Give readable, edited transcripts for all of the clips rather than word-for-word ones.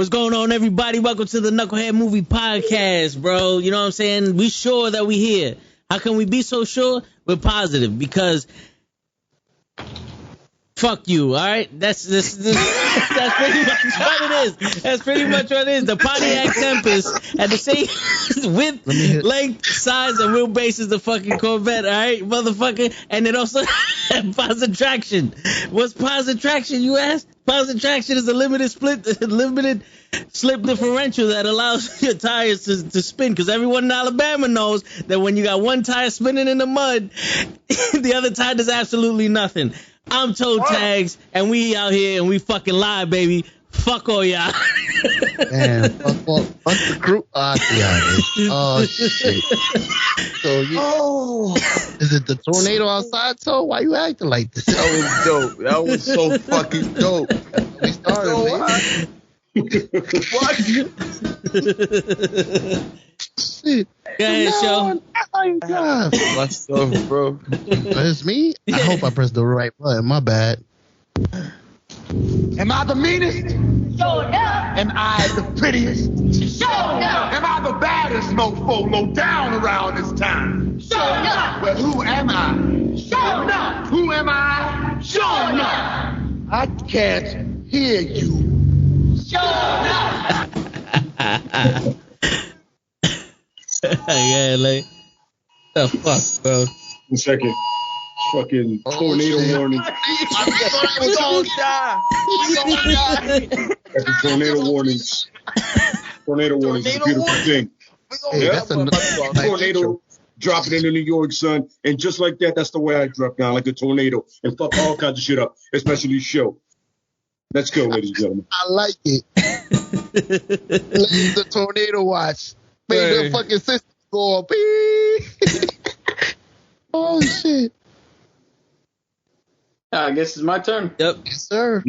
What's going on, everybody? Welcome to the Nukkle Hedd Movie Podcast, bro. You know what I'm saying? We sure that we here. How can we be so sure? We're positive because fuck you, all right? That's pretty much what it is. That's pretty much what it is. The Pontiac Tempest at the same width, length, size, and wheelbase as the fucking Corvette, all right, motherfucker? And it also had positive traction. What's positive traction, you ask? Positive traction is a limited slip differential that allows your tires to spin, because everyone in Alabama knows that when you got one tire spinning in the mud, the other tire does absolutely nothing. I'm Toe Tags, and we out here, and we fucking live, baby. Fuck all y'all. Man, fuck the crew. Oh, shit. So is it the tornado outside, Toe? Why you acting like this? That was dope. That was so fucking dope. We started, What? Shit. Go ahead, show. Oh, God. Myself, bro. It's me? I hope I pressed the right button. My bad. Am I the meanest? Sure enough. Am I the prettiest? Sure enough. Am I the baddest mofo low down around this town? Sure enough. Well, who am I? Sure enough. Who am I? Sure enough. I can't hear you. Sure enough. Yeah, like, the fuck, bro. 1 second. Fucking tornado warning. We gonna die. That's the tornado warnings. Tornado warnings is a beautiful thing. Hey, Yeah. that's a nice Tornado dropping into New York, son. And just like that, that's the way I drop down, like a tornado. And fuck all kinds of shit up, especially this show. Let's go, ladies and gentlemen. I like it. The tornado watch. Made the fucking system go up. Oh, shit. I guess it's my turn. Yep. Yes, sir.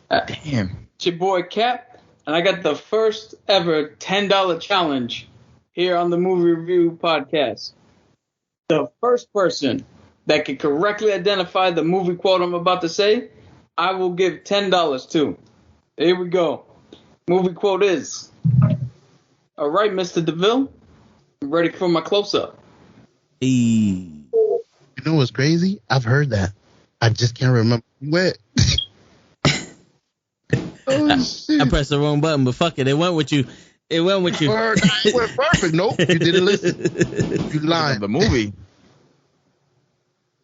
Damn. It's your boy Cap, and I got the first ever $10 challenge here on the Movie Review Podcast. The first person that can correctly identify the movie quote I'm about to say, I will give $10 to. Here we go. Movie quote is, all right, Mr. DeVille, I'm ready for my close-up. Hey. You know what's crazy? I've heard that. I just can't remember where. Oh, shit. I pressed the wrong button, but fuck it. It went with you. It went with you. It went perfect. Nope, you didn't listen. You lied. The movie.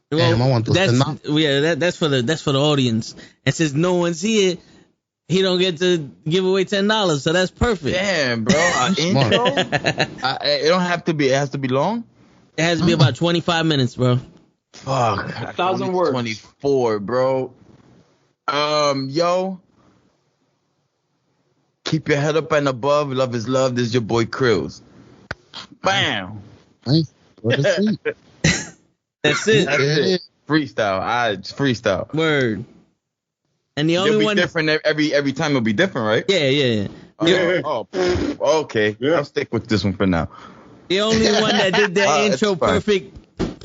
Damn, I want those that's for the audience. And since no one's here, he don't get to give away $10, so that's perfect. Damn, bro. Intro? It don't have to be. It has to be long. It has to be about 25 minutes, bro. Fuck. 1,000 words. 24, bro. Yo. Keep your head up and above. Love is love. This is your boy Krills. Bam. Nice. What a sweet. That's it. That's it. Freestyle. It's freestyle. Word. And the It'll only be one different every time. It'll be different, right? Yeah. Okay. Yeah. I'll stick with this one for now. The only one that did that intro perfect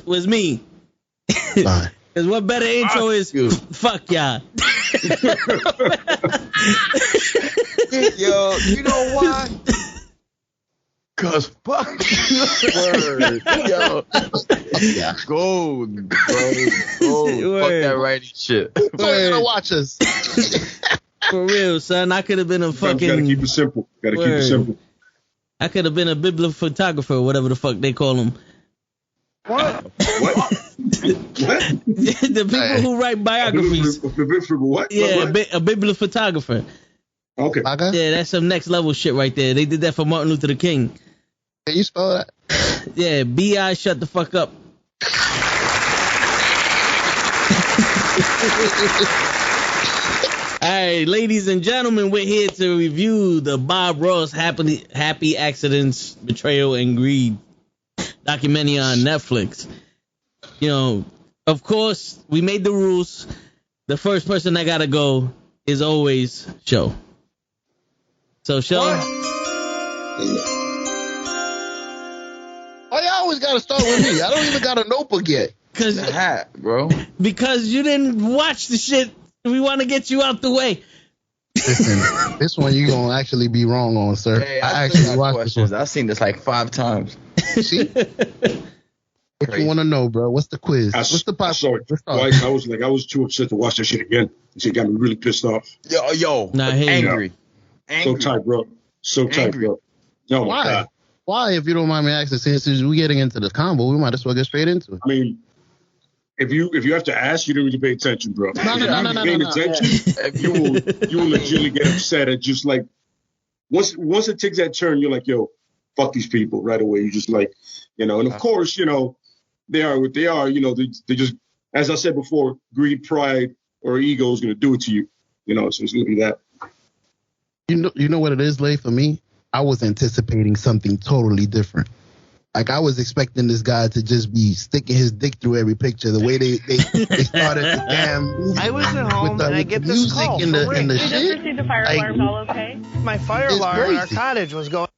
was me. Because what better intro is fuck y'all. Yo, you know why? Cause fuck word. Yo. Yeah. Gold, bro. Gold. Fuck that writing shit. Who's gonna watch us? For real, son. I could have been a fucking. Gotta keep it simple. Keep it simple. I could have been a bibliophotographer or whatever the fuck they call them. What? The people who write biographies. What? Yeah, a bibliophotographer. Okay. Yeah, that's some next level shit right there. They did that for Martin Luther King. Can you spell that? Yeah, B.I. shut the fuck up. All right, ladies and gentlemen, we're here to review the Bob Ross Happy Accidents, Betrayal, and Greed documentary on Netflix. You know, of course, we made the rules. The first person that gotta go is always Show. So, Show. Why y'all always gotta start with me? I don't even got a notebook yet. Cause The hat, bro. Because you didn't watch the shit. We want to get you out the way. Listen, this one you gonna actually be wrong on, sir. Hey, I actually watched this questions. one. I've seen this like 5 times. See? What you want to know, bro? What's the quiz? What's the pop? Sorry, twice. I was too upset to watch that shit again. This shit got me really pissed off. Yo, angry. So tight, bro. So tight, bro. Oh, Why? my God. Why, if you don't mind me asking, since we're getting into the combo, we might as well get straight into it. I mean, if you have to ask, you didn't really pay attention, bro. No. Attention, you will legitimately get upset at just like once it takes that turn, you're like, yo, fuck these people right away. You just like, and of course, they are what they are. They just, as I said before, greed, pride, or ego is going to do it to you. So it's going to be that. You know what it is, Lay, for me? I was anticipating something totally different. Like, I was expecting this guy to just be sticking his dick through every picture. The way they started the damn. I was at home and I get this call. And the Just shit. received the fire alarm. All okay? My fire alarm in our cottage was going.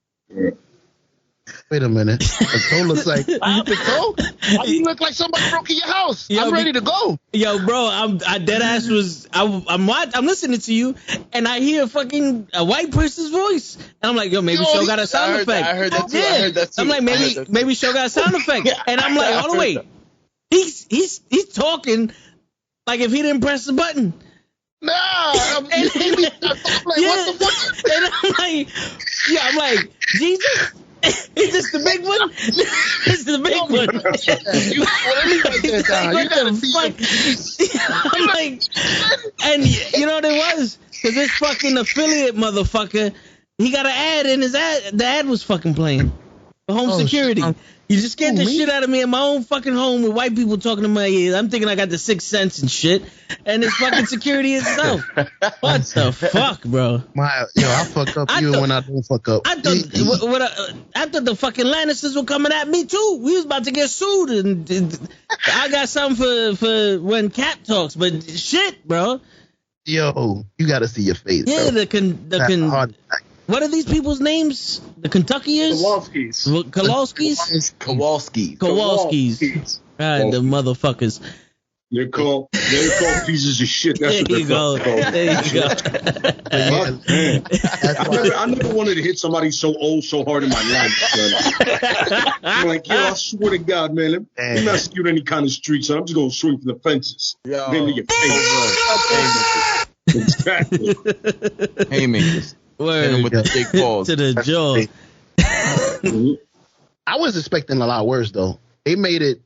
Wait a minute. Pato's like, Pato? Why you look like somebody broke in your house? I'm ready to go. Yo, bro, I dead ass was I'm listening to you, and I hear fucking a white person's voice, and I'm like, yo, maybe Show got a sound effect. I heard that too. Yeah. I heard that too. I'm like, maybe Show got a sound effect, and I'm like, hold on, wait, he's talking like if he didn't press the button. Nah, I'm like, what the fuck? And I'm like, Jesus. Is this the big one? This is the big one. Let me write that down. You gotta see. I'm like, and you know what it was? Because this fucking affiliate motherfucker, he got an ad in his ad. The ad was fucking playing for home security. You just scared the shit out of me in my own fucking home with white people talking to my ears. I'm thinking I got the 6th sense and shit, and it's fucking security itself. What the fuck, bro? I fuck up when I don't fuck up. I thought the fucking Lannisters were coming at me too. We was about to get sued, and I got something for when Cap talks. But shit, bro. Yo, you gotta see your face. Yeah, bro. What are these people's names? The Kentuckians? Kowalskis. The motherfuckers. They're called pieces of shit. That's what they're called. There you go. Man. I never wanted to hit somebody so old so hard in my life, son. I'm like, yo, I swear to God, man, let me not skew any kind of street, so I'm just gonna swing for the fences. Yo. Then to your face. Exactly. Haymakers. Word. Hit him with the big balls. To the jaw. I was expecting a lot worse though. They made it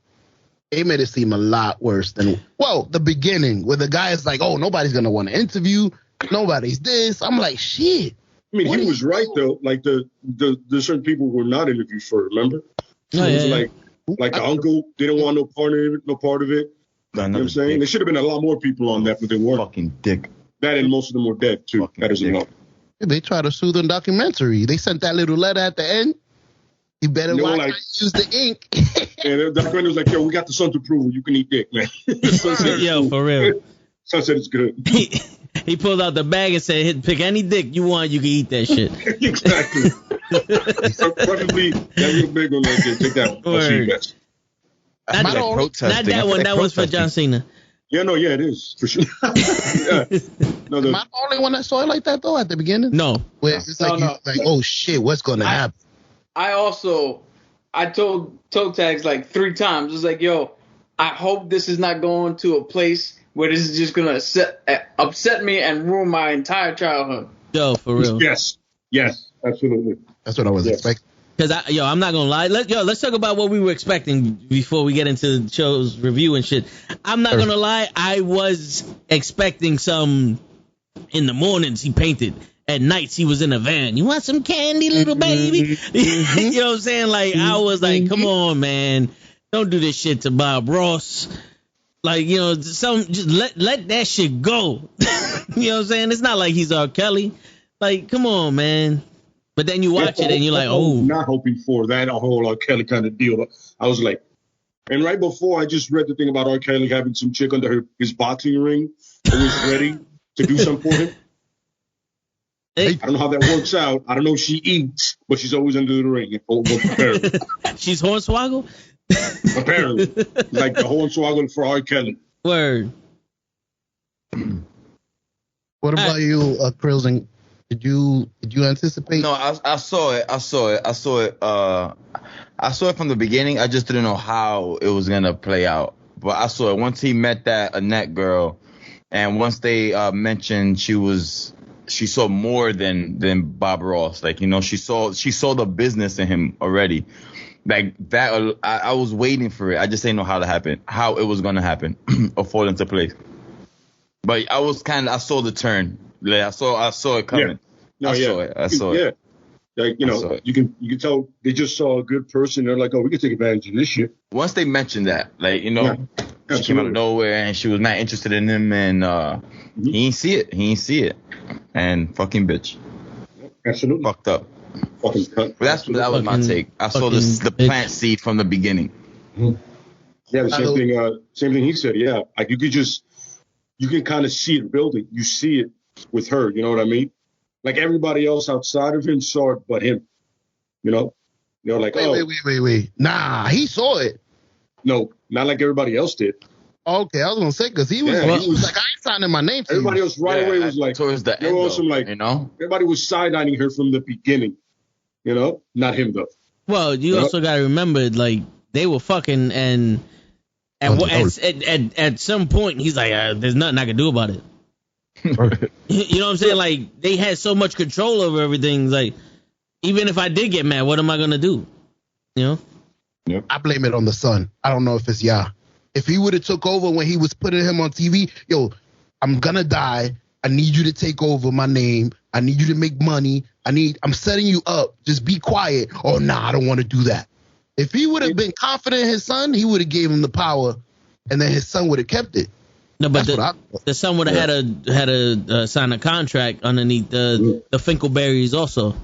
seem a lot worse than the beginning where the guy is like, oh, nobody's gonna want to interview, nobody's this. I'm like, shit. I mean, he was right though. Like the certain people were not interviewed for. Remember? It was like the uncle didn't want no part of it. You know what I'm saying? There should have been a lot more people on that, but they weren't. Fucking dick. That and most of them were dead too. Fucking that doesn't help. They try to sue the documentary. They sent that little letter at the end. You better use the ink. And the documentary was like, yo, we got the son's approval. You can eat dick, man. Yo, for real. Son said it's good. He pulled out the bag and said, pick any dick you want, you can eat that shit. Exactly. Preferably that little big one right there. Take that one. I'll see you guys. Not that one. That one's for John Cena. Yeah, it is for sure. Yeah. No, Am I the only one that saw it like that though at the beginning? No. Where it's like, oh shit, what's gonna happen? I told toe tags like 3 times. It's like, yo, I hope this is not going to a place where this is just gonna upset me and ruin my entire childhood. Yo, for real. Yes, absolutely. That's what I was expecting. Because I'm not gonna lie. Let's talk about what we were expecting before we get into the show's review and shit. I'm not gonna lie. I was expecting some. In the mornings he painted. At nights he was in a van. You want some candy, little baby? You know what I'm saying? Like I was like, come on, man, don't do this shit to Bob Ross. Like, just let that shit go. You know what I'm saying? It's not like he's R. Kelly. Like, come on, man. But then you watch it and you're like, oh. Not hoping for that whole R. Kelly kind of deal. I was like, and right before I just read the thing about R. Kelly having some chick under his boxing ring who was ready to do something for him. I don't know how that works out. I don't know if she eats, but she's always under the ring. Apparently. She's Hornswoggle? Apparently. Like the Hornswoggle for R. Kelly. Word. What about you, Krills? Did you anticipate? No, I saw it. I saw it from the beginning. I just didn't know how it was gonna play out. But I saw it once he met that Annette girl, and once they mentioned she saw more than Bob Ross. Like, you know, she saw the business in him already. Like that, I was waiting for it. I just didn't know how it was gonna happen or fall into place. But I saw the turn. Like, I saw it coming. Yeah. No, I saw it. Yeah. Like, you know, you can tell they just saw a good person. They're like, oh, we can take advantage of this shit. Once they mentioned that, like, you know, she came out of nowhere and she was not interested in him, and he ain't see it. And fucking bitch. Absolutely. Fucked up. Fucking cunt. That was my take. I saw the plant seed from the beginning. Mm-hmm. Yeah, the same thing he said. Yeah, like you can kind of see it building. You see it with her. You know what I mean? Like everybody else outside of him saw it, but him. You know, like wait. Nah, he saw it. No, not like everybody else did. Okay, I was gonna say because he was like, I ain't signing my name. Everybody else away was like towards the end. Also, like, you know, everybody was side-eyeing her from the beginning. You know, not him though. Well, you also gotta remember, like, they were fucking, and at some point he's like, there's nothing I can do about it. You know what I'm saying? Like, they had so much control over everything. Like, even if I did get mad, what am I gonna do? You know? Yep. I blame it on the son. I don't know if it's If he would have took over when he was putting him on TV, yo, I'm gonna die. I need you to take over my name. I need you to make money. I'm setting you up. Just be quiet. Oh, nah, I don't want to do that. If he would have been confident in his son, he would have gave him the power, and then his son would have kept it. No, but the son would have had to sign a contract underneath the Finkelberries also.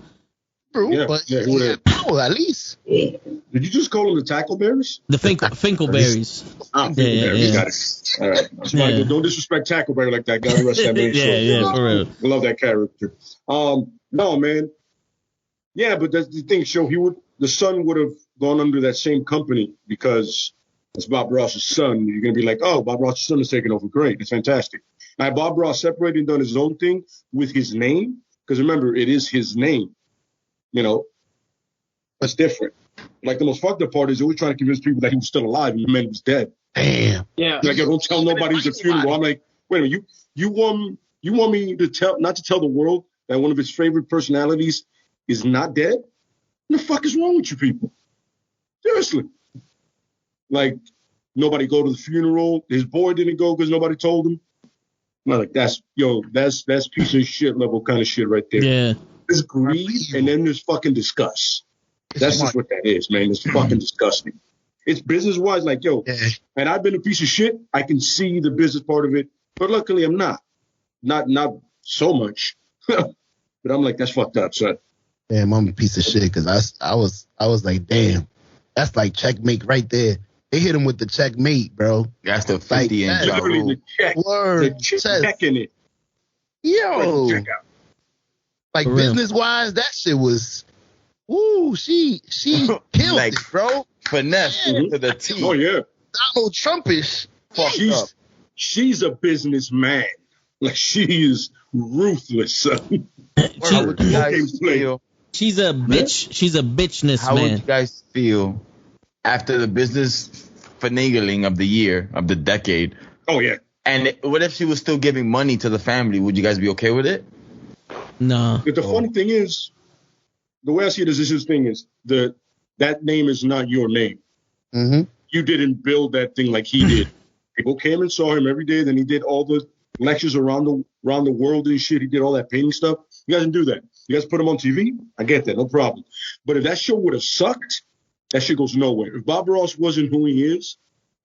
True, but he had power at least. Did you just call them the Tackleberries? The Finkelberries. Finkelberries. Got it. All right. Somebody don't disrespect Tackleberry like that. God rest that man. Yeah, for real. I love that character. No, man. Yeah, but that's the thing. So the son would have gone under that same company because it's Bob Ross's son. You're gonna be like, oh, Bob Ross's son is taking over. Great, it's fantastic. Now Bob Ross separated and done his own thing with his name, because remember, it is his name. You know, that's different. Like, the most fucked up part is always trying to convince people that he was still alive and the man was dead. Damn. Yeah. Like, don't tell nobody it's a funeral. I'm like, wait a minute, you want me to not to tell the world that one of his favorite personalities is not dead? What the fuck is wrong with you people? Seriously. Like, nobody go to the funeral. His boy didn't go because nobody told him. I'm like, that's piece of shit level kind of shit right there. Yeah. There's greed, and then there's fucking disgust. That's just what that is, man. It's fucking disgusting. It's business-wise, like, yo, and I've been a piece of shit. I can see the business part of it, but luckily I'm not. Not so much. But I'm like, that's fucked up, son. Damn, I'm a piece of shit because I was like, damn, that's like checkmate right there. They hit him with the checkmate, bro. That's the 50 and literally the check. Word. The checking it. Yo. Check out. Like, business-wise, that shit was, she killed like, it, bro. Finesse to the T. Oh, yeah. Donald Trumpish. She's a businessman. Like, she is ruthless, son. How would you guys feel? She's a bitch. She's a bitchness, How man. would you guys feel after the business finagling of the year, of the decade? Oh, yeah. And what if she was still giving money to the family? Would you guys be okay with it? No. But the funny thing is, the way I see it is, this thing is, that name is not your name. Mm-hmm. You didn't build that thing like he did. People came and saw him every day. Then he did all the lectures around the world and shit. He did all that painting stuff. You guys didn't do that. You guys put him on TV. I get that, no problem. But if that show would have sucked, that shit goes nowhere. If Bob Ross wasn't who he is,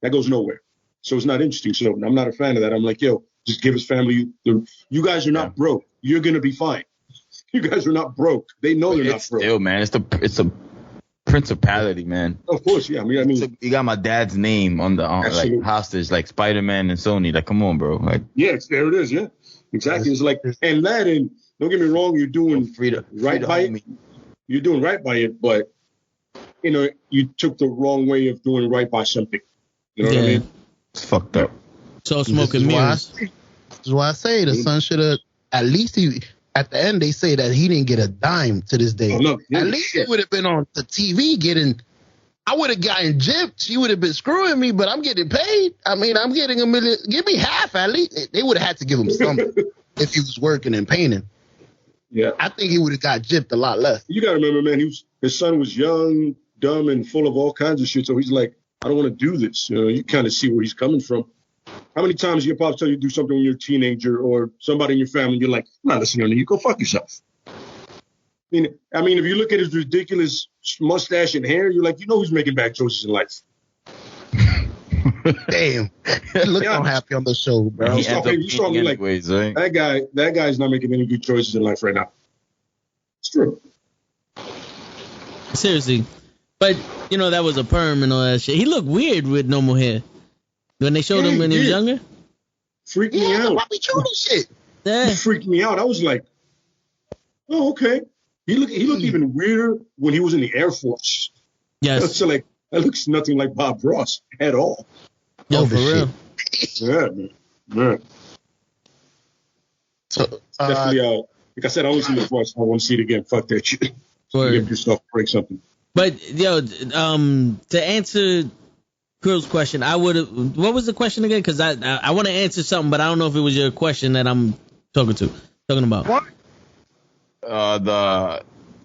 that goes nowhere. So it's not interesting. So I'm not a fan of that. I'm like, yo, just give his family. You guys are not broke. You're gonna be fine. You guys are not broke. They know they're not broke. Still, man, it's a principality, man. Of course, yeah. I mean, you got my dad's name on the like hostage, like Spider-Man and Sony. Like, come on, bro. Like, yeah, there it is. Yeah, exactly. It's like, and don't get me wrong, you're doing right by it. You're doing right by it, but you took the wrong way of doing right by something. You know what I mean? It's fucked up. So smoking mirrors. This is why I say the son should have at least at the end they say that he didn't get a dime to this day. At least he would have been on the TV getting. I would have gotten gypped. She would have been screwing me, but I'm getting paid. I mean, I'm getting $1 million. Give me half at least. They would have had to give him something if he was working and painting. Yeah, I think he would have got gypped a lot less. You got to remember, man, his son was young, dumb, and full of all kinds of shit. So he's like, I don't want to do this. You kind of see where he's coming from. How many times your pops tell you to do something when you're a teenager or somebody in your family, you're like, I'm not listening to you. Go fuck yourself. I mean, if you look at his ridiculous mustache and hair, you're like, he's making bad choices in life. Damn. Look how happy on the show, bro. He ends up anyways, right? That guy's not making any good choices in life right now. It's true. Seriously. But, that was a perm and all that shit. He looked weird with normal hair. When they showed him when he was younger? Freaked me out. Why we showing this shit? Yeah. He freaked me out. I was like, oh, okay. He looked even weirder when he was in the Air Force. Yes. So that looks nothing like Bob Ross at all. Yo, for real. Yeah, man. So, definitely, like I said, I only seen it twice. I want to see it again. Fuck that shit. Give yourself a break something. But, to answer Krill's question, what was the question again? Because I want to answer something, but I don't know if it was your question that I'm talking about. What?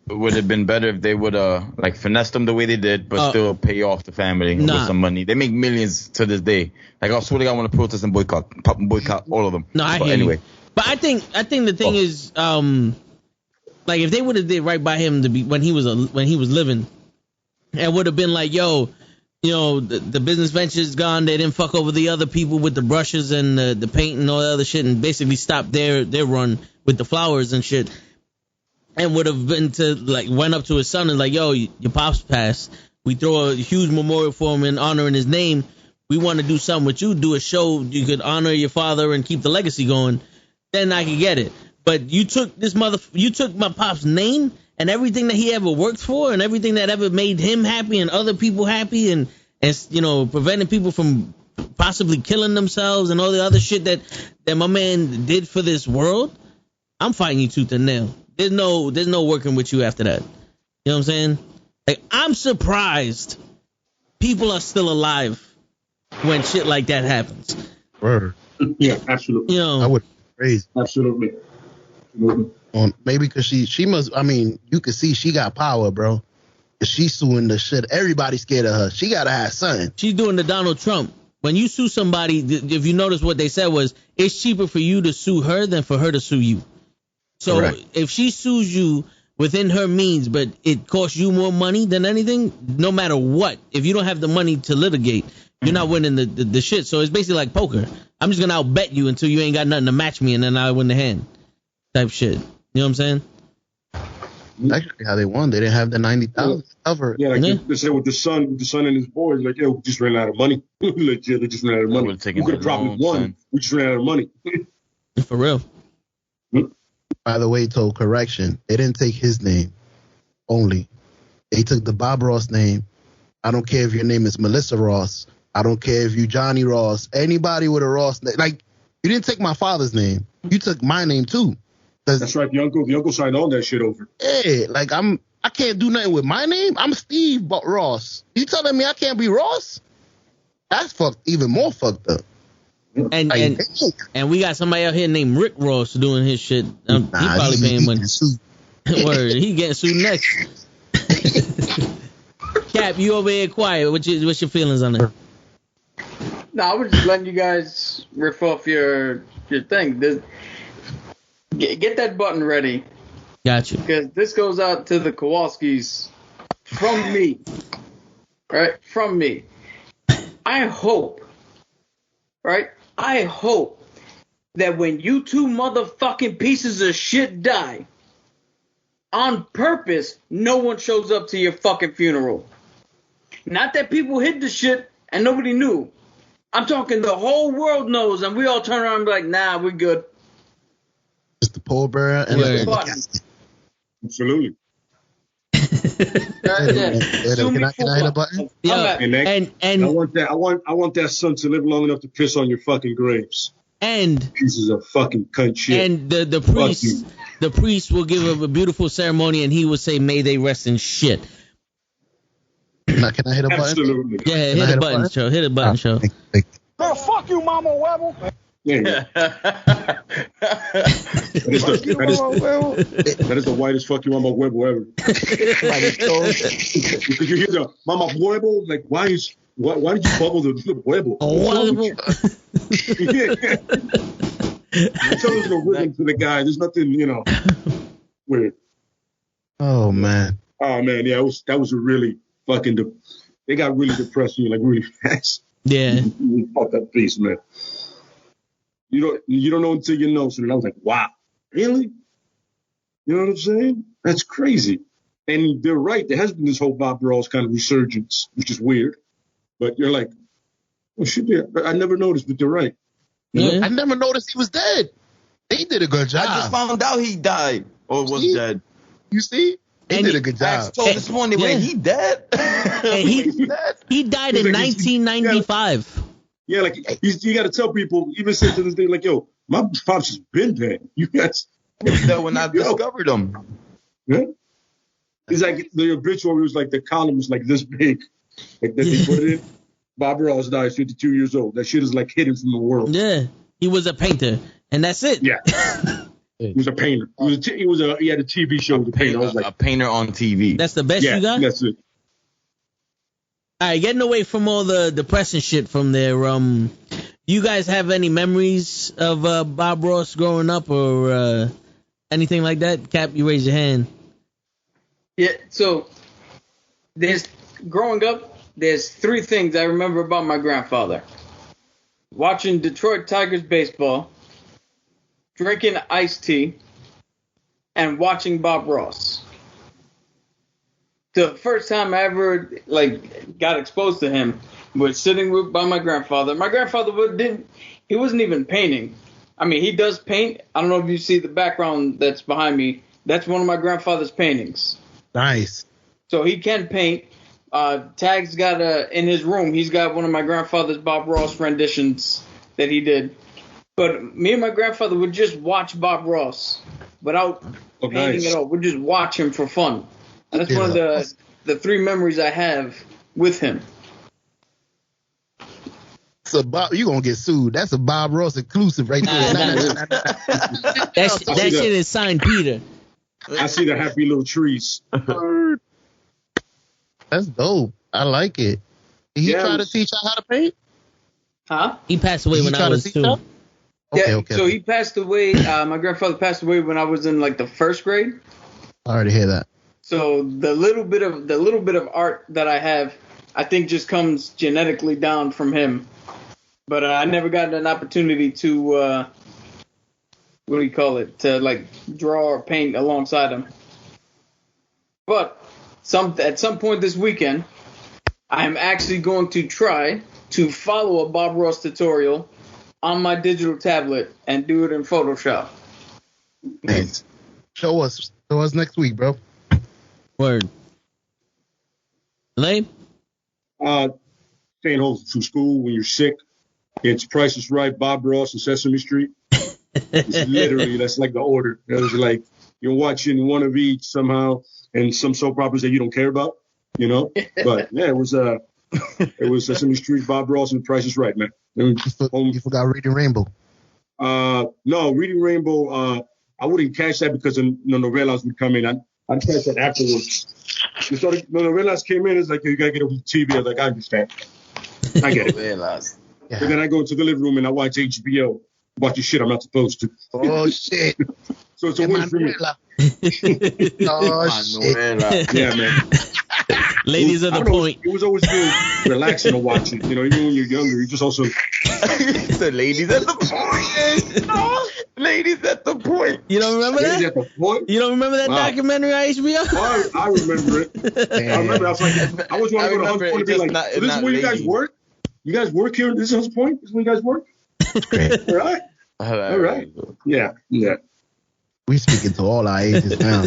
Would have been better if they would have finessed them the way they did, but still pay off the family with some money. They make millions to this day. Like, I swear to God, I want to protest and boycott all of them. No, I hear anyway. You. But I think the thing is, if they would have did right by him when he was living, and would have been like, yo, the business venture's gone. They didn't fuck over the other people with the brushes and the paint and all that other shit, and basically stopped their run with the flowers and shit. And would have been went up to his son and like, yo, your pops passed. We throw a huge memorial for him in honoring his name. We want to do something with you. Do a show you could honor your father and keep the legacy going. Then I could get it. But you took you took my pop's name and everything that he ever worked for and everything that ever made him happy and other people happy and preventing people from possibly killing themselves and all the other shit that my man did for this world. I'm fighting you tooth and nail. There's no working with you after that. You know what I'm saying? Like, I'm surprised people are still alive when shit like that happens. Word. Yeah, absolutely. I would crazy. Absolutely. Maybe because she must. I mean, you can see she got power, bro. She's suing the shit. Everybody's scared of her. She gotta have something. She's doing the Donald Trump. When you sue somebody, if you notice what they said was, it's cheaper for you to sue her than for her to sue you. So correct. If she sues you within her means, but it costs you more money than anything, no matter what, if you don't have the money to litigate, you're not winning the shit. So it's basically like poker. I'm just going to outbet you until you ain't got nothing to match me, and then I win the hand type shit. You know what I'm saying? Actually, how they won. They didn't have the 90,000 cover. Yeah, they said with the son and his boys, like, yo, we just ran out of money. Legit, they just ran out of money. We could have probably won. We just ran out of money. For real. By the way, correction. They didn't take his name only. They took the Bob Ross name. I don't care if your name is Melissa Ross. I don't care if you Johnny Ross. Anybody with a Ross name. Like, you didn't take my father's name. You took my name too. That's right. The uncle signed all that shit over. Yeah, like I can't do nothing with my name. I'm Steve Ross. You telling me I can't be Ross? That's even more fucked up. And we got somebody out here named Rick Ross doing his shit. He probably paying money. Word, he getting sued next. Cap, you over here quiet. What's your feelings on it? No, I was just letting you guys riff off your thing. Get that button ready. Gotcha. Because this goes out to the Kowalskis from me. Right? From me. I hope that when you two motherfucking pieces of shit die, on purpose, no one shows up to your fucking funeral. Not that people hid the shit and nobody knew. I'm talking the whole world knows and we all turn around and be like, nah, we're good. Just the pallbearer and the absolutely. Can I hit a button? Yeah. And I want that son to live long enough to piss on your fucking graves. And pieces of fucking cunt shit. And the priest will give a beautiful ceremony, and he will say, "May they rest in shit." Now, can I hit a button? Absolutely. Yeah, hit a button, show. Hit a button, show. Girl, fuck you, Mama Webble. Yeah. That is the whitest fuck you Mama Huevo ever. Because you hear the Mama Huevo, like why did you bubble the huevo? Tell us no rhythm to the guy. There's nothing, weird. Oh man. Oh man, yeah, that was a really fucking. They got really depressing, like really fast. Yeah. Fuck that piece, man. You don't know until you know. So then I was like, wow, really? You know what I'm saying? That's crazy. And they're right. There has been this whole Bob Ross kind of resurgence, which is weird. But you're like, oh shit, I never noticed, but they're right. Yeah. I never noticed he was dead. They did a good job. I just found out he died or was dead. You see? They did a good job. I was told this morning, wait, he dead? He died in 1995. Yeah, like you got to tell people, even say to this day, like, yo, my pops has been dead. You guys, that when I discovered him. Yeah, it's like the obituary was like the column was like this big, like that they put it in. Bob Ross died 52 years old. That shit is like hidden from the world. Yeah, he was a painter, and that's it. Yeah, he was a painter. He had a TV show with a painter. I was like a painter on TV. That's the best you got. That's it. All right, getting away from all the depressing shit from there. You guys have any memories of Bob Ross growing up or anything like that? Cap, you raise your hand. Yeah. So growing up, there's three things I remember about my grandfather: watching Detroit Tigers baseball, drinking iced tea, and watching Bob Ross. The first time I ever got exposed to him was sitting by my grandfather. My grandfather he wasn't even painting. I mean, he does paint. I don't know if you see the background that's behind me. That's one of my grandfather's paintings. Nice. So he can paint. Tag's got in his room, he's got one of my grandfather's Bob Ross renditions that he did. But me and my grandfather would just watch Bob Ross without painting at all. We'd just watch him for fun. And that's one of the three memories I have with him. So Bob, you gonna get sued. That's a Bob Ross exclusive right there. That shit is signed Peter. I see the happy little trees. That's dope. I like it. Did he try to teach you how to paint? Huh? He passed away when I was 2. Okay. So he passed away. My grandfather passed away when I was in the first grade. I already hear that. So the little bit of art that I have, I think just comes genetically down from him. But I never got an opportunity to to draw or paint alongside him. But at some point this weekend, I'm actually going to try to follow a Bob Ross tutorial on my digital tablet and do it in Photoshop. Nice. Show us next week, bro. Word. Lane? Staying home from school when you're sick. It's Price is Right, Bob Ross and Sesame Street. It's literally, that's like the order. It was like you're watching one of each somehow, and some soap operas that you don't care about, But yeah, it was Sesame Street, Bob Ross, and Price is Right, man. You forgot Reading Rainbow. No, Reading Rainbow. I wouldn't catch that because the novellas would come in. I'd catch that afterwards. The novellas came in. It's like you gotta get over the TV. I was like, I understand. I get it. Yeah. But then I go to the living room and I watch HBO. Watch the shit I'm not supposed to. Oh shit! So it's a win for me. Oh shit! Yeah, man. Ladies at the point. It was always good, relaxing to watch it. Even when you're younger, you just also. The ladies at the point. Ladies at the point. You don't remember that? Ladies at the point. You don't remember that documentary on HBO? Oh, I remember it. I remember. I was like, I was want to go to Hunts Point and be like, so this is where you guys work? You guys work here? This is Hunts Point? This is where you guys work? All right. All right. Yeah. We speaking to all our ages now.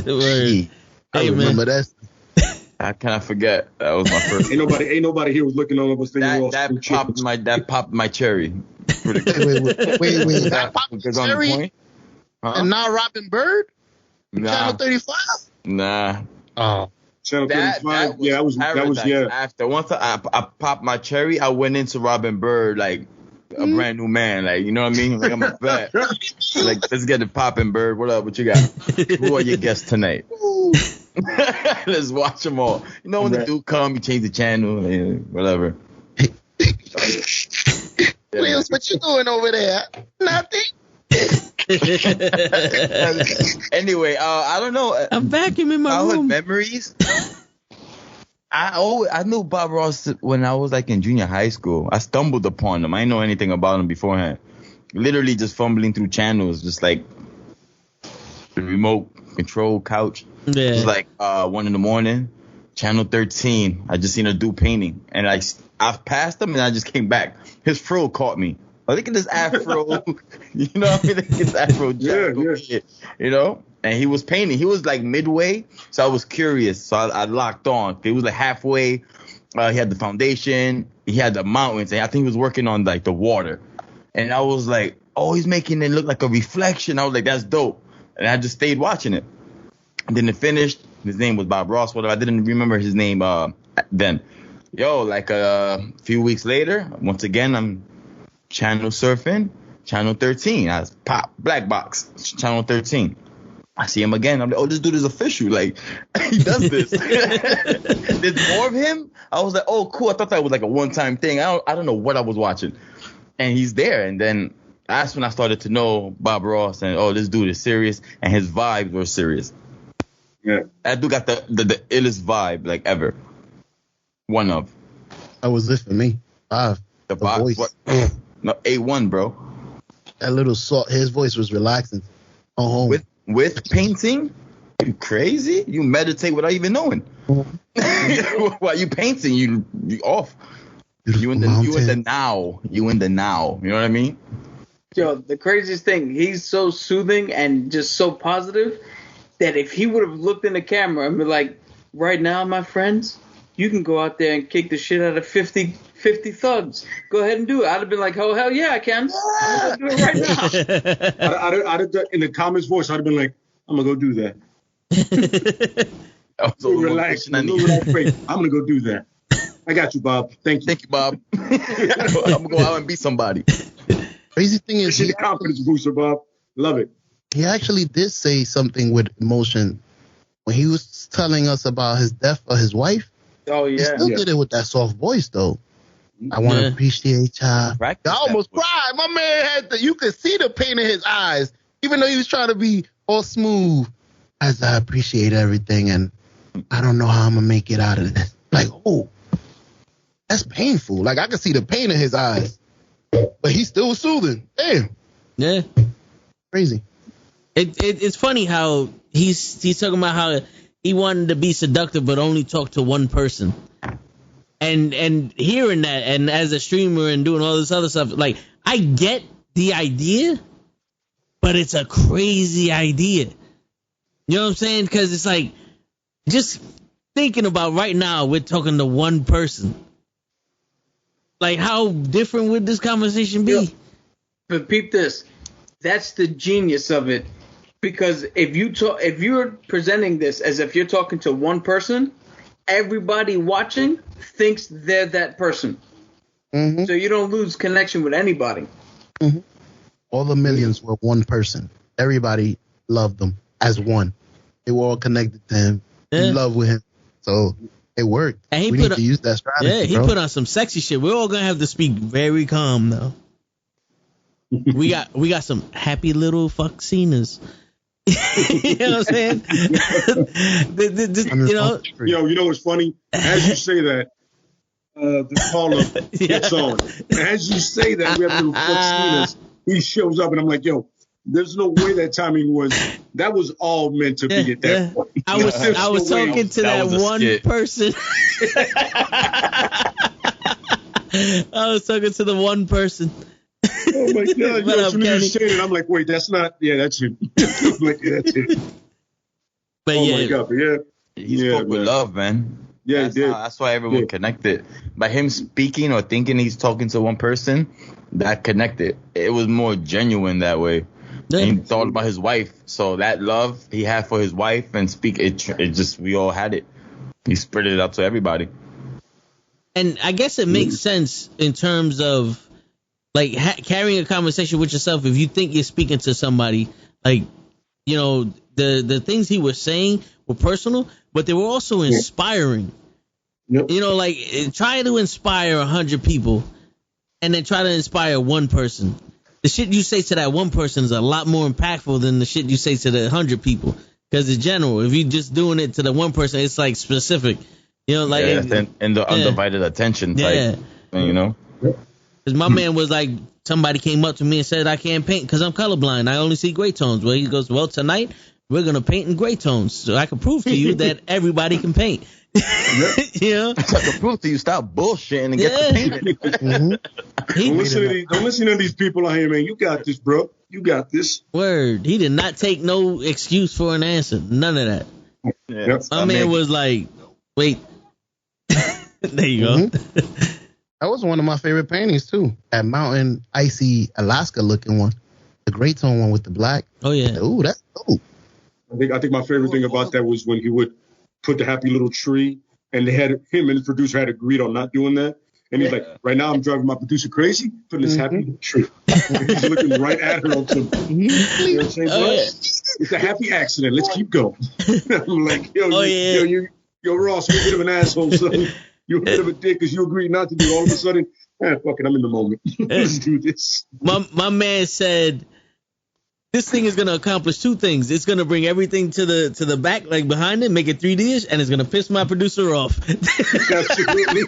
I remember that. How can I forget? That was my first. Ain't nobody here was looking on us thinking that popped my cherry. Pretty good. Wait. That Pop Because on the Cherry point? Huh? and not Robin Bird? Nah. Channel 35? Nah. Oh. Channel That 35. was That was Paradise. After once I popped my cherry, I went into Robin Bird like a brand new man. Like, you know what I mean? Like, I'm a vet. Like, let's get it popping, Bird. What up? What you got? Who are your guests tonight? Let's watch them all. You know when the dude come, you change the channel, whatever. Wills, what you doing over there? Nothing. Anyway, I don't know. I'm vacuuming my Childhood room. memories. I knew Bob Ross when I was like in junior high school. I stumbled upon him. I didn't know anything about him beforehand. Literally just fumbling through channels, just like the remote control couch. Yeah. It was like 1 a.m, channel 13. I just seen a dude painting, and I passed him, and I just came back. His fro caught me. Oh, look at this afro. You know what I mean? Look at this afro. Yeah. You know? And he was painting. He was like midway, so I was curious. So I locked on. He was like halfway. He had the foundation. He had the mountains. And I think he was working on like the water. And I was like, oh, he's making it look like a reflection. I was like, that's dope. And I just stayed watching it. And then it finished. His name was Bob Ross. Whatever. I didn't remember his name then. Yo, like a few weeks later, once again, I'm channel surfing. Channel 13. I was pop. Black box. Channel 13. I see him again. I'm like, oh, this dude is official. Like, he does this. There's more of him. I was like, oh, cool. I thought that was like a one-time thing. I don't know what I was watching. And he's there. And then that's when I started to know Bob Ross. And, oh, this dude is serious. And his vibes were serious. Yeah. That dude got the illest vibe, like, ever. One of. That was it for me. The vibe. voice. No, A1, bro. That little salt. His voice was relaxing. Oh, home. With painting? You crazy? You meditate without even knowing. While you painting, you off. You in the now. You in the now. You know what I mean? Yo, the craziest thing, he's so soothing and just so positive that if he would have looked in the camera and been like, right now, my friends, you can go out there and kick the shit out of 50 thugs. Go ahead and do it. I'd have been like, oh, hell yeah, I can. I'm going to do it right now. I'd have in the comments voice, I'd have been like, I'm going to go do that. Relax. I'm going to go do that. I got you, Bob. Thank you. Thank you, Bob. I'm going to go out and beat somebody. Crazy thing is, the confidence booster, Bob. Love it. He actually did say something with emotion when he was telling us about his death of his wife. Oh, yeah. He still did it with that soft voice, though. I want to appreciate y'all. I almost cried. My man had you could see the pain in his eyes, even though he was trying to be all smooth. As I appreciate everything, and I don't know how I'm going to make it out of this. Like, oh, that's painful. Like, I could see the pain in his eyes, but he still was soothing. Damn. Yeah. Crazy. It's funny how he's talking about how he wanted to be seductive but only talk to one person. And hearing that, and as a streamer and doing all this other stuff, like, I get the idea, but it's a crazy idea. You know what I'm saying? Because it's like, just thinking about right now, we're talking to one person. Like, how different would this conversation be? Yeah. But peep this. That's the genius of it. Because if you're presenting this as if you're talking to one person, everybody watching thinks they're that person. Mm-hmm. So you don't lose connection with anybody. Mm-hmm. All the millions were one person. Everybody loved them as one. They were all connected to him. In love with him. So it worked. And we need to use that strategy. Yeah, he put on some sexy shit. We're all gonna have to speak very calm though. we got some happy little fuckcinas. You know what I'm saying? You know what's funny? As you say that, the caller gets on. As you say that, we have little fuckcinas. He shows up, and I'm like, yo, there's no way that timing was. That was all meant to be at that point. I was talking to that one person. I was talking to the one person. Oh my God! As soon as you said it, I'm like, wait, that's not. Yeah, that's it. I'm like, yeah, that's it. But my God! But he spoke with love, man. Yeah, he did. That's why everyone connected. By him speaking or thinking he's talking to one person, that connected. It was more genuine that way. Yeah. And he thought about his wife. So that love he had for his wife and we all had it. He spread it out to everybody. And I guess it makes sense in terms of like carrying a conversation with yourself. If you think you're speaking to somebody, like, you know, the things he was saying were personal, but they were also inspiring. Yep. You know, like try to inspire 100 people and then try to inspire one person. The shit you say to that one person is a lot more impactful than the shit you say to the 100 people. Because in general, if you're just doing it to the one person, it's like specific. You know, like and the undivided attention type. Yeah. You know, because my man was like, somebody came up to me and said I can't paint because I'm colorblind. I only see gray tones. Well, he goes, well, tonight we're gonna paint in gray tones, so I can prove to you that everybody can paint. You know, I can prove to you, stop bullshitting and get to painting. Don't listen to these people out here, man. You got this, bro. You got this. Word. He did not take no excuse for an answer. None of that. Yeah. My man was like, wait. There you go. That was one of my favorite paintings too. That mountain, icy Alaska looking one. The gray tone one with the black. Oh yeah. Ooh, that's dope. I think my favorite thing about that was when he would put the happy little tree, and they had him and the producer had agreed on not doing that. And he's like, right now I'm driving my producer crazy, putting this happy little tree. He's looking right at her on something. You know what I'm saying? It's a happy accident. Let's keep going. I'm like, yo, Ross, you're a bit of an asshole, son. You're a bit of a dick because you agreed not to do it. All of a sudden, fuck it, I'm in the moment. Let's do this. My man said, this thing is going to accomplish two things. It's going to bring everything to the back, like behind it, make it 3D-ish, and it's going to piss my producer off. Absolutely.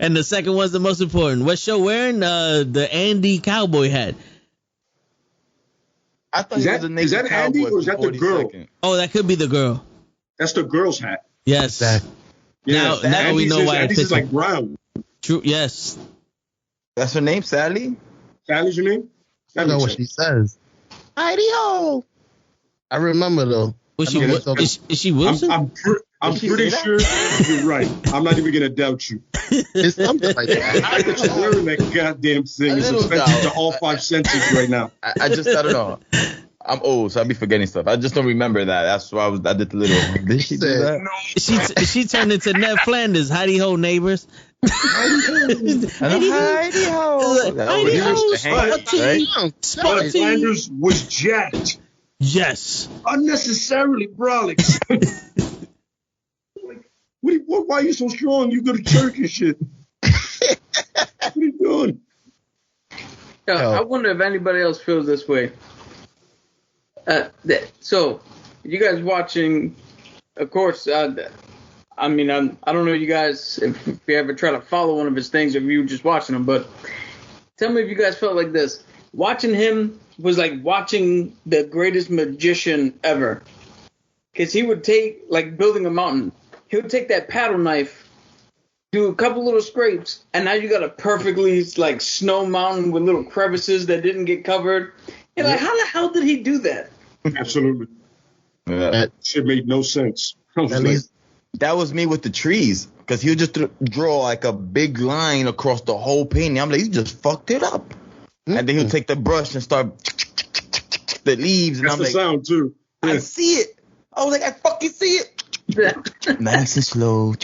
And the second one's the most important. What's Show wearing? The Andy cowboy hat. I thought is that Andy or is that the girl? Oh, that could be the girl. That's the girl's hat. Yes. Now we know why Andy's is like brown. True. Yes. That's her name, Sally? Sally's your name? I know what she says. Heidi-ho! I remember though. Is she Wilson? I'm pretty sure you're right. I'm not even gonna doubt you. It's something like that. I think she's wearing that goddamn thing. It's offensive to all five senses right now. I don't know. I'm old, so I'll be forgetting stuff. I just don't remember that. That's why I did the little. Did she do that? No. She turned into Ned Flanders. Heidi-ho, neighbors. Heidi-ho. Ned Flanders was jacked. Yes. Unnecessarily brolic. Why are you so strong? You go to church and shit. What are you doing? I wonder if anybody else feels this way. So, you guys watching, of course, I don't know you guys, if you ever try to follow one of his things, or if you were just watching him, but tell me if you guys felt like this. Watching him was like watching the greatest magician ever. Because he would take, like building a mountain, he would take that paddle knife, do a couple little scrapes, and now you got a perfectly, like, snow mountain with little crevices that didn't get covered. You're like, how the hell did he do that? Absolutely. Yeah. That shit made no sense. That was me with the trees, because he would just draw like a big line across the whole painting. I'm like, you just fucked it up. Mm-hmm. And then he'll take the brush and start the leaves. And that's the sound too. Yeah. I see it. I was like, I fucking see it. Nice and slow.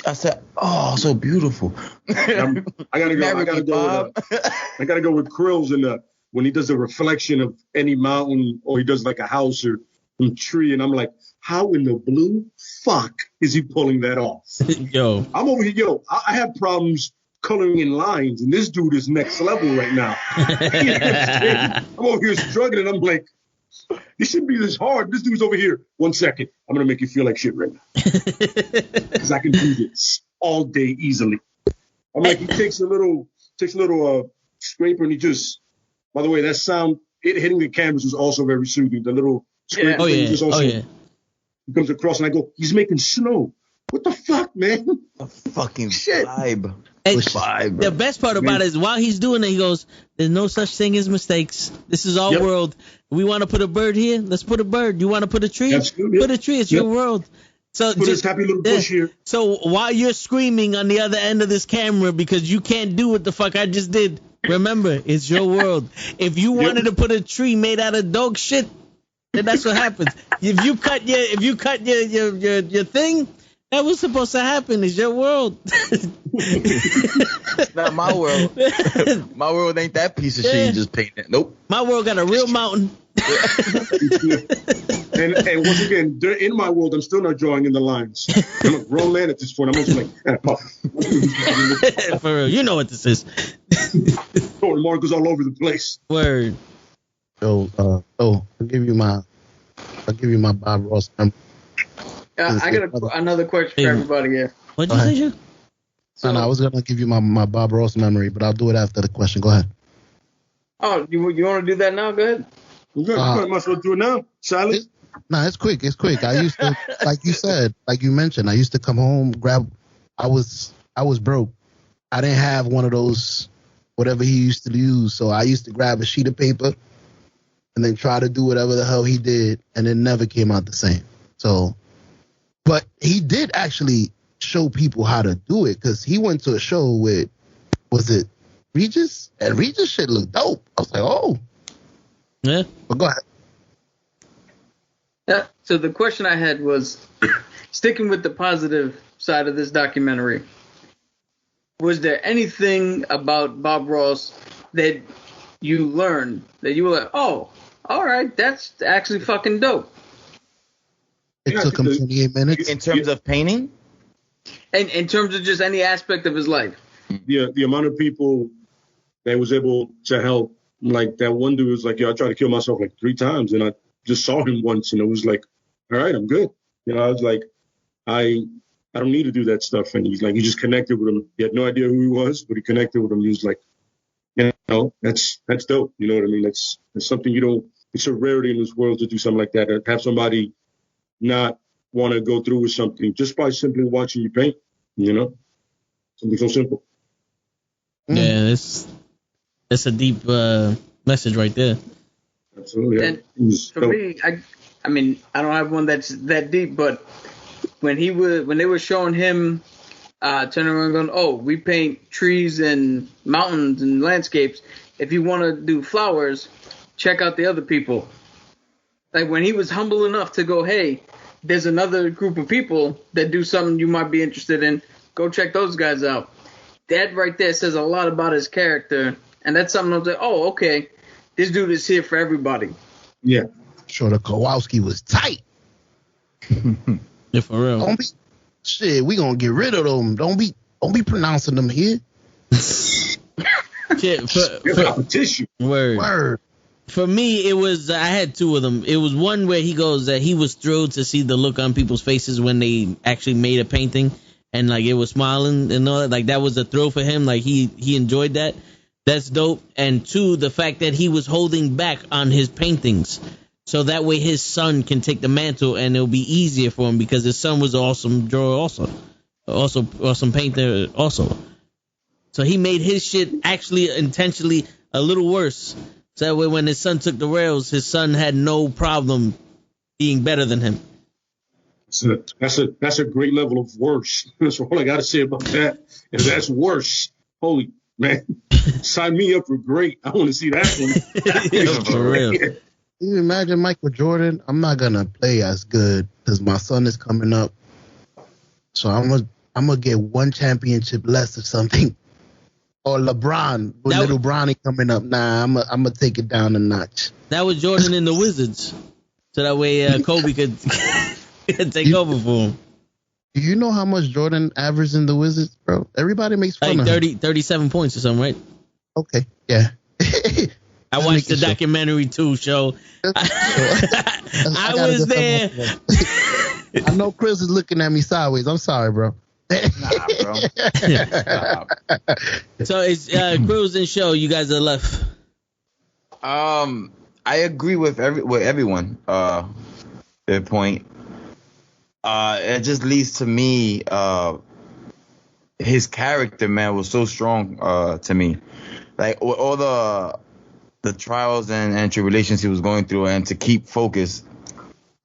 I said, oh, so beautiful. I gotta go with Krills in the when he does a reflection of any mountain, or he does like a house or some tree, and I'm like, how in the blue fuck is he pulling that off? Yo, I'm over here. I have problems coloring in lines, and this dude is next level right now. I'm over here struggling. I'm like, this shouldn't be this hard. This dude's over here. 1 second. I'm going to make you feel like shit right now. Because I can do this all day easily. I'm like, he takes a little scraper, and he just, by the way, that sound, it hitting the canvas was also very soothing. The little scraper he comes across, and I go, he's making snow. What the fuck, man? A fucking vibe. The best part about it is while he's doing it, he goes, there's no such thing as mistakes. This is our world. We want to put a bird here. Let's put a bird. You want to put a tree? Put a tree. It's your world. So Put this happy little bush here. So while you're screaming on the other end of this camera because you can't do what the fuck I just did, remember, it's your world. If you wanted to put a tree made out of dog shit, then that's what happens. If you cut your thing, that was supposed to happen. It's your world. It's not my world. My world ain't that piece of shit you just painted. Nope. My world got a real mountain. And once again, in my world, I'm still not drawing in the lines. I'm a grown man at this point. I'm also like, For real, you know what this is. throwing markers all over the place. Word. So, I'll give you my Bob Ross. I got another question for everybody here. What'd you say, Joe? No, I was gonna give you my Bob Ross memory, but I'll do it after the question. Go ahead. Oh, you want to do that now? Go ahead. You might as well do it now. Silence. No, it's quick. It's quick. I used to, like you mentioned, I used to come home, I was broke. I didn't have one of those, whatever he used to use. So I used to grab a sheet of paper and then try to do whatever the hell he did. And it never came out the same. So, but he did actually show people how to do it. Cause he went to a show with, was it Regis? And Regis shit looked dope. I was like, oh. Yeah. But go ahead. Yeah. So the question I had was, sticking with the positive side of this documentary, was there anything about Bob Ross that you learned that you were like, oh, all right, that's actually fucking dope? It took him 28 minutes. In terms of painting? And in terms of just any aspect of his life? The amount of people that was able to help, like that one dude was like, I tried to kill myself like 3 times, and I just saw him once, and it was like, all right, I'm good. I was like, I don't need to do that stuff. And he's like, he just connected with him. He had no idea who he was, but he connected with him. He was like, that's dope. You know what I mean? That's something it's a rarity in this world to do something like that. Or have somebody not want to go through with something just by simply watching you paint, something so simple. Yeah, it's a deep message right there. Absolutely. And for me, I mean, I don't have one that's that deep, but when they were showing him turning around going, oh, we paint trees and mountains and landscapes. If you want to do flowers, check out the other people. Like when he was humble enough to go, hey, there's another group of people that do something you might be interested in. Go check those guys out. That right there says a lot about his character. And that's something I'm like, oh, okay, this dude is here for everybody. Yeah. Sure, the Kowalski was tight. Yeah, for real. Don't be shit. We gonna get rid of them. Don't be pronouncing them here. Shit, competition. Word. For me, it was I had 2 of them. It was one where he goes that he was thrilled to see the look on people's faces when they actually made a painting, and like it was smiling and all that. Like that was a thrill for him. Like he enjoyed that. That's dope. And 2, the fact that he was holding back on his paintings, so that way his son can take the mantle and it'll be easier for him because his son was an awesome drawer also awesome painter also. So he made his shit actually intentionally a little worse. So that way when his son took the rails, his son had no problem being better than him. That's a great level of worse. That's all I got to say about that. If that's worse, holy man, sign me up for great. I want to see that one. For real. Can you imagine Michael Jordan? I'm not gonna play as good because my son is coming up, so I'm gonna get 1 championship less or something. Or LeBron with little Bronny coming up. Nah, I'm gonna take it down a notch. That was Jordan in the Wizards, so that way Kobe could take over for him. Do you know how much Jordan averaged in the Wizards, bro? Everybody makes fun of him. 37 points or something, right? Okay, yeah. I watched the documentary too, show. I was there. I know Chris is looking at me sideways. I'm sorry, bro. Nah, bro. So it's Cruz and Show. You guys are left. I agree with everyone. Their point. It just leads to me. His character, man, was so strong to me. Like with all the trials and tribulations he was going through, and to keep focused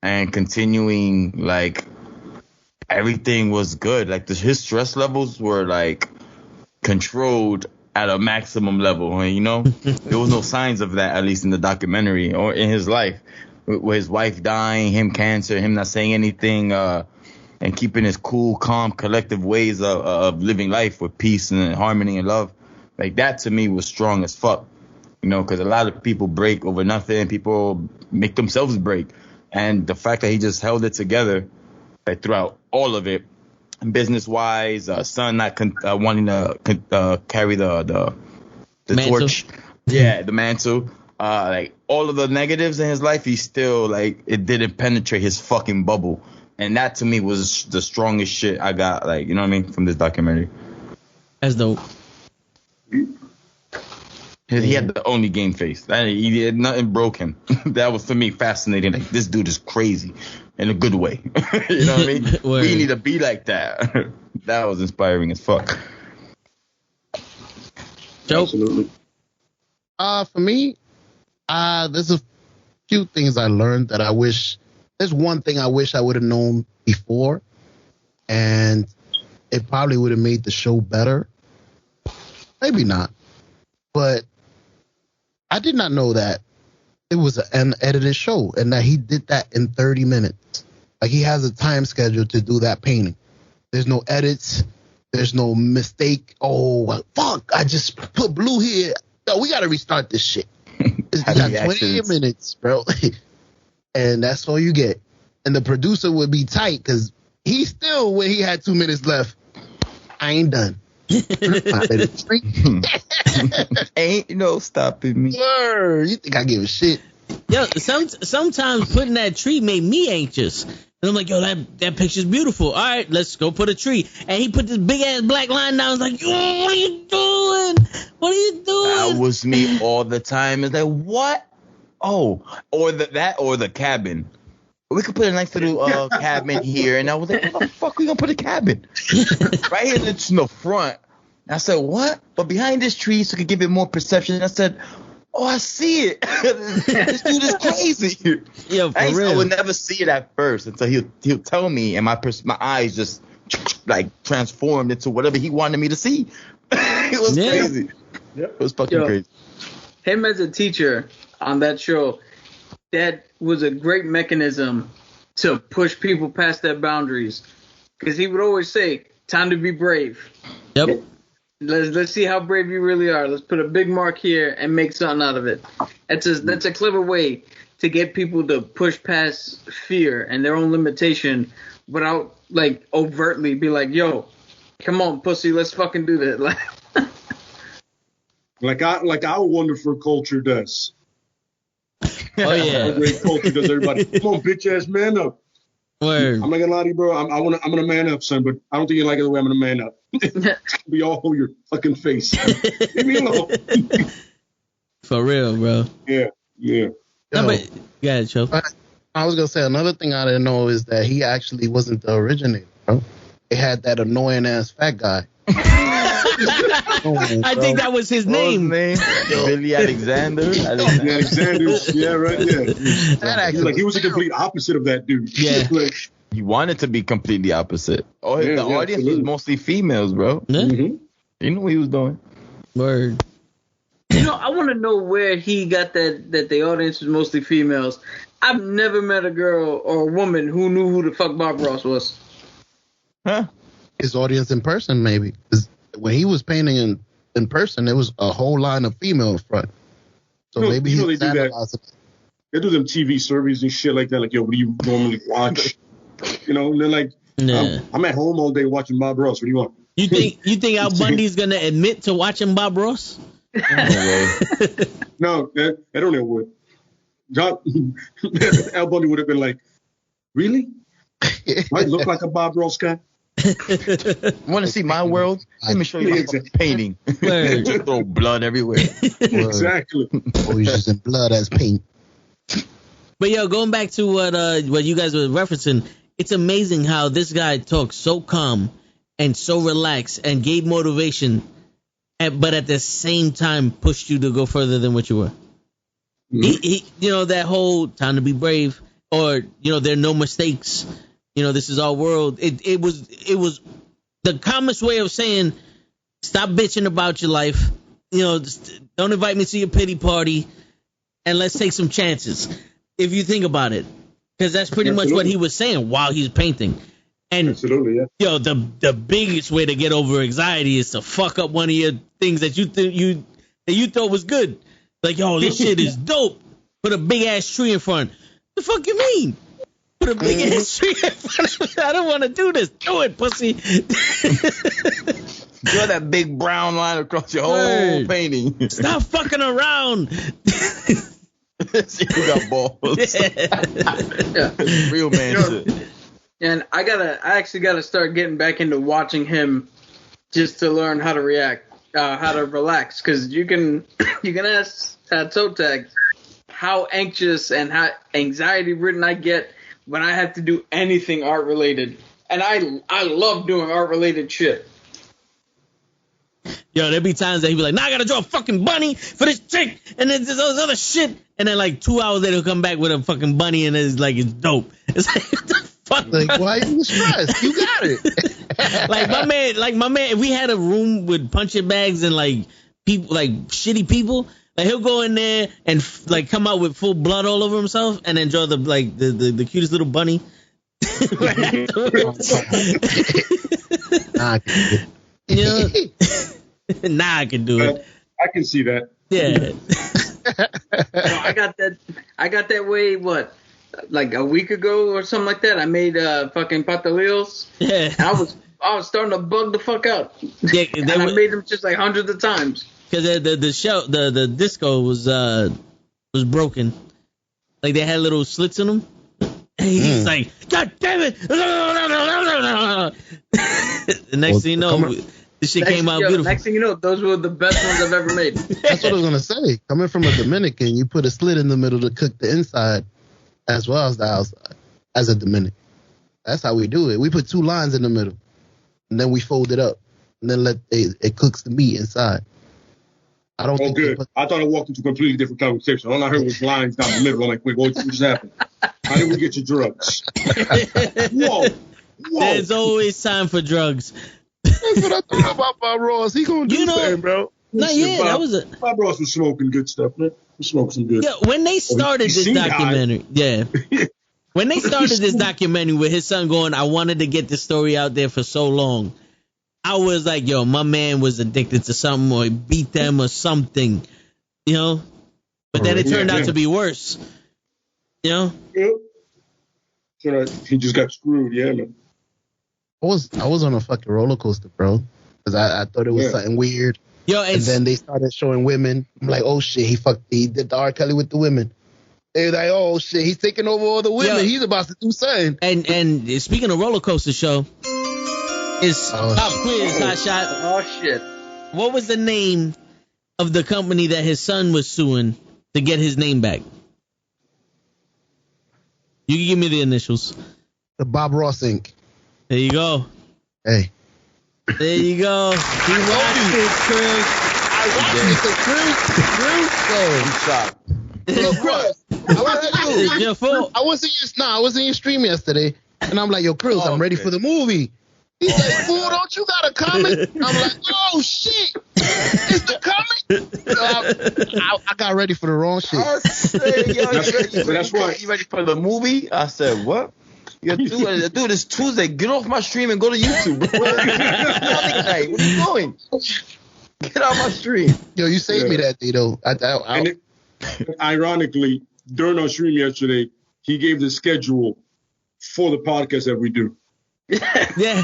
and continuing, like, everything was good. Like his stress levels were like controlled at a maximum level. You know, there was no signs of that, at least in the documentary or in his life, with his wife dying, him cancer, him not saying anything, and keeping his cool, calm, collective ways of living life with peace and harmony and love. Like that to me was strong as fuck. You know, because a lot of people break over nothing. People make themselves break. And the fact that he just held it together like, throughout all of it, business-wise, son not wanting to carry the torch. Yeah, the mantle. Like, all of the negatives in his life, he still, like, it didn't penetrate his fucking bubble. And that, to me, was the strongest shit I got, like, you know what I mean, from this documentary. That's dope. He had the only game face. He did nothing broke him. That was, to me, fascinating. Like, this dude is crazy in a good way. You know what I mean? We need to be like that. That was inspiring as fuck. Joe? Absolutely. For me, there's a few things I learned that I wish. There's one thing I wish I would have known before, and it probably would have made the show better. Maybe not, but I did not know that it was an edited show and that he did that in 30 minutes. Like, he has a time schedule to do that painting. There's no edits. There's no mistake. Oh, fuck, I just put blue here. No, we got to restart this shit. It's got 28 minutes, bro. And that's all you get. And the producer would be tight because he still, when he had 2 minutes left, I ain't done. Ain't no stopping me. Word. You think I give a shit? Yo, sometimes putting that tree made me anxious. And I'm like, yo, that picture's beautiful. All right, let's go put a tree. And he put this big ass black line down. I was like, yo, what are you doing? What are you doing? That was me all the time. It's like, what? Oh, or the cabin. We could put a nice little cabin here. And I was like, what the fuck are we gonna put a cabin? Right here in the front. And I said, what? But behind this tree, so it could give it more perception. And I said, oh, I see it. This dude is crazy. Yo, for real. I would never see it at first until he'll tell me, and my eyes just like transformed into whatever he wanted me to see. It was crazy. Yep. It was fucking crazy. Him as a teacher on that show, that was a great mechanism to push people past their boundaries. Because he would always say, time to be brave. Yep. Let's see how brave you really are. Let's put a big mark here and make something out of it. That's a clever way to get people to push past fear and their own limitation without, like, overtly be like, yo, come on, pussy, let's fucking do that. Like our wonderful culture does. Oh, yeah. Our great culture does, everybody. Come on, bitch ass, man up. Word. I'm not gonna lie to you, bro. I'm gonna man up, son, but I don't think you like it the way I'm gonna man up. Be all over your fucking face. Leave me alone. For real, bro. Yeah. No, but yeah, Joe. I was gonna say another thing I didn't know is that he actually wasn't the originator, bro. It had that annoying ass fat guy. I think that was his name. Billy Alexander. Yeah, right. Yeah. He was a complete opposite of that dude. Yeah. He wanted to be completely opposite. The audience was mostly females, bro. Yeah. Mm-hmm. You know what he was doing. Word. You know, I want to know where he got that the audience was mostly females. I've never met a girl or a woman who knew who the fuck Bob Ross was. Huh? His audience in person, maybe. 'Cause when he was painting in person, there was a whole line of female in front. So maybe he they do that. They do them TV surveys and shit like that. Like, yo, what do you normally watch? You know, and they're like, I'm at home all day watching Bob Ross. What do you want? You think Al Bundy's gonna admit to watching Bob Ross? No, I don't know what. Al Bundy would have been like, really? I look like a Bob Ross guy? Want to see my world? Let me show you my fucking painting. Just throw blood everywhere. Exactly. Or he's just in blood as paint. But yo, going back to what you guys were referencing, it's amazing how this guy talks so calm and so relaxed and gave motivation, but at the same time pushed you to go further than what you were. Mm-hmm. He that whole time to be brave, or there are no mistakes. You know, this is our world. It was the calmest way of saying, stop bitching about your life. You know, don't invite me to your pity party, and let's take some chances. If you think about it, because that's pretty much what he was saying while he's painting. And absolutely, yeah. Yo, the biggest way to get over anxiety is to fuck up one of your things that you thought was good. Like, yo, this shit is dope. Put a big ass tree in front. The fuck you mean? Put a big ass tree in front of me. I don't want to do this. Do it, pussy. Draw that big brown line across your whole painting. Stop fucking around. You got balls. Yeah. Real man shit. And I actually gotta start getting back into watching him just to learn how to react, how to relax. Because you can ask twtich how anxious and how anxiety ridden I get when I have to do anything art related, and I love doing art related shit. Yo, there be times that he be like, "Nah, I gotta draw a fucking bunny for this chick," and then there's all this other shit, and then like 2 hours later he'll come back with a fucking bunny, and it's like it's dope. It's like, what the fuck? Like, why are you stressed? You got it. like my man, if we had a room with punching bags and like people, like shitty people, like he'll go in there and like come out with full blood all over himself, and then draw the cutest little bunny. You know? Nah, I can do it. I can see that. Yeah. I got that way, what, like a week ago or something like that. I made fucking patalillos. Yeah. And I was starting to bug the fuck out. Yeah, and I made them just like hundreds of times. Because the disco was broken. Like they had little slits in them. And he's like, God damn it! The next thing you know, this shit came out beautiful. Next thing you know, those were the best ones I've ever made. That's what I was gonna say. Coming from a Dominican, you put a slit in the middle to cook the inside as well as the outside. As a Dominican, that's how we do it. We put 2 lines in the middle, and then we fold it up, and then it cooks the meat inside. I don't. think good. I thought I walked into a completely different conversation. All I heard was lines down the middle. I'm like, wait, what just happened? How did we get your drugs? Whoa. There's always time for drugs. That's what I thought about Bob Ross. He gonna do something, bro. No, yeah, that was it. Bob Ross was smoking good stuff, man. He smoked some good. Yeah, when they started this documentary, when they started this documentary with his son going, I wanted to get this story out there for so long. I was like, yo, my man was addicted to something or he beat them or something, you know? But then it turned out to be worse, you know? Yeah. So he just got screwed, yeah, man. I was on a fucking roller coaster, bro, because I thought it was something weird. Yo, and then they started showing women. I'm like, oh shit, he did the R. Kelly with the women. They're like, oh shit, he's taking over all the women. He's about to do something. And speaking of roller coaster show, it's pop quiz, hot shot. Oh shit! What was the name of the company that his son was suing to get his name back? You can give me the initials. The Bob Ross Inc. There you go. Hey. There you go. He watched it, Chris. I watched it, Chris. I'm shocked. Your fault. I was in your stream yesterday, and I'm like, yo, Chris, I'm ready for the movie. He's like, fool, don't you got a comic? I'm like, oh shit, it's the comic. I got ready for the wrong shit. I said, you ready for the movie? I said, what? Dude, it's Tuesday. Get off my stream and go to YouTube. What are you doing? Get out my stream. Yo, you saved me that day, though. Ironically, during our stream yesterday, he gave the schedule for the podcast that we do. Yeah.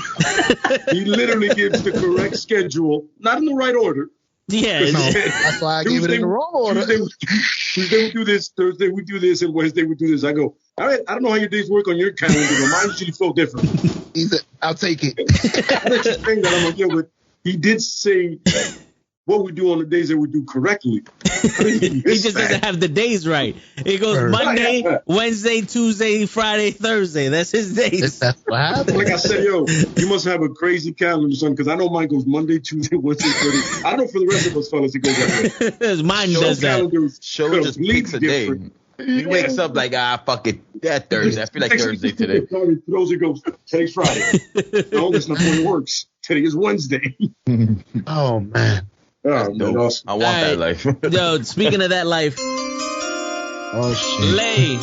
He literally gives the correct schedule, not in the right order. Yeah. That's why I gave it in the wrong order. Tuesday we do this, Thursday we do this, and Wednesday we do this. I go, all right, I don't know how your days work on your calendar, but mine usually so different. He said, I'll take it. That's the thing that I'm like, but he did say what we do on the days that we do correctly. He just doesn't have the days right. It goes Monday, Wednesday, Tuesday, Friday, Thursday. That's his days. That's what happened. Like I said, yo, you must have a crazy calendar, son, because I know mine goes Monday, Tuesday, Wednesday, Thursday. I know for the rest of us fellas, it goes that way. Mine does that. Show just picks a day. He wakes up like, fuck it. That Thursday. I feel like Thursday today. He throws it, goes, today's Friday. No, that's not the way it works. Today is Wednesday. Oh, man. Oh, man, awesome. I want that life. Yo, speaking of that life, Oh, shit. Lay,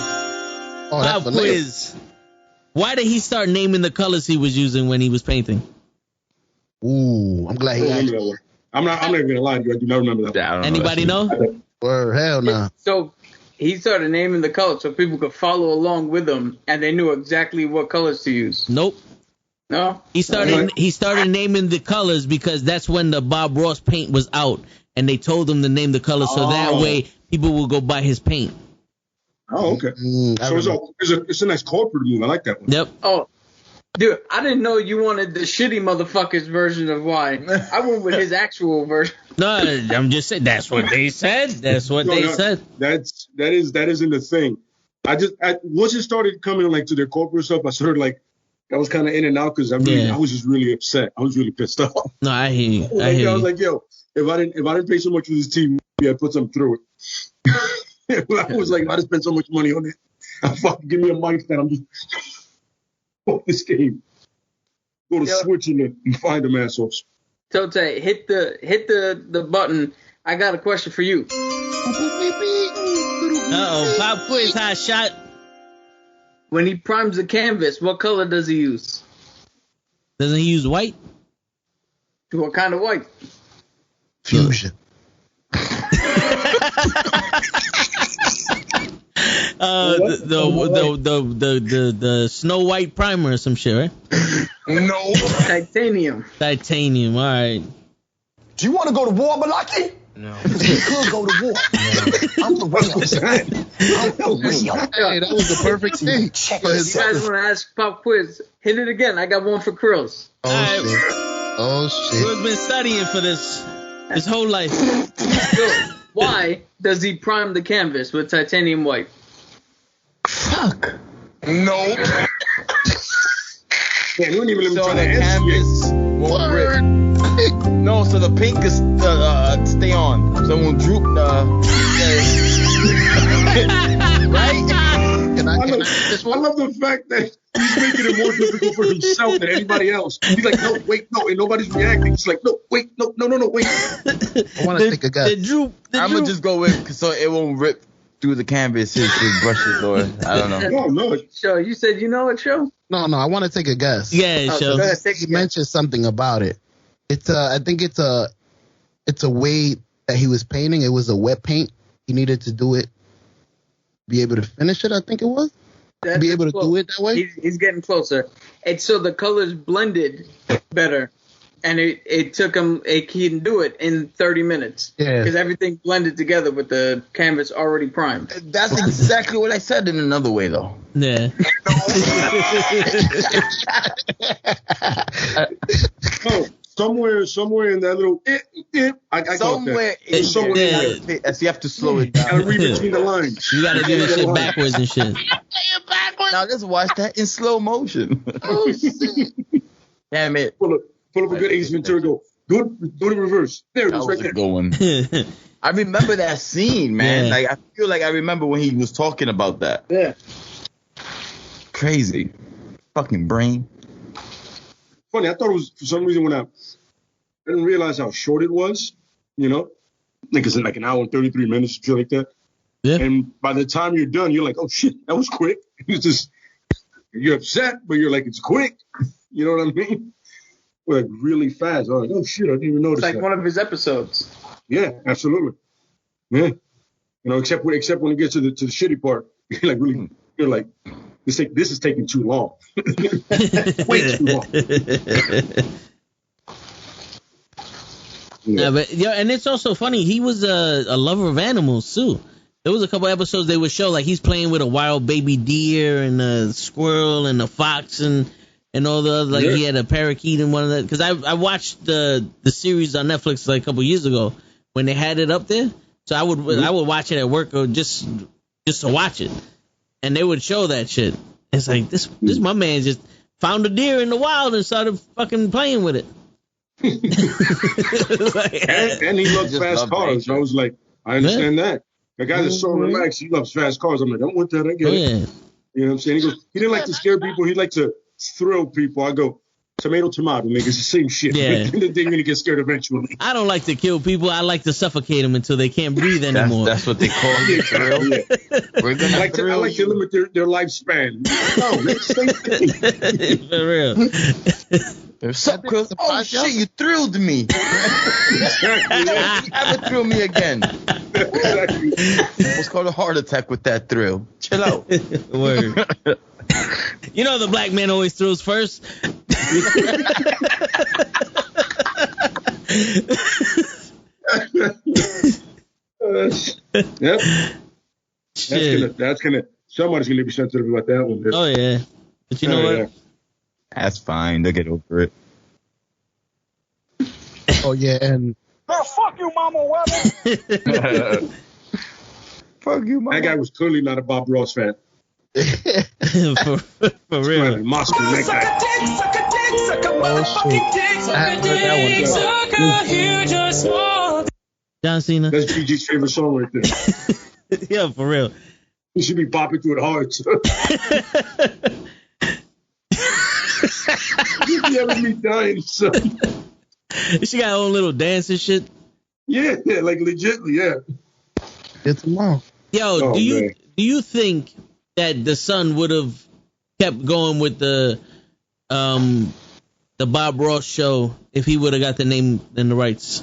Oh, pop that's quiz. Why did he start naming the colors he was using when he was painting? Ooh, I'm glad I he don't asked. remember that one. I'm not going to lie to you. I do not remember that one. I don't Anybody know? Word, hell no. So he started naming the colors so people could follow along with him, and they knew exactly what colors to use. Nope. No? He started naming the colors because that's when the Bob Ross paint was out, and they told him to name the colors so that way people will go buy his paint. Oh, okay. So it's a nice corporate move. I like that one. Yep. Oh, dude, I didn't know you wanted the shitty motherfucker's version of why. I went with his actual version. No, I'm just saying that's what they said. That's what they said. That isn't the thing. Once it started coming like to their corporate stuff, I started like I was kind of in and out because I was just really upset. I was really pissed off. No, I hear you. I was like, yo, if I didn't pay so much for this TV, I'd put something through it. I was like, if I just spent so much money on it, fucking give me a mic stand. I'm just fuck this game. Go to Switch and find them assholes. Tote, hit the button. I got a question for you. Uh-oh, pop quiz, hot shot. When he primes the canvas, what color does he use? Doesn't he use white? What kind of white? Fusion. The Snow White primer or some shit, right? No. Titanium. Titanium, all right. Do you want to go to war, Malaki? No. We could go to war. I'm the Rio. I'm the Rio. Hey, that was the perfect thing. Check For You his- guys want to ask pop quiz? Hit it again. I got one for Krills. Oh, Alright. shit. Oh, shit. Who's been studying for this his whole life? So, why does he prime the canvas with titanium white? Fuck. No. Man, you didn't even let me So try the to answer canvas won't rip. No, so the pink is stay on. So it won't droop. Right? Can I I this one? love the fact that he's making it more difficult for himself than anybody else. He's like, no, wait, no, and nobody's reacting. He's like, no, wait, no, wait. I want to take a guess. The droop. I'm gonna just go with so it won't rip through the canvas. His brushes or I don't know. No. Show, you said you know it, Show? No, I want to take a guess. Yeah, Oh, sure. go ahead, take a He guess. mentioned something about it. It's I think it's a way that he was painting. It was a wet paint. He needed to do it, be able to finish it. I think it was be able to do it that way. He's getting closer. And so the colors blended better, and it took him. He can do it in 30 minutes. Yeah. Because everything blended together with the canvas already primed. That's exactly what I said in another way though. Yeah. No, somewhere in that little I got Somewhere that. in Somewhere there, in there. you have to slow it Gotta down. read between the lines. You gotta do this shit backwards and shit. Now let's watch that in slow motion. Damn it. Pull up a good Ace Ventura. Go do it in reverse. There it That is, was right a there. good one. I remember that scene, man. Yeah. Like I feel like I remember when he was talking about that. Yeah. Crazy. Fucking brain. Funny, I thought it was for some reason when I didn't realize how short it was. You know, like it's like an hour and 33 minutes, shit like that. Yeah. And by the time you're done, you're like, oh shit, that was quick. It's just you're upset, but you're like, it's quick. You know what I mean? Like really fast. I was like, oh shit, I didn't even notice It's like that. one of his episodes. Yeah, absolutely. Yeah. You know, except when it gets to the shitty part, you're like really, you're like, this is taking too long. Way too long. Yeah, but and it's also funny. He was a lover of animals too. There was a couple episodes they would show like he's playing with a wild baby deer and a squirrel and a fox and all the other, like he had a parakeet in one of the. Because I watched the series on Netflix like a couple years ago when they had it up there. So I would watch it at work or just to watch it, and they would show that shit. It's like this my man just found a deer in the wild and started fucking playing with it. And he loves Just fast love cars. nature. I was like, I understand that. The guy that's so relaxed, he loves fast cars. I'm like, I'm with that. I get it. Yeah. You know what I'm saying? He goes, he didn't like to scare people. He liked to thrill people. I go, tomato, nigga. It's the same shit. Yeah. They're going to get scared eventually. I don't like to kill people. I like to suffocate them until they can't breathe anymore. That's what they call it, thrill. Yeah. We're gonna I like to limit their lifespan. No, it's the same thing. For real. What's up, Chris? Oh, shit, you thrilled me. Exactly. Yeah. Never thrill me again. Exactly. What's called a heart attack with that thrill. Chill out. Word. You know the black man always thrills first. Yep. Shit. That's gonna. Somebody's gonna be sensitive about that one. Oh yeah. But you know what? Yeah. That's fine. They'll get over it. Oh yeah, and Girl, fuck you, Mama Weber. Fuck you, man. That guy was clearly not a Bob Ross fan. for real. Moscow, that guy. John Cena. That's GG's favorite song right there. Yeah, for real. He should be bopping through it hard. You having me dying, son. She got her own little dance and shit. Yeah, like legitly, yeah. it's tomorrow. Yo, Oh, do man. you think that the son would have kept going with the Bob Ross show if he would have got the name and the rights?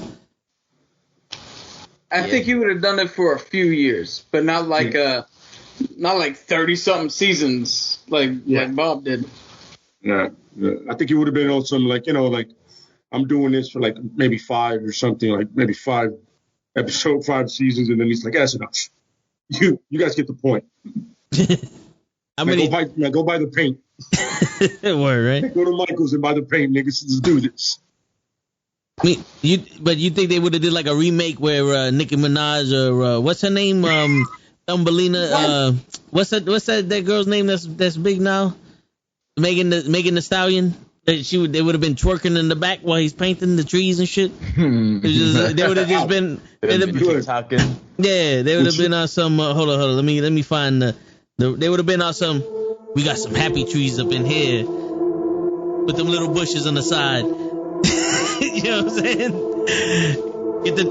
I think he would have done it for a few years, but not like 30-something seasons like Bob did. Yeah. I think he would have been on some like I'm doing this for like maybe 5 or something, like maybe 5 seasons, and then he's like, that's enough. You guys get the point. I mean, Go buy the paint. word, right? Go to Michael's and buy the paint, niggas. Let's do this. I mean, you think they would have did like a remake where Nicki Minaj or what's her name, Thumbelina, what's that girl's name that's big now, Megan the Stallion? They would have been twerking in the back while he's painting the trees and shit. They would have just been. Talking. Yeah, they would have been on some. Hold on. Let me find they would have been on some. We got some happy trees up in here with them little bushes on the side. You know what I'm saying? Get the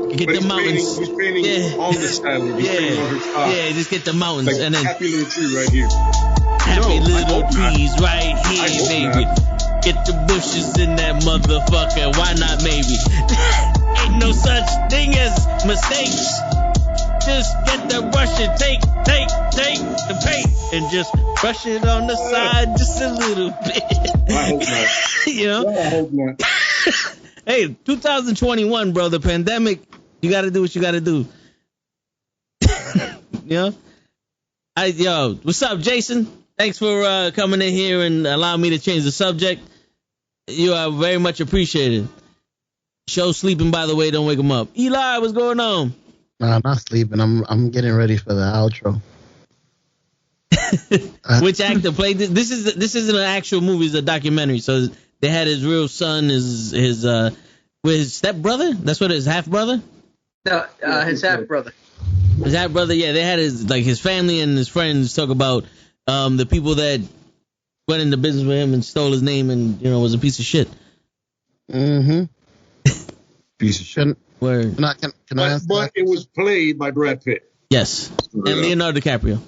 mountains. He's painting on the side. He's painting on her top. Yeah, just get the mountains Like and then happy little tree right here. happy No, I little hope not. trees right I here, hope baby. Get the bushes in that motherfucker. Why not, maybe? Ain't no such thing as mistakes. Just get the brush and take the paint and just brush it on the side just a little bit. I hope not. You know? I hope not. Hey, 2021, bro. The pandemic. You got to do what you got to do. You know? What's up, Jason? Thanks for coming in here and allowing me to change the subject. You are very much appreciated. Show's sleeping, by the way. Don't wake him up. Eli, what's going on? Nah, I'm not sleeping. I'm getting ready for the outro. Which actor played this? This isn't an actual movie. It's a documentary. So they had his real son, with his stepbrother. That's what his half brother. No, his half brother. His half brother. Yeah, they had his family and his friends talk about the people that went into business with him and stole his name and was a piece of shit. Mm-hmm. Piece of shit. Word. Can I ask But it was played by Brad Pitt. Yes, and Leonardo DiCaprio.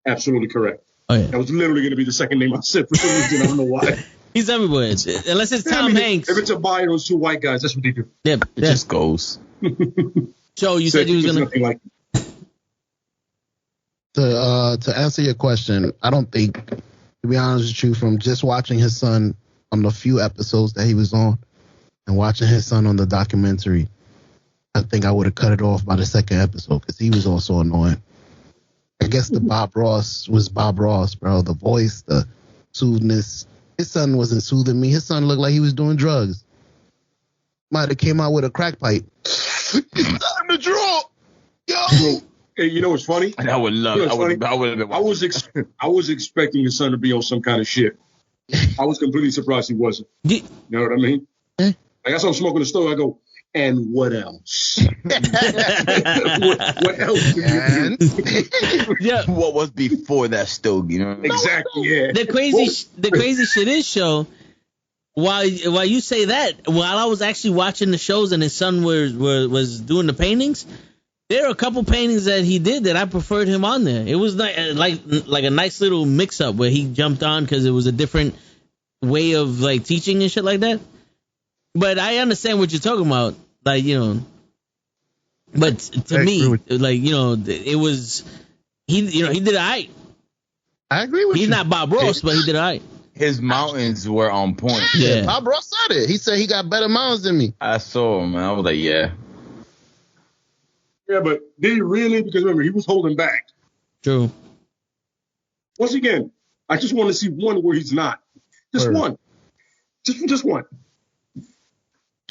Absolutely correct. Oh yeah, That was literally going to be the second name I said for some reason. I don't know why. he's everywhere. Unless it's Tom Hanks. If it's a buy, those 2 white guys, that's what they do. Yeah, It just goes. Joe, you said you was There's gonna. nothing like to answer your question, I don't think, to be honest with you, from just watching his son on the few episodes that he was on and watching his son on the documentary, I think I would have cut it off by the second episode because he was also annoying. I guess the Bob Ross was Bob Ross, bro. The voice, the soothness. His son wasn't soothing me. His son looked like he was doing drugs. Might have came out with a crack pipe. It's time to draw. Yo. Hey, you know what's funny? And I would love. You know what's funny? I would have been. I was expecting his son to be on some kind of shit. I was completely surprised he wasn't. You know what I mean? Eh? Like I saw him smoking the stove. I go, And what else? what else did you do? Yeah. What was before that Stogie? You know? Exactly. Yeah. The crazy shit is, show. While you say that, while I was actually watching the shows and his son was doing the paintings, there are a couple paintings that he did that I preferred him on there. It was like a nice little mix up where he jumped on because it was a different way of like teaching and shit like that. But I understand what you're talking about, like, you know. But to me, like, you know, it was he did all right. I agree with you. He's not Bob Ross, but he did all right. His mountains were on point. Yeah. Bob Ross said it. He said he got better mountains than me. I saw him, and I was like, yeah. Yeah, but did he really? Because remember, he was holding back. True. Once again, I just want to see one where he's not. Just one. Just one.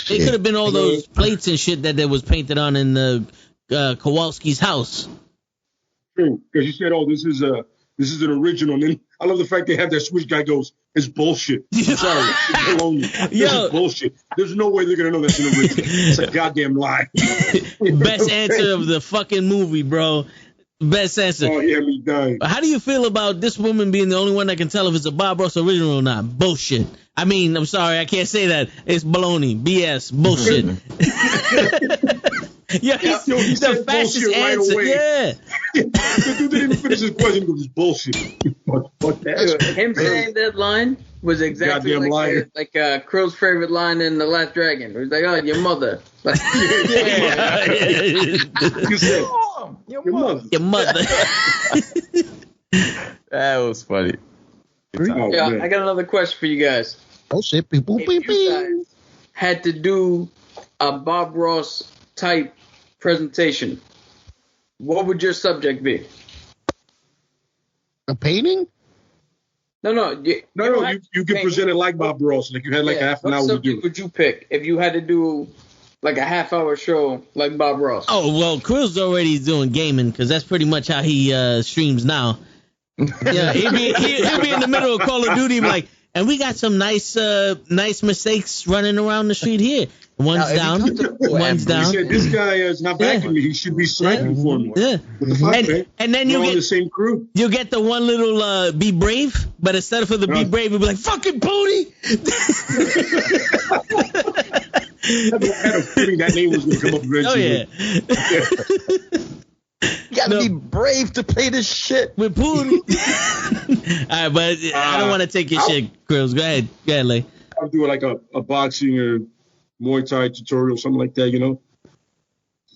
It could have been all those plates and shit that was painted on in the Kowalski's house. True, because you said, "Oh, this is an original." And then I love the fact they have that switch guy goes, "It's bullshit." I'm sorry, it's baloney. This is bullshit. There's no way they're gonna know that's an original. It's a goddamn lie. Best answer of the fucking movie, bro. Best answer. Oh yeah, me dying. How do you feel about this woman being the only one that can tell if it's a Bob Ross original or not? Bullshit. I mean, I'm sorry, I can't say that. It's baloney. BS. Bullshit. Yeah, he the fastest answer. Right, yeah. The dude didn't even finish his question. He goes, "Bullshit." Fuck that. Him saying that line was exactly Goddamn liar. like Krill's favorite line in The Last Dragon. It was like, "Oh, your mother." Like, You said, "Your mother." Your mother. That was funny. Oh, yeah, man. I got another question for you guys. Oh shit! Beep, boop, If beep, you beep. guys had to do a Bob Ross type presentation, what would your subject be? A painting? No. You can present it like Bob Ross. Like you had like half an hour to What do subject it. would you pick if you had to do like a half-hour show like Bob Ross? Oh, well, Krill's already doing gaming because that's pretty much how he streams now. Yeah, he'll be in the middle of Call of Duty like, and we got some nice mistakes running around the street here. One's down. One's He down. said, "This guy is not backing me. He should be sniping for me." Yeah. What the fuck, And then we're on the same crew. you get the one little be brave, but instead of for the be brave, you'll be like, fucking pony. I had a feeling that name was going to come up eventually. Oh, yeah. You gotta be brave to play this shit. With pony. All right, but I don't want to take your shit, Krills. Go ahead, Lay. I'll do like a boxing or Muay Thai tutorial, something like that, you know.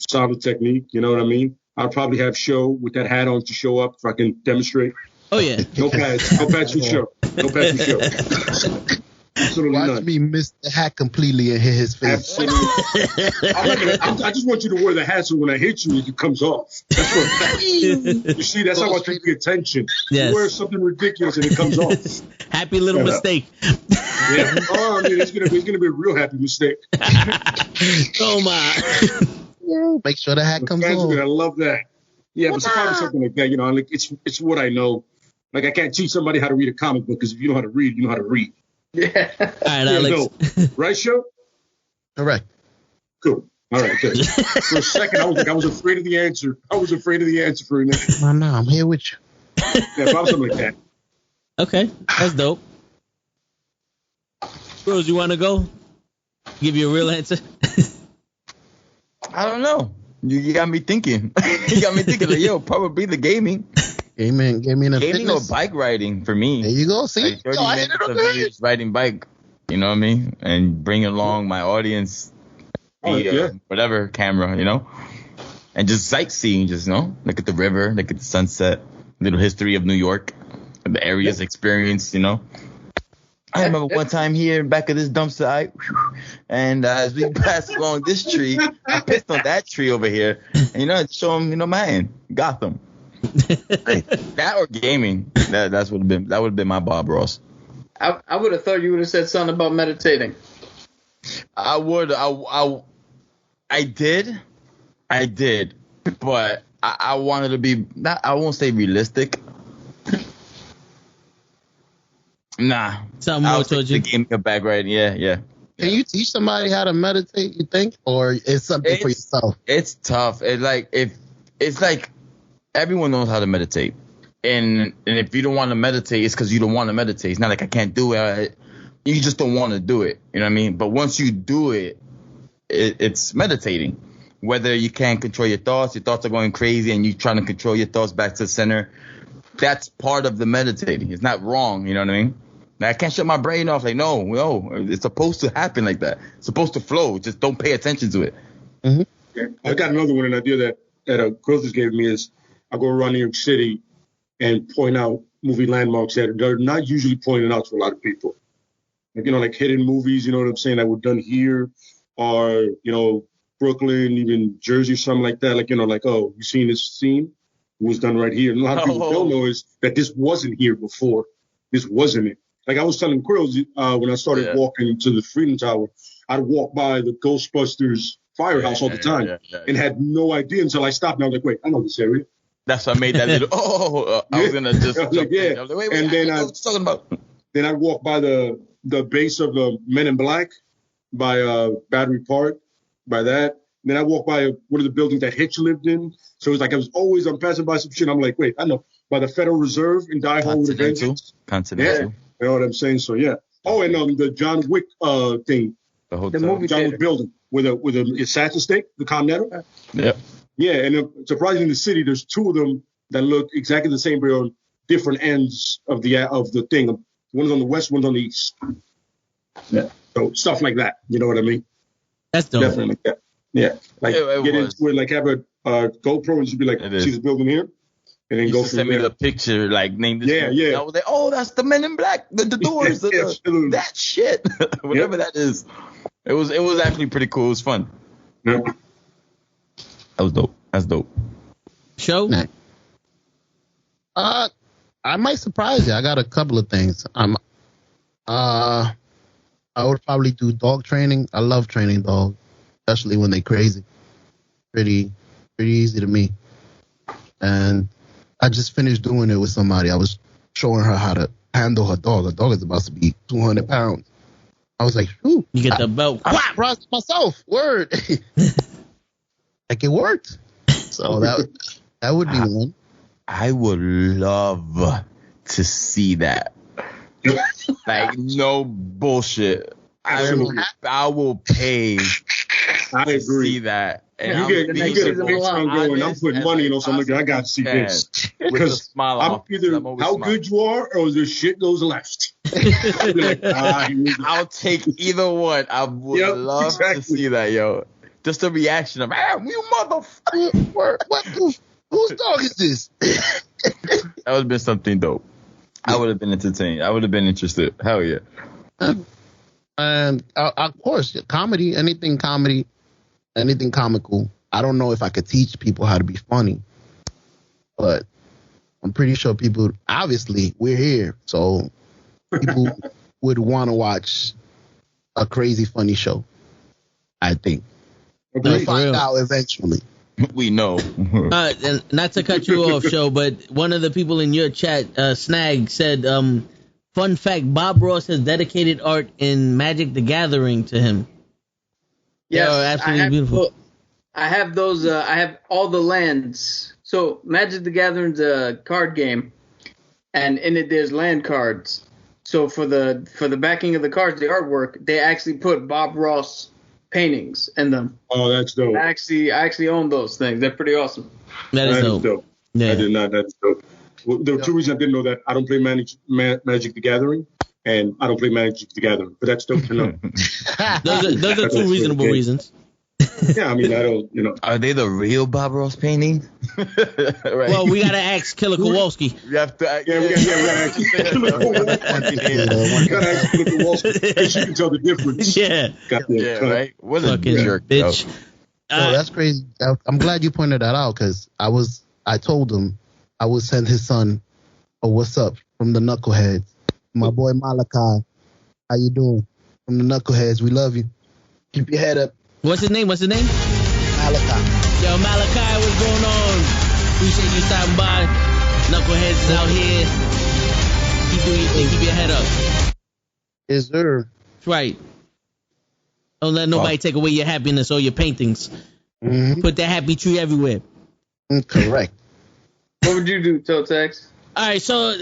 Solid technique, you know what I mean? I'll probably have show with that hat on to show up if I can demonstrate. Oh, yeah. No pads. No pads for show. No pads for show. Absolutely Watch none. me miss the hat completely and hit his face. Absolutely. I just want you to wear the hat so when I hit you, it comes off. That's what. You see, that's how I keep the attention. Yes. You wear something ridiculous and it comes off. Happy little mistake. Yeah. Oh, I mean, it's gonna be a real happy mistake. Oh, my. Make sure the hat comes Fans are on. gonna love that. Yeah, but it's probably something like that. You know, like it's what I know. Like I can't teach somebody how to read a comic book because if you know how to read, you know how to read. Yeah. All right, Yeah, Alex. no. Right, show? Correct. Cool. All right, good. For a second, I was afraid of the answer. I was afraid of the answer for a minute. Come on now, I'm here with you. Yeah, probably something like that. Okay, that's dope. Rose, you want to go? Give you a real answer? I don't know. You got me thinking. You got me thinking like, yo, probably the gaming. Gaming and Gaming or fitness. bike riding for me. There you go. See, Like 30 I hit minutes it of okay. me just riding bike. You know what I mean? And bring along my audience, whatever camera, you know? And just sightseeing, just, you know? Look at the river, look at the sunset, little history of New York, the area's experience, you know? I remember one time here in back of this dumpster, and as we passed along this tree, I pissed on that tree over here, and, you know, show them, you know, man, Gotham. That or gaming. That would have been my Bob Ross. I would have thought you would have said something about meditating. I would. I did, but I wanted to be. Not, I won't say realistic. Nah. Something more I was towards the you. gaming or bike riding. Yeah. Can you teach somebody how to meditate, you think? Or it's something for yourself? It's tough. It's like everyone knows how to meditate. And if you don't want to meditate, it's because you don't want to meditate. It's not like I can't do it. You just don't want to do it. You know what I mean? But once you do it, it's meditating. Whether you can't control your thoughts are going crazy and you're trying to control your thoughts back to the center, that's part of the meditating. It's not wrong. You know what I mean? Now, I can't shut my brain off. Like, no, it's supposed to happen like that. It's supposed to flow. Just don't pay attention to it. Mm-hmm. Yeah. I got another one, an idea that a girl just gave me is I go around New York City and point out movie landmarks that are not usually pointed out to a lot of people. Like, like hidden movies, you know what I'm saying, that were done here, or, Brooklyn, even Jersey, something like that. Like, oh, you seen this scene? It was done right here. And a lot of people don't know is that this wasn't here before. This wasn't it. Like I was telling Quills when I started walking to the Freedom Tower, I'd walk by the Ghostbusters firehouse all the time and had no idea until I stopped. And I was like, wait, I know this area. That's what I made that little, I was going to just jump like, yeah. Like, wait, and then I know what you're talking about. Then I'd walk by the base of the Men in Black by Battery Park, by that. And then I walked by one of the buildings that Hitch lived in. So it was like I'm passing by some shit. I'm like, wait, I know. By the Federal Reserve in Die Hard with a Vengeance. Continental. Yeah. You know what I'm saying? So, yeah. Oh, and the John Wick thing. The movie John Wick building with a assassin stake, the Continental. Yeah. Yeah, and surprisingly in the city, there's two of them that look exactly the same, but on different ends of the thing. One's on the west, one's on the east. Yeah. So stuff like that. You know what I mean? That's dope. Definitely like that. Yeah. Like get into it, like have a GoPro and just be like, see the building here? And then go from send me the picture, like name this. Yeah. I was like, oh, that's the Men in Black, the doors, that shit, whatever that is. It was actually pretty cool. It was fun. Yeah. That was dope. That's dope. Show? I might surprise you. I got a couple of things. I would probably do dog training. I love training dogs, especially when they're crazy. Pretty easy to me. And I just finished doing it with somebody. I was showing her how to handle her dog. Her dog is about to be 200 pounds. I was like, ooh. You get the belt. I surprised myself. Word. Like it worked. So that would be one. I would love to see that. Like, no bullshit. I will pay to see that. And you get a big time going. I'm putting money on something. I got to see this. Because I'm either how good you are or the shit goes left. Like, I'll take either one. I would love to see that, yo. Just the reaction of, you motherfucker. Whose dog is this? That would have been something dope. I would have been entertained. I would have been interested. Hell yeah. And of course, comedy, anything comical. I don't know if I could teach people how to be funny, but I'm pretty sure people, obviously, we're here. So people would want to watch a crazy funny show, I think. We'll find out eventually. We know. And not to cut you off, Show, but one of the people in your chat, Snag, said, fun fact, Bob Ross has dedicated art in Magic the Gathering to him. Yes, absolutely beautiful. I have those. I have all the lands. So Magic the Gathering's a card game, and in it there's land cards. So for the backing of the cards, the artwork, they actually put Bob Ross paintings in them. Oh, that's dope. I actually own those things. They're pretty awesome. That is dope. Yeah. I did not. That's dope. Well, there are two reasons I didn't know that. I don't play Magic the Gathering, and I don't play Magic the Gathering. But that's dope to know. those are two reasonable reasons. Yeah, I mean, I don't, Are they the real Bob Ross paintings? Right. Well, we gotta ask Killer Kowalski. We have to. We gotta ask Killer Kowalski. And she can tell the difference. Yeah. Right. What a fucking jerk, bitch. Oh, that's crazy. I'm glad you pointed that out because I told him I would send his son a what's up from the Nukkle Heads. My boy Malachi. How you doing? From the Nukkle Heads. We love you. Keep your head up. What's his name? Malachi. Yo, Malachi, what's going on? Appreciate you stopping by. Knuckleheads is out here. Keep doing your thing. Keep your head up. Is there? That's right. Don't let nobody take away your happiness or your paintings. Mhm. Put that happy tree everywhere. Correct. What would you do, Totex? All right, so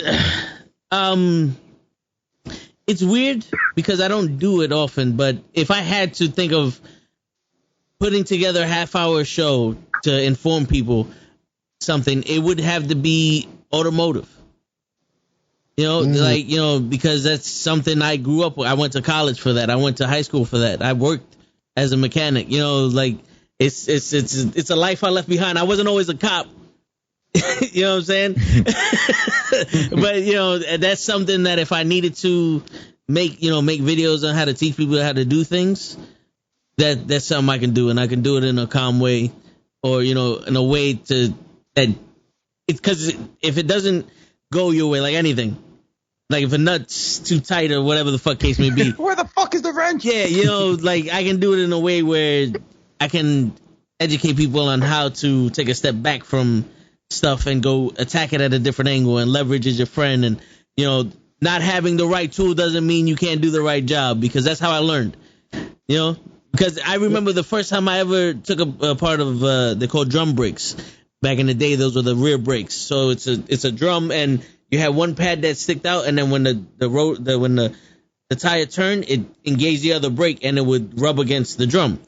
it's weird because I don't do it often, but if I had to think of putting together a half-hour show to inform people something, it would have to be automotive. Because that's something I grew up with. I went to college for that. I went to high school for that. I worked as a mechanic. It's a life I left behind. I wasn't always a cop. You know what I'm saying? But that's something that if I needed to make videos on how to teach people how to do things, that's something I can do, and I can do it in a calm way, or in a way that it's because if it doesn't go your way, like anything, like if a nut's too tight or whatever the fuck case may be, Where the fuck is the wrench? yeah, I can do it in a way where I can educate people on how to take a step back from stuff and go attack it at a different angle and leverage as your friend. And not having the right tool doesn't mean you can't do the right job, because that's how I learned. Because I remember the first time I ever took a part of they're called drum brakes. Back in the day, those were the rear brakes. So it's a drum, and you have one pad that sticked out, and then when the tire turned, it engaged the other brake, and it would rub against the drum.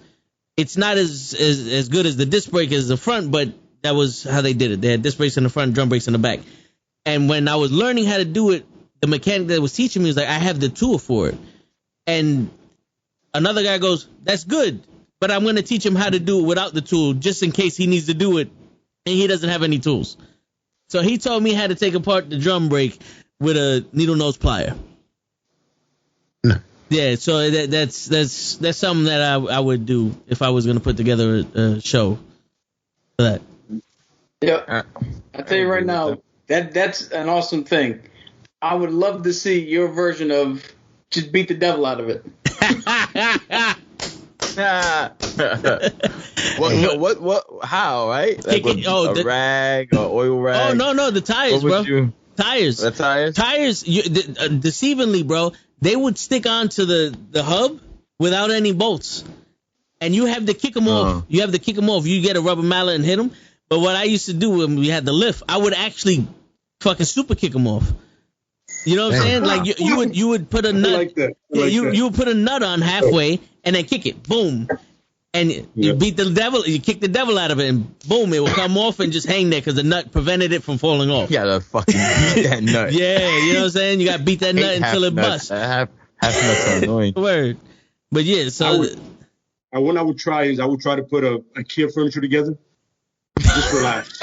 It's not as good as the disc brake as the front, but that was how they did it. They had disc brakes in the front, drum brakes in the back. And when I was learning how to do it, the mechanic that was teaching me was like, I have the tool for it. And another guy goes, that's good, but I'm going to teach him how to do it without the tool, just in case he needs to do it and he doesn't have any tools. So he told me how to take apart the drum brake with a needle nose plier. No. Yeah, so that's something that I would do if I was going to put together a show for that. Yeah, I tell you right now, that's an awesome thing. I would love to see your version of just beat the devil out of it. What? How? Right? Like with a rag or oil rag? Oh no, the tires, bro. Tires. The tires. Tires. Deceivingly, bro. They would stick onto the hub without any bolts, and you have to kick them off. You have to kick them off. You get a rubber mallet and hit them. But what I used to do when we had the lift, I would actually fucking super kick them off. You know what I'm saying? Like you would put a nut. I like that. You would put a nut on halfway and then kick it. Boom. And you beat the devil. You kick the devil out of it, and boom, it will come off and just hang there because the nut prevented it from falling off. You gotta fucking beat that nut. Yeah, you know what I'm saying? You gotta beat that nut until it busts. Half nuts are annoying. Word. But yeah, so what I would try is I would try to put a IKEA furniture together. Just relax.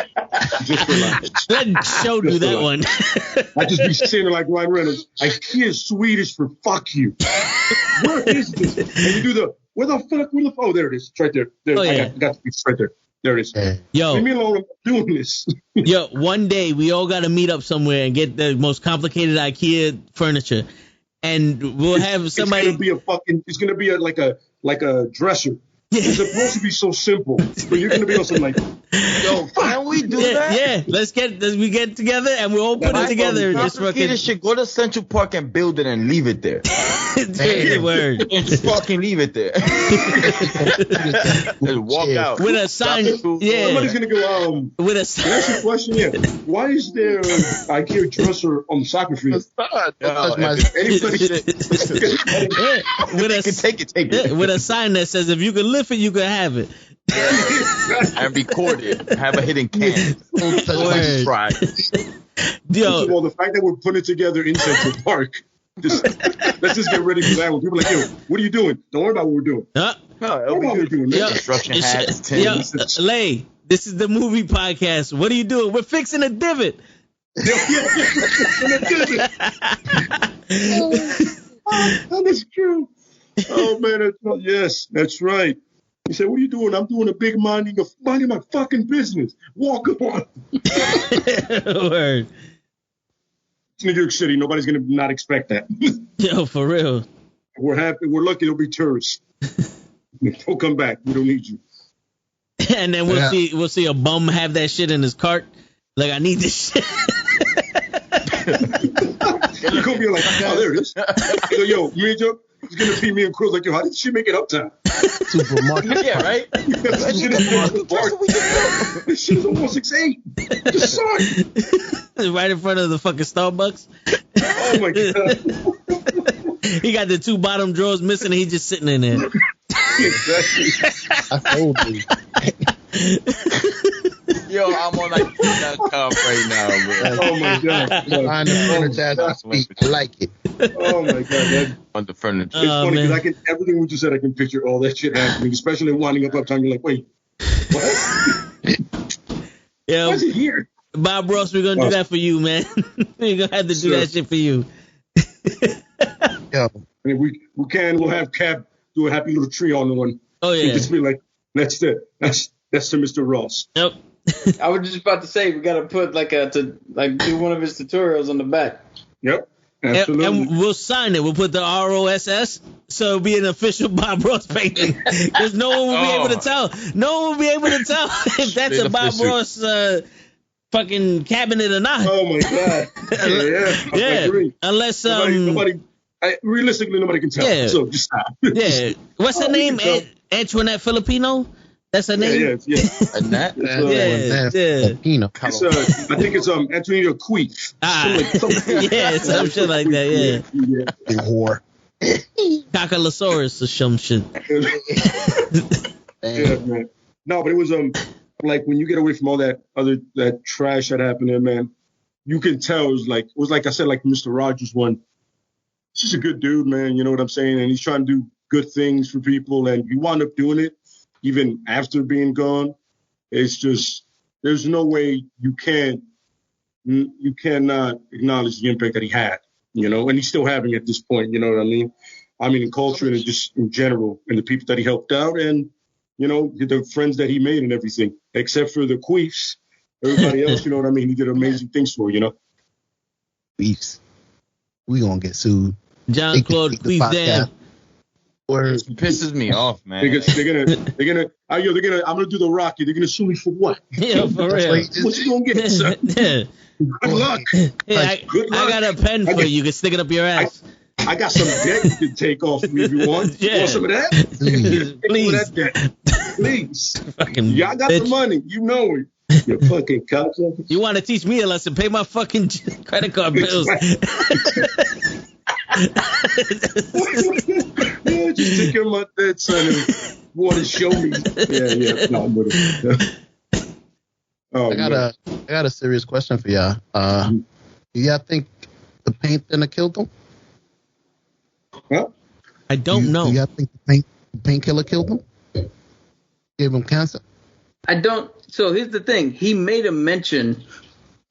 let Show do that one. I just be sitting there like Ryan Reynolds. IKEA is Swedish for fuck you. Where is this? And you do where the fuck? Oh, there it is. It's right there. I got the piece right there. There it is. Yo. Leave me alone. I'm doing this. Yo, one day we all got to meet up somewhere and get the most complicated IKEA furniture. And we'll have somebody. It's going to be like a dresser. It's supposed to be so simple, but you're gonna be on something like, yo, can we do that? Yeah, let's get together and we all put it together. Just fucking should go to Central Park and build it and leave it there. Word. Just fucking leave it there. Just walk out with a sign. Yeah, somebody's gonna go. With a sign. That's your question. Yeah, why is there an IKEA dresser on the soccer field? Take it. With a sign that says, if you can lift it, you can have it. And record it. Have a hidden can. Try. Yo. Well, the fact that we're putting it together in Central Park, let's just get ready for that one. People are like, yo, what are you doing? Don't worry about what we're doing. We're doing construction hats, tins. Lay, this is the movie podcast. What are you doing? We're fixing a divot. That is true. Oh man, yes, that's right. He said, "What are you doing?" I'm doing a big minding my fucking business. Walk on. Word. It's New York City. Nobody's gonna not expect that. Yo, for real. We're happy. We're lucky there'll be tourists. Don't come back. We don't need you. And then we'll see a bum have that shit in his cart. Like, I need this shit. You're gonna be like, oh, there it is. Yo, you mean Joe? It's gonna be me and Cruz like, yo, how did she make it uptown? Supermarket. Yeah, right. That shit is almost 6'8". Just saw it. Right in front of the fucking Starbucks. Oh my god. He got the 2 bottom drawers missing and he's just sitting in there. Exactly. I told you. Yo, I'm on like .com right now, man. Oh my god. Find the furniture as I speak. I like it. Oh my god. That, On the furniture. it's funny man. because I can everything we just said. I can picture all that shit happening, especially winding up uptown. You're like, wait, what? Yeah, Why's it here? Bob Ross, we're gonna do that for you, man. We're gonna have to do that shit for you. Yo, And if we'll have Cap do a happy little tree on the one. Oh And yeah. just be like, that's it. That's to Mr. Ross. Yep. I was just about to say we gotta put do one of his tutorials on the back. Yep. And Absolutely. we'll sign it. We'll put the ROSS, so it'll be an official Bob Ross painting. Because no one will be able to tell. No one will be able to tell if that's a Bob Ross fucking cabinet or not. Oh my god. Yeah. I agree. Unless realistically nobody can tell. Yeah. So just stop. yeah. What's her name? Antoinette Filipino. That's her name. Yeah. Annette? Yeah. Filipino. I think it's Antonio Queef. Yeah, some shit like that. Yeah. Yeah. Whore. Cocolosaurus or some shit. Yeah, man. No, but it was like when you get away from all that trash that happened there, man, you can tell it was like I said, like Mr. Rogers one. He's just a good dude, man. You know what I'm saying? And he's trying to do good things for people, and you wound up doing it even after being gone. It's just there's no way you cannot acknowledge the impact that he had, you know, and he's still having at this point. You know what I mean? I mean, in culture and just in general, and the people that he helped out, and you know, the friends that he made and everything, except for the queefs. Everybody else, you know what I mean? He did amazing things for, you know? Beefs. We gonna get sued. John Claude Queef Dan. It pisses me off, man. They're gonna, I'm gonna do the Rocky. They're gonna sue me for what? Yeah, for real. What you gonna get, son? Yeah. Good luck. Yeah, Good luck. I got a pen for you. You can stick it up your ass. I got some debt you can take off me if you want. Yeah. You want some of that? Please. That debt. Please. Fucking Y'all got bitch. the money. You know it. You fucking cocksucker. You want to teach me a lesson? Pay my fucking credit card bills. Yeah, just take care of my dead son and want to show me. Yeah. No, I'm with it. Oh, I got a serious question for y'all. Do y'all think the paint thinner killed him? Huh? I don't know. Do y'all think the painkiller killed him? Gave him cancer? I don't. So here's the thing. He made a mention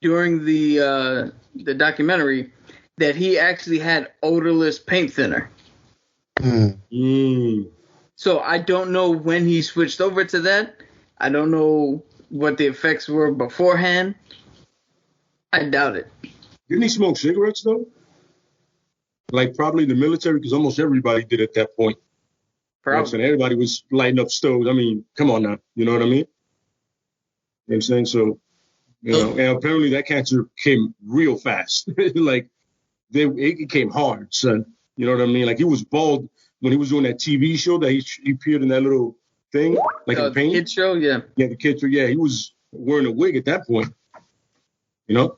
during the documentary that he actually had odorless paint thinner. So I don't know when he switched over to that. I don't know what the effects were beforehand. I doubt it. Didn't he smoke cigarettes, though? Like, probably the military, because almost everybody did at that point. Probably. And everybody was lighting up stoves. I mean, come on now. You know what I mean? You know what I'm saying? So, you know, and apparently that cancer came real fast. Like, it came hard, son. You know what I mean? Like, he was bald when he was doing that TV show that he appeared in that little thing, like in paint. The kid show, yeah. Yeah, the kid show. Yeah, he was wearing a wig at that point. You know?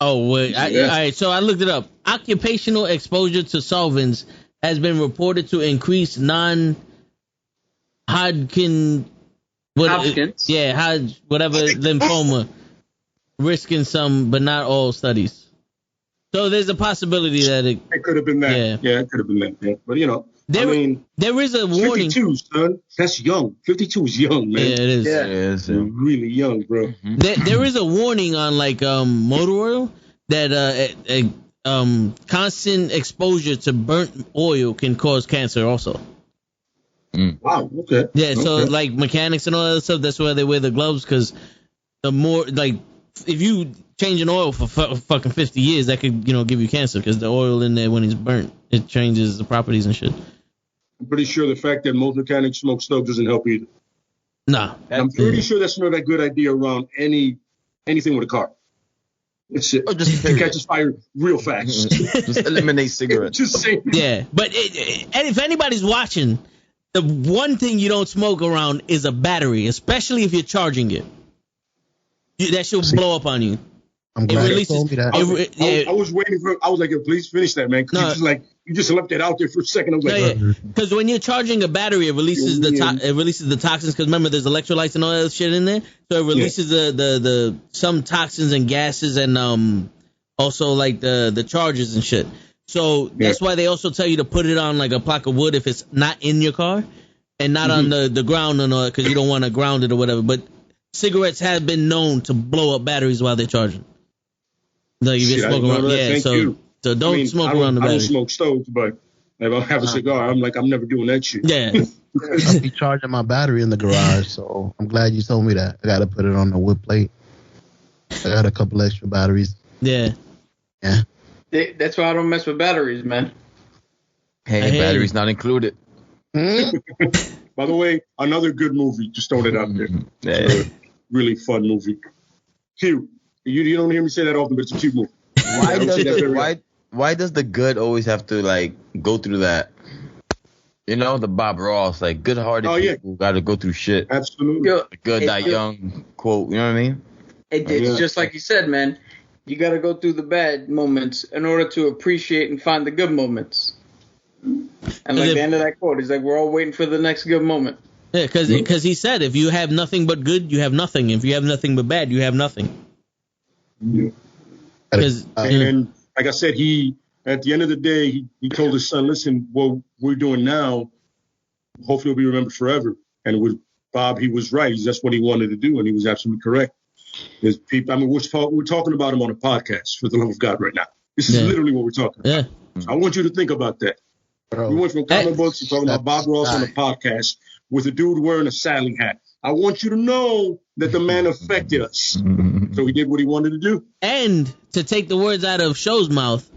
Oh, wait. All right, so I looked it up. Occupational exposure to solvents has been reported to increase non-Hodgkin... Hopkins. Whatever lymphoma risk in some, but not all studies. So there's a possibility that it could have been that. Yeah, it could have been that. Yeah. But, you know, there is a warning. 52, son. That's young. 52 is young, man. Yeah, it is. Yeah, it is. Yeah. Really young, bro. Mm-hmm. There is a warning on, like, motor oil that constant exposure to burnt oil can cause cancer also. Wow, okay. Yeah, so, like, mechanics and all that stuff, that's why they wear the gloves, because the more, like, if you change an oil for fucking 50 years, that could, you know, give you cancer, because the oil in there, when it's burnt, it changes the properties and shit. I'm pretty sure the fact that most mechanics smoke stoves doesn't help either. Nah. I'm pretty sure that's not a good idea around anything with a car. That's it. Or just It period. catches fire real fast. Just eliminate cigarettes. Just saying. Yeah, but and if anybody's watching, the one thing you don't smoke around is a battery, especially if you're charging it. That should blow up on you. I'm glad you told me that. I was waiting for. I was like, yo, please finish that, man. Cause you just left it out there for a second. I was like, because when you're charging a battery, it releases the toxins. Because remember, there's electrolytes and all that shit in there, so it releases the some toxins and gases and also like the charges and shit. So that's why they also tell you to put it on like a block of wood if it's not in your car and not on the ground and all, because you don't want to ground it or whatever. But cigarettes have been known to blow up batteries while they're charging. Like if you smoke around, so don't smoke around the battery. I don't smoke stoves, but if I have a cigar, I'm never doing that shit. Yeah. I'll be charging my battery in the garage, so I'm glad you told me that. I got to put it on the wood plate. I got a couple extra batteries. Yeah. Yeah. That's why I don't mess with batteries, man. Hey, batteries not included. By the way, another good movie. Just throwing it out there. Yeah. Really fun movie. Cute. You don't hear me say that often, but it's a cute movie. Why does the good always have to like go through that? You know, the Bob Ross, like good-hearted people got to go through shit. Absolutely. The good die young quote. You know what I mean? It's just like you said, man. You got to go through the bad moments in order to appreciate and find the good moments. And like the end of that quote, he's like, we're all waiting for the next good moment. Yeah, because he said, if you have nothing but good, you have nothing. If you have nothing but bad, you have nothing. Yeah. And like I said, at the end of the day, he told his son, listen, what we're doing now, hopefully will be remembered forever. And with Bob, he was right. That's what he wanted to do, and he was absolutely correct. There's people, I mean, we're talking about him on a podcast, for the love of God, right now. This is literally what we're talking about. So I want you to think about that. Bro. We went from comic books to talking about Bob Ross on a podcast with a dude wearing a Sally hat. I want you to know that the man affected us. So he did what he wanted to do. And to take the words out of Show's mouth,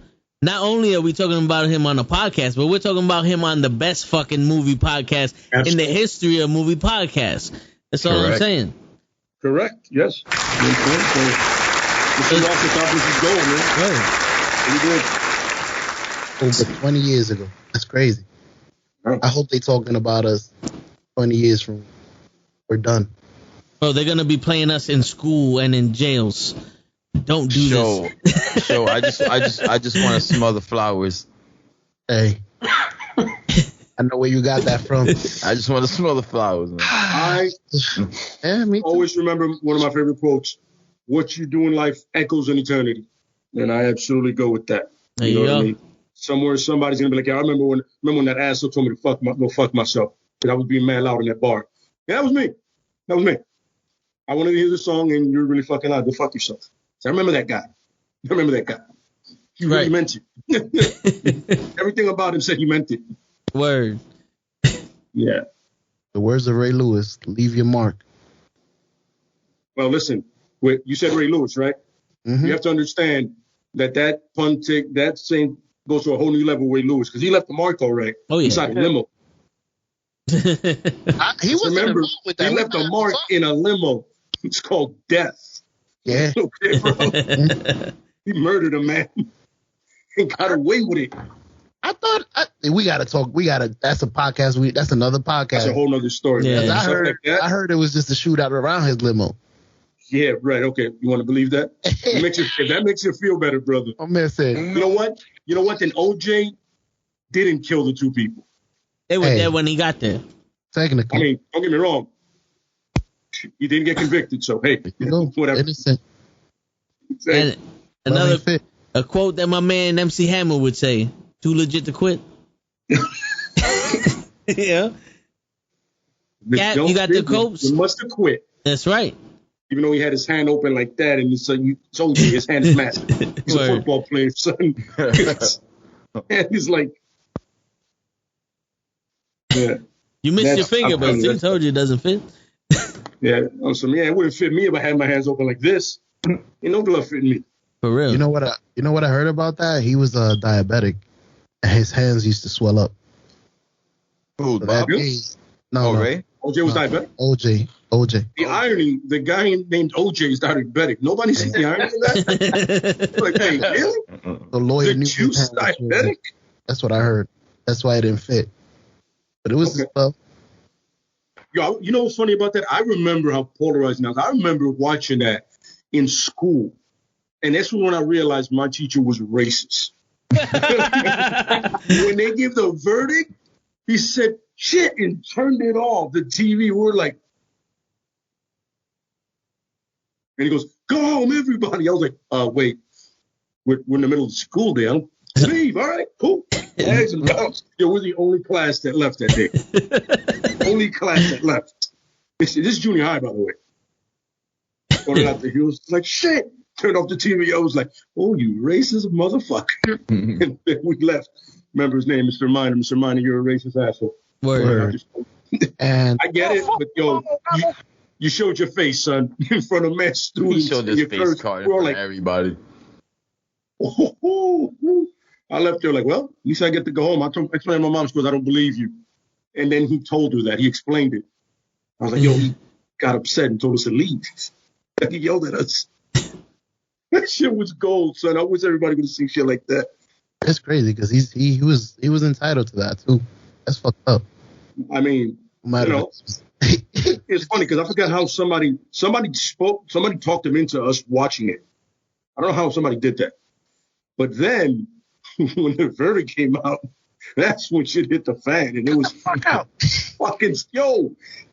not only are we talking about him on a podcast, but we're talking about him on the best fucking movie podcast in the history of movie podcasts. That's all I'm saying. Correct. Yes. This is also accomplished his goal, man. What he did. Over 20 years ago. That's crazy. I hope they talking about us 20 years from we're done. Bro, they're gonna be playing us in school and in jails. Don't do this. Show. I just want to smell the flowers. Hey, I know where you got that from. I just want to smell the flowers, man. I always remember one of my favorite quotes: "What you do in life echoes in eternity," and I absolutely go with that. There you know go. what I mean? Somewhere somebody's gonna be like, "Yeah, I remember when that asshole told me to go fuck myself because I was being mad loud in that bar." Yeah, that was me. That was me. I wanted to hear the song, and you're really fucking loud. Go fuck yourself. So I remember that guy. I remember that guy. He really meant it. Everything about him said he meant it. Word. Yeah. The words of Ray Lewis, leave your mark. Well, listen, you said Ray Lewis, right? Mm-hmm. You have to understand that pun tick, that saying goes to a whole new level with Ray Lewis, because he left the mark already inside the limo. He was remember, with that. He left a mark in a limo. It's called death. Yeah. Okay, bro. He murdered a man and got away with it. I thought we gotta talk. That's a podcast. That's another podcast. That's a whole nother story. Yeah. I heard it was just a shootout around his limo. Yeah, right. Okay, you want to believe that? If that makes you feel better, brother. I'm missing. You know what? Then OJ didn't kill the two people. They were there when he got there. Technically. I mean, don't get me wrong. He didn't get convicted, so hey, whatever. Innocent. And another a quote that my man MC Hammer would say: "Too legit to quit." Yeah. Cap, you got the copes? He must have quit. That's right. Even though he had his hand open like that, and you told you his hand is massive. He's a football player, son. And he's like, yeah. You missed your finger, but he told you it doesn't fit. Yeah. It wouldn't fit me if I had my hands open like this. Ain't no glove fitting me. For real. You know what I heard about that? He was diabetic, and his hands used to swell up. Who, Bob? No, Ray? OJ was diabetic? OJ. OJ. The irony, the guy named OJ is diabetic. Nobody sees the irony of that. Like, hey, really? The lawyer The knew juice diabetic? That's what I heard. That's why it didn't fit. But it was his stuff. Yo, you know what's funny about that? I remember how polarizing that was. I remember watching that in school. And that's when I realized my teacher was racist. When they give the verdict, he said, shit, and turned it off. The TV, we were like, and he goes, go home, everybody. I was like, wait, we're in the middle of the school day. I don't leave. All right, cool. Eggs and bounce. Yo, we're the only class that left that day. Only class that left. This is junior high, by the way. Going out there, he was like, shit. Turned off the TV. I was like, oh, you racist motherfucker. And then we left. Remember his name, Mr. Minor. Mr. Minor, you're a racist asshole. Word. And I get it, but yo, you showed your face, son, in front of mass students. He showed his face card in front of everybody. I left there like, well, at least I get to go home. I explained to my mom, she goes, I don't believe you. And then he told her that. He explained it. I was like, yo, he got upset and told us to leave. He yelled at us. That shit was gold, son. I wish everybody would see shit like that. It's crazy because he was entitled to that too. That's fucked up. I mean, you know, it's funny because I forgot how somebody talked him into us watching it. I don't know how somebody did that. But then when the verdict came out, that's when shit hit the fan, and it was fucking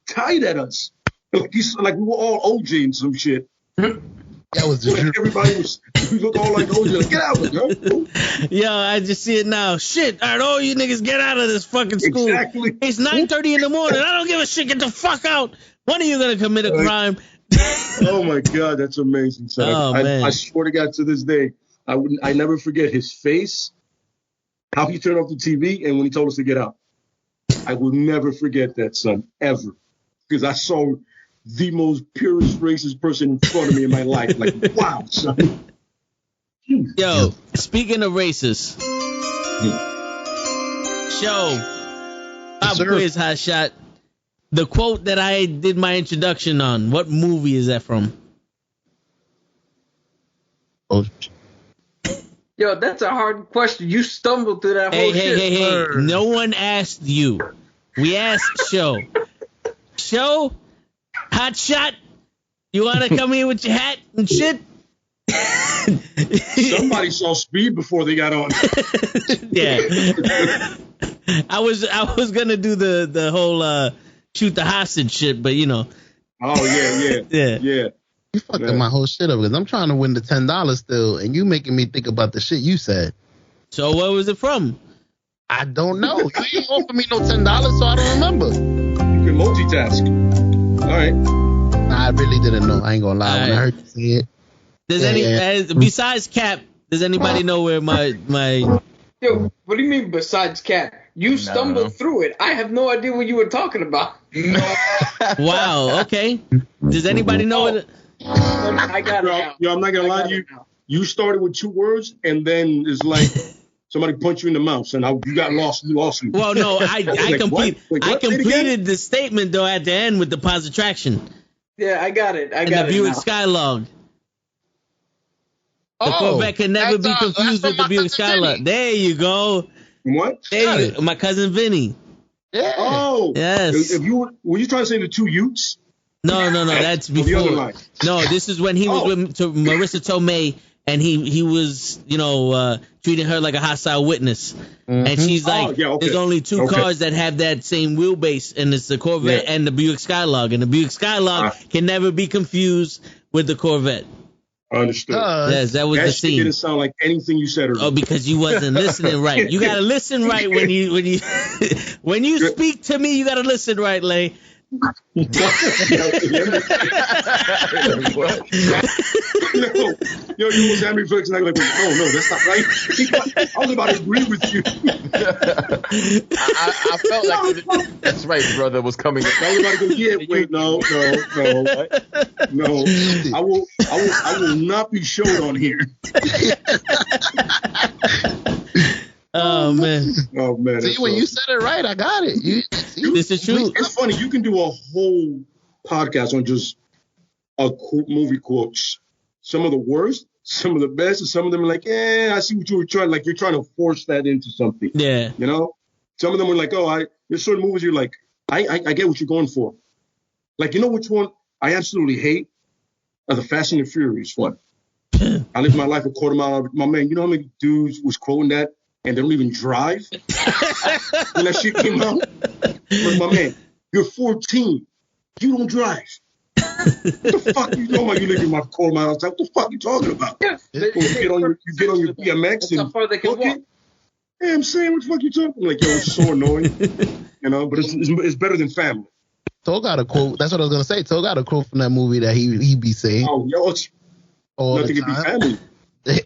tight at us. Like we were all OG and some shit. That was just everybody we looked all like OG. Like, get out of it, Yo, I just see it now. Shit, all right, all you niggas get out of this fucking school. Exactly. It's 9:30 in the morning. I don't give a shit. Get the fuck out. When are you gonna commit a crime? Oh my God, that's amazing, son. Oh, man. I swear to God, to this day, I never forget his face, how he turned off the TV, and when he told us to get out. I will never forget that, son, ever, because I saw the most purest racist person in front of me in my life. Like, wow, son. Yo, speaking of racist, pop quiz, hot shot. The quote that I did my introduction on, what movie is that from? Oh. Yo, that's a hard question. You stumbled through that whole shit. Hey. No one asked you. We asked Show. Show, hot shot. You want to come here with your hat and shit? Somebody saw Speed before they got on. Yeah. I was gonna do the whole shoot the hostage shit, but you know. Oh yeah. You fucking my whole shit up because I'm trying to win the $10 still, and you making me think about the shit you said. So what was it from? I don't know. You ain't offer me no $10, so I don't remember. You can multitask. All right. Nah, I really didn't know. I ain't gonna lie. When I heard you say it. Besides Cap, does anybody know where my Yo, what do you mean besides Cap? You stumbled through it. I have no idea what you were talking about. Wow, okay. Does anybody know what I got it. Yo, I'm not gonna lie to you. You started with 2 words, and then it's like somebody punched you in the mouth, and you got lost. Well, no, I Like, completed the statement though at the end with the positraction. Yeah, I got it. And the Buick Skylog. The Corvette can never be confused with the Buick Skylog. There you go. What? There you go. My cousin Vinny. Yeah. Oh. Yes. Were you trying to say the 2 Utes? No, that's before. The other line. No, this is when he was with Marissa Tomei, and he was, treating her like a hostile witness. Mm-hmm. And she's like, there's only 2 cars that have that same wheelbase, and it's the Corvette and the Buick Skylog. And the Buick Skylog can never be confused with the Corvette. Understood. Yes, that was the scene. That didn't sound like anything you said earlier. Oh, because you wasn't listening right. You gotta listen right when you when you speak to me. You gotta listen right, Lay. Yo, you was Henry Flex, and I was like, oh no, that's not right. I was about to agree with you. I felt like that's right, brother was coming. I was about to go, wait, no. I will not be shown on here. Oh man. See, when you said it right, I got it. This is true. It's funny. You can do a podcast on just movie quotes. Some of the worst, some of the best, and some of them are like, I see what you were trying. Like you're trying to force that into something. Yeah. You know, some of them were like, there's certain movies you're like, I get what you're going for. Like, you know which one I absolutely hate? The Fast and the Furious one. I lived my life a quarter mile. My man, you know how many dudes was quoting that and they don't even drive when that shit came out? But my man, you're 14. You don't drive. What the fuck are you talking about? You live in my quarter mile outside. What the fuck are you talking about? Yeah, you get on your BMX and how far they can walk. Yeah, I'm saying, what the fuck you talking? I'm like, yo, it's so annoying. You know, but it's better than family. Toe got a quote. That's what I was gonna say. Toe got a quote from that movie that he be saying. Oh, yo, it's nothing can be family.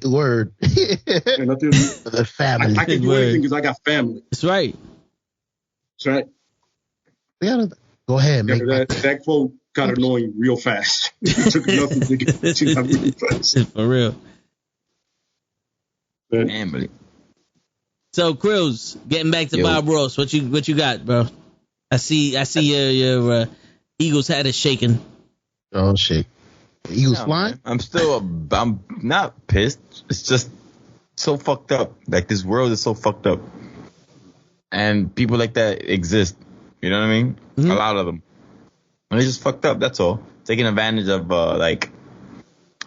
Word. Yeah, nothing. The family. I can do anything because I got family. That's right. That's right. Go ahead, Yeah, man. that quote got annoying real fast. It took nothing to get to that really fast. For real. Family. So, Krills, getting back to Bob Ross, what you got, bro? I see your Eagles hat is shaking. Oh shit. Eagles flying? I'm not pissed. It's just so fucked up. Like, this world is so fucked up. And people like that exist. You know what I mean? Mm-hmm. A lot of them. And they're just fucked up, that's all. Taking advantage of like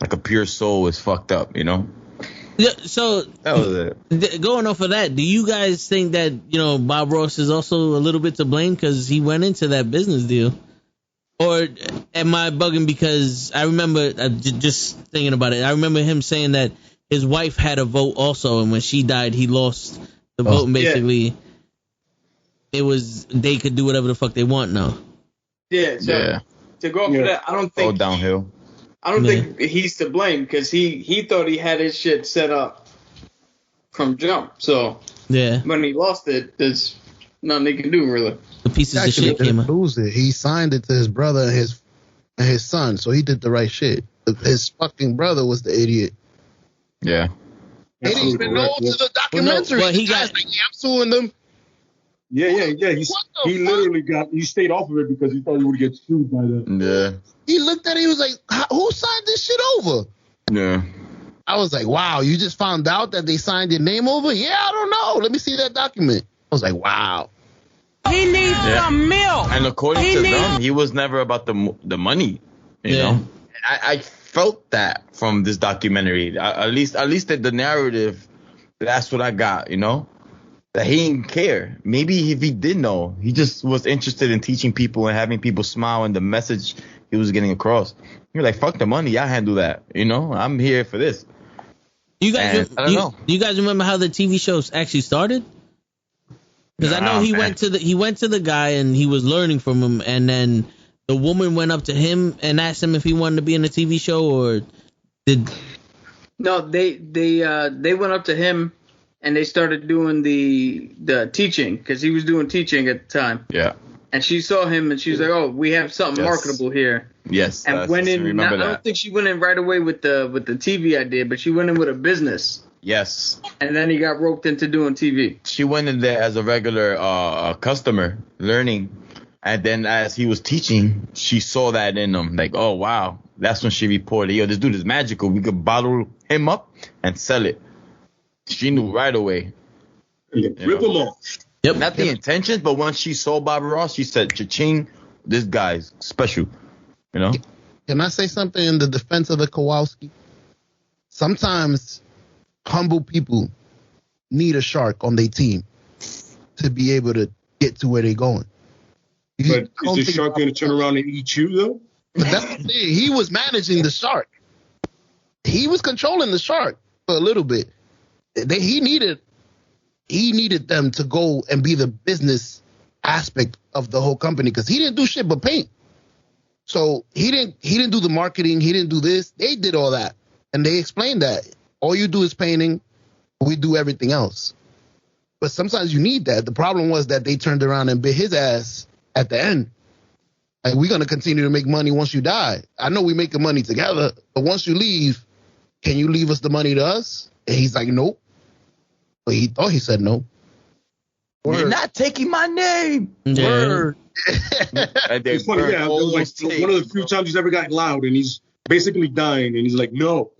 a pure soul is fucked up, you know? Yeah, so that was it. Going off of that, do you guys think that, you know, Bob Ross is also a little bit to blame because he went into that business deal? Or am I bugging because I remember, just thinking about it, I remember him saying that his wife had a vote also, and when she died, he lost the vote, and basically it was, they could do whatever the fuck they want now. Yeah, so to go off of that, I don't think... All downhill. I don't think he's to blame because he thought he had his shit set up from jump. So when he lost it, there's nothing he can do really. The pieces of shit came out. Lose it. He signed it to his brother and his son, so he did the right shit. His fucking brother was the idiot. Yeah. He didn't even know to the documentary. Well, he got like, I'm suing them. Yeah. He literally he stayed off of it because he thought he would get sued by them. Yeah. He looked at it, he was like, who signed this shit over? Yeah. I was like, wow, you just found out that they signed your name over? Yeah, I don't know. Let me see that document. I was like, wow. He needs some milk. And according to them, he was never about the money, you know? And I felt that from this documentary. At least the narrative, that's what I got, you know? That he didn't care. Maybe if he did know, he just was interested in teaching people and having people smile and the message he was getting across. You're like, fuck the money, I handle that. You know, I'm here for this. You guys, I don't know. You guys remember how the TV shows actually started? Because I know he went to the guy and he was learning from him, and then the woman went up to him and asked him if he wanted to be in a TV show, or did? No, they went up to him. And they started doing the teaching because he was doing teaching at the time. Yeah. And she saw him and she was like, "Oh, we have something marketable here." Yes. And went in. I don't think she went in right away with the TV idea, but she went in with a business. Yes. And then he got roped into doing TV. She went in there as a regular customer, learning, and then as he was teaching, she saw that in him. Like, oh wow, that's when she reported, "Yo, this dude is magical. We could bottle him up and sell it." She knew right away. Rip him off. Yep. Not the intentions, but once she saw Bob Ross, she said, "Cha-ching, this guy's special." You know? Can I say something in the defense of the Kowalski? Sometimes humble people need a shark on their team to be able to get to where they're going. But is the shark going to turn around and eat you, though? But that's the thing. He was managing the shark. He was controlling the shark for a little bit. He needed them to go and be the business aspect of the whole company because he didn't do shit but paint. So he didn't do the marketing. He didn't do this. They did all that, and they explained that all you do is painting. We do everything else. But sometimes you need that. The problem was that they turned around and bit his ass at the end. Like, we're gonna continue to make money once you die. I know we making money together, but once you leave, can you leave us the money to us? And he's like, nope. But he thought he said no. You're not taking my name. Word. And they It's funny, burned yeah. It all was like those tapes, one of the few bro. times he's ever gotten loud, and he's basically dying, and he's like, "No."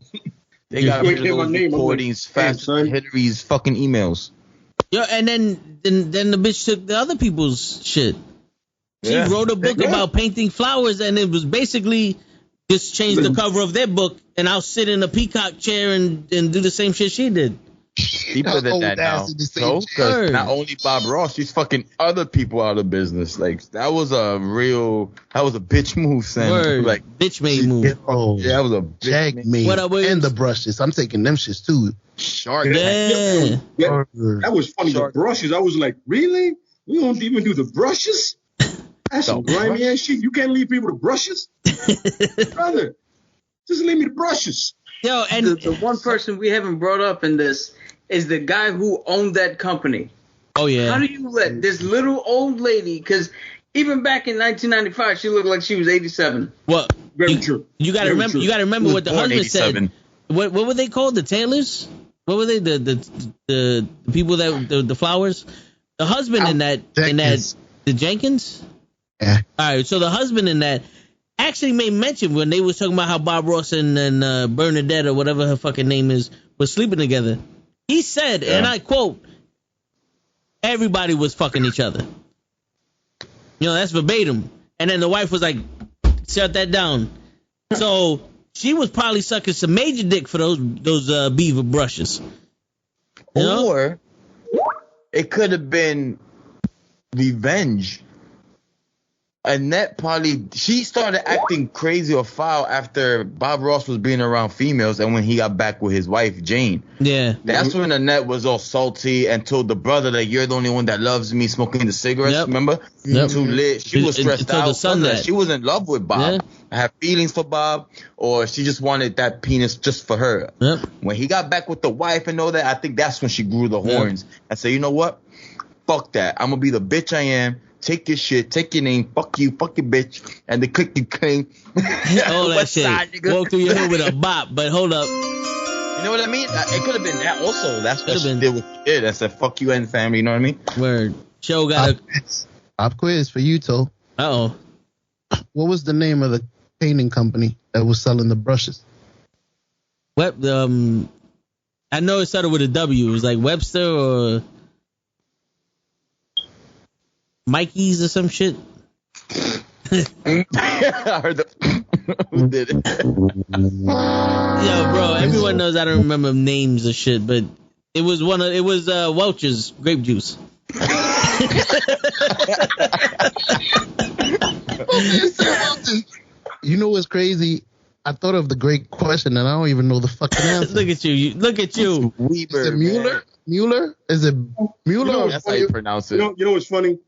They got rid of Hear my those name, I'm like, recordings "Damn, faster son." than Hillary's fucking emails. Yo, and then the bitch took the other people's shit. She Yeah. wrote a book Yeah. about painting flowers, and it was basically just change the cover of their book, and I'll sit in a peacock chair and do the same shit she did. Deeper than Old that ass now. in the same So, because Word. not only Bob Ross, she's fucking other people out of business. Like, that was a bitch move, Sam. Word. Like, Bitch made move. Oh, yeah, that was a bitch. checkmate. What up, Williams? And the brushes. I'm taking them shits too. Shark. Yeah. Yeah, that was funny. Shark. The brushes, I was like, really? We don't even do the brushes? That's some The grimy ass shit. You can't leave people the brushes? Brother, just leave me the brushes. Yo, and The one person we haven't brought up in this is the guy who owned that company. oh yeah. How do you let this little old lady, because even back in 1995, she looked like she was 87. Well, Very true. You gotta Very remember. true. You gotta remember He what was the born husband 87. said. What were they called? The tailors? What were they? The people that the flowers? The husband in that Jenkins. the Jenkins. Yeah. All right. So the husband in that actually made mention when they was talking about how Bob Ross and Bernadette or whatever her fucking name is was sleeping together. He said, and I quote, "Everybody was fucking each other." You know, that's verbatim. And then the wife was like, "Shut that down." So she was probably sucking some major dick for those beaver brushes. You know? Or it could have been revenge. Annette probably, she started acting crazy or foul after Bob Ross was being around females, and when he got back with his wife, Jane. Yeah. That's when Annette was all salty and told the brother that you're the only one that loves me, smoking the cigarettes, Yep. remember? Yep. Too lit. She was And stressed told the out. son that. She was in love with Bob. Yeah. Had feelings for Bob, or she just wanted that penis just for her. Yep. When he got back with the wife and all that, I think that's when she grew the horns and said, you know what? Fuck that. I'm going to be the bitch I am. Take your shit. Take your name. Fuck you. Fuck your bitch. And the cookie king. All that West shit. side, nigga. Walk through your hood with a bop, but hold up. You know what I mean? It could have been that also. That's what Could've she been. did what she did. And said, fuck you and family. You know what I mean? Word. Show got a. Pop quiz for you, Toe. Uh-oh. What was the name of the painting company that was selling the brushes? What, I know it started with a W. It was like Webster or Mikey's or some shit. I heard who did it? Yo, bro, everyone knows I don't remember names of shit, but it was Welch's grape juice. You know what's crazy? I thought of the great question and I don't even know the fucking answer. Look at you. Look at you. Weber, Is it Mueller? man. Mueller? Is it Mueller? No, That's how you pronounce it. You know what's funny?